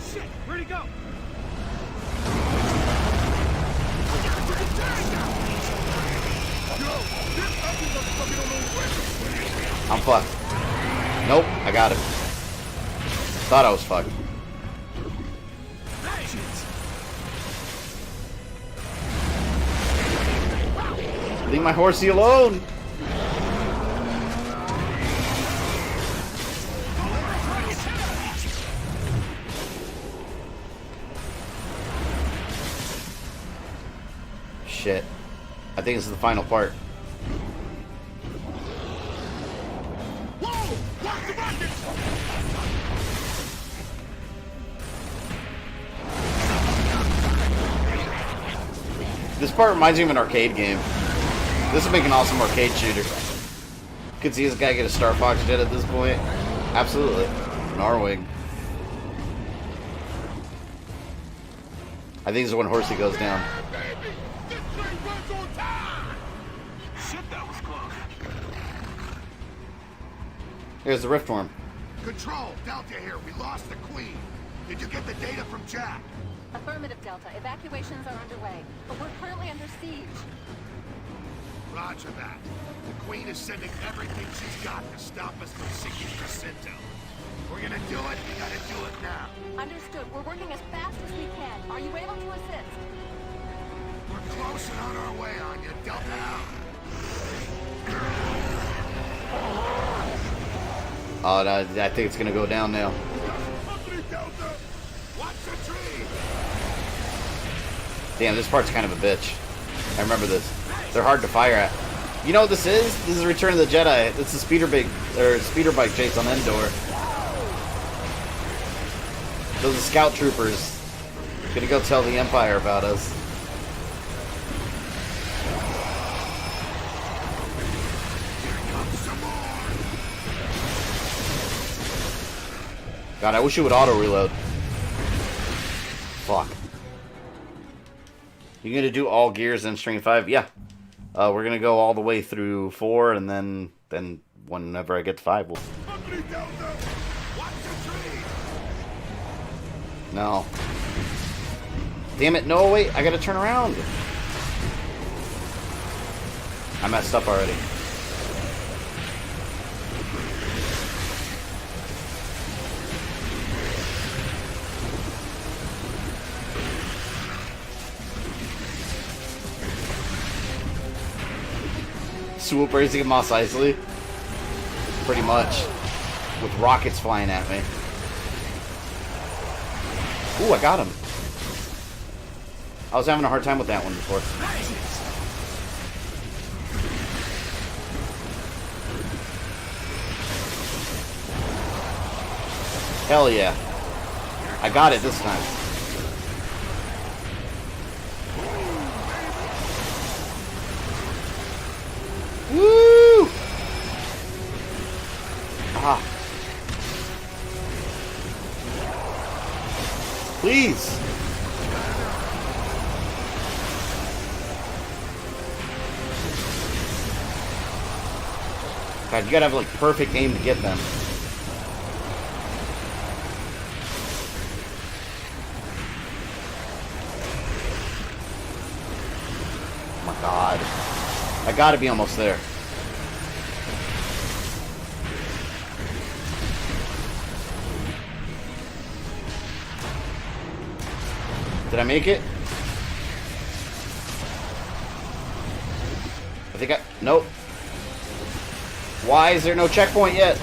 Shit, where'd he go? I'm fucked. Nope, I got it. Thought I was fucked. Leave my horsey alone! Shit. I think this is the final part. This part reminds me of an arcade game. This would make an awesome arcade shooter. Could see this guy get a Star Fox jet at this point. Absolutely. An R-Wing. I think this is when Horsey goes down. Shit, that was close. Here's the Riftworm. Control, Delta here. We lost the Queen. Did you get the data from Jack? Affirmative, Delta. Evacuations are underway, but we're currently under siege. Roger that. The Queen is sending everything she's got to stop us from sinking Jacinto. We're gonna do it, we gotta do it now. Understood. We're working as fast as we can. Are you able to assist? We're close and on our way on you, Delta out. Oh, no, I think it's gonna go down now. Delta! Watch the tree! Damn, this part's kind of a bitch. I remember this. They're hard to fire at. You know what this is? This is Return of the Jedi. It's a speeder bike chase on Endor. Those are scout troopers. Gonna go tell the Empire about us. God, I wish it would auto-reload. Fuck. You gonna do all gears in Stream 5? Yeah. We're gonna go all the way through 4, and then whenever I get to 5, we'll... No. Damn it, no, wait, I gotta turn around. I messed up already. Swoop racing at Mos Eisley? Pretty much. With rockets flying at me. Ooh, I got him. I was having a hard time with that one before. Hell yeah. I got it this time. Woo! Ah. Please. God, you gotta have like perfect aim to get them. Oh my God. I gotta be almost there. Did I make it? I think nope. Why is there no checkpoint yet?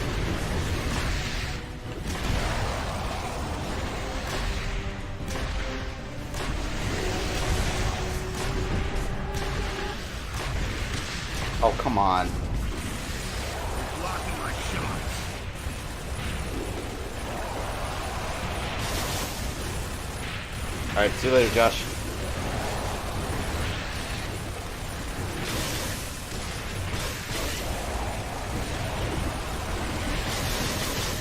Oh, come on. Blocking my shots. Alright, see you later, Josh.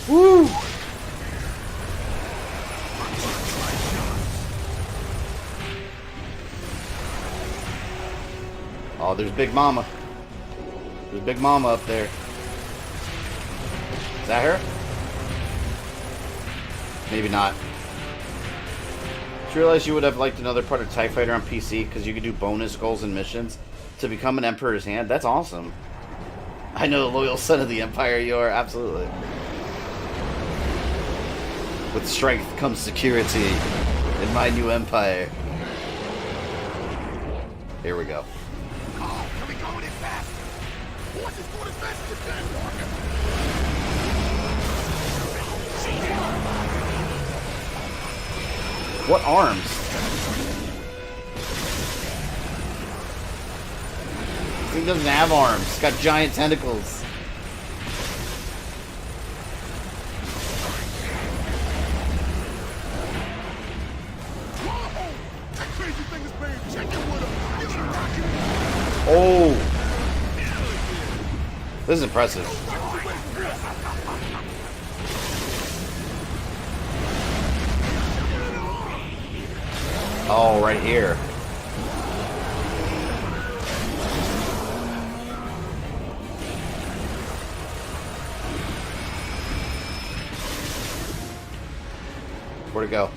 Woo! Oh, there's Big Mama. There's Big Mama up there. Is that her? Maybe not. Did you realize you would have liked another part of TIE Fighter on PC because you could do bonus goals and missions to become an Emperor's Hand? That's awesome. I know the loyal son of the Empire you are. Absolutely. With strength comes security in my new empire. Here we go. Oh, can we go any faster? What's this going as fast as it can, Walker? What arms? He doesn't have arms. He's got giant tentacles. Oh! This is impressive. Oh, right here. Where'd it go?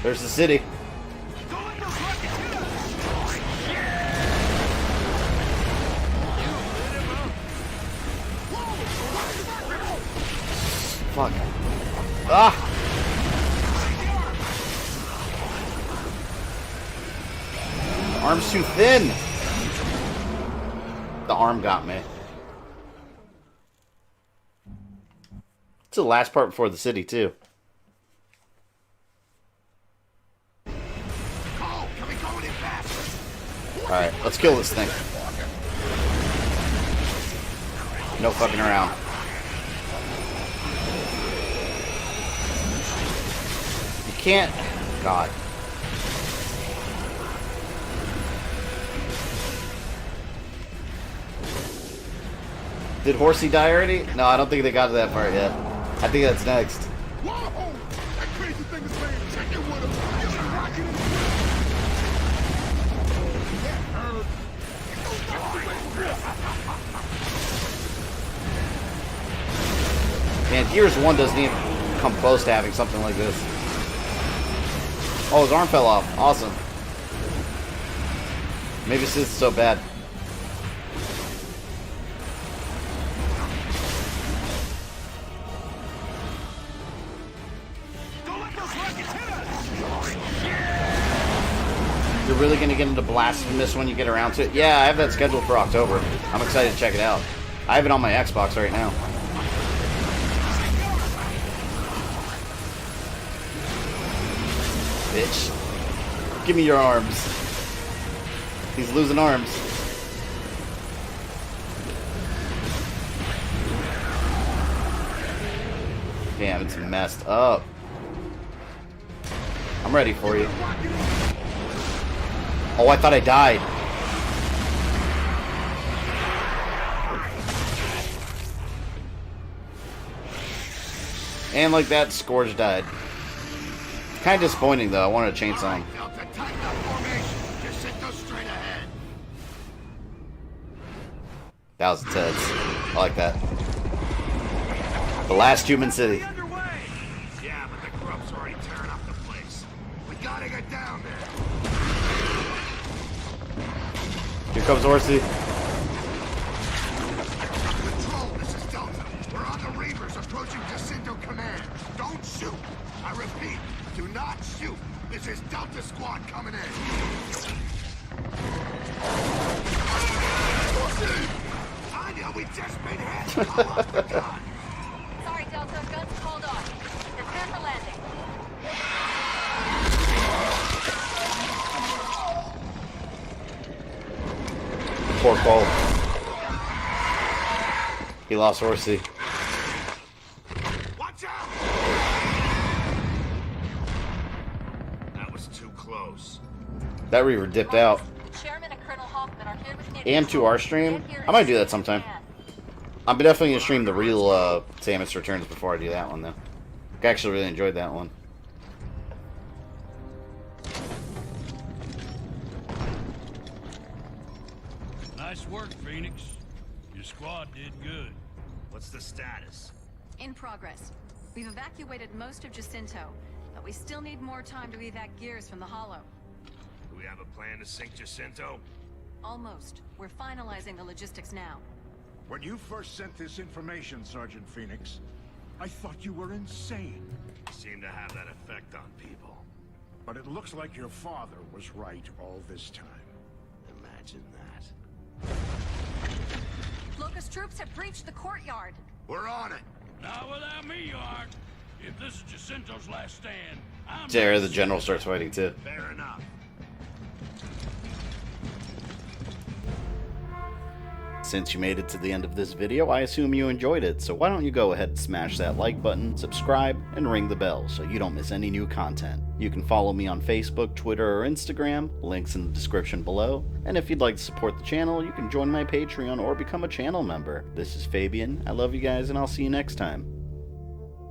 There's the city. Fuck. Ah! Arm's too thin. The arm got me. It's the last part before the city, too. Alright, let's kill this thing. No fucking around. You can't... God. Did Horsey die already? No, I don't think they got to that part yet. I think that's next. Whoa! That crazy thing is playing chicken with him. He's rocking it. Man, Gears 1 doesn't even come close to having something like this. Oh, his arm fell off. Awesome. Maybe this isn't so bad. You're really going to get into Blasphemous when you get around to it? Yeah, I have that scheduled for October. I'm excited to check it out. I have it on my Xbox right now. Bitch. Give me your arms. He's losing arms. Damn, it's messed up. I'm ready for you. Oh, I thought I died. And like that, Scourge died. Kind of disappointing, though. I wanted a chainsaw him. That was intense. I like that. The last human city. Yeah, but the grub's already tearing up the place. We gotta get down there. Here comes Horsey. Control, this is Delta. We're on the Reavers approaching Jacinto Command. Don't shoot. I repeat, do not shoot. This is Delta Squad coming in. Tanya, we just made it. Call off the gun. Sorry, Delta. Guns called off. Prepare for landing. Poor Cole. He lost Horsey. Watch out! That was too close. That Reaver dipped out. The chairman and Colonel Hoffman are here with Nitaku. And to our stream. I might do that sometime. I'm definitely going to stream the real Samus Returns before I do that one, though. I actually really enjoyed that one. Nice work, Phoenix. Your squad did good. What's the status? In progress. We've evacuated most of Jacinto, but we still need more time to evac gears from the Hollow. Do we have a plan to sink Jacinto? Almost. We're finalizing the logistics now. When you first sent this information, Sergeant Phoenix, I thought you were insane. You seem to have that effect on people. But it looks like your father was right all this time. Imagine that. Locust troops have breached the courtyard. We're on it. Now, without me, you aren't. If this is Jacinto's last stand, I'm... There, the general starts fighting, too. Fair enough. Since you made it to the end of this video, I assume you enjoyed it, so why don't you go ahead and smash that like button, subscribe, and ring the bell so you don't miss any new content. You can follow me on Facebook, Twitter, or Instagram, links in the description below, and if you'd like to support the channel, you can join my Patreon or become a channel member. This is Fabian, I love you guys, and I'll see you next time.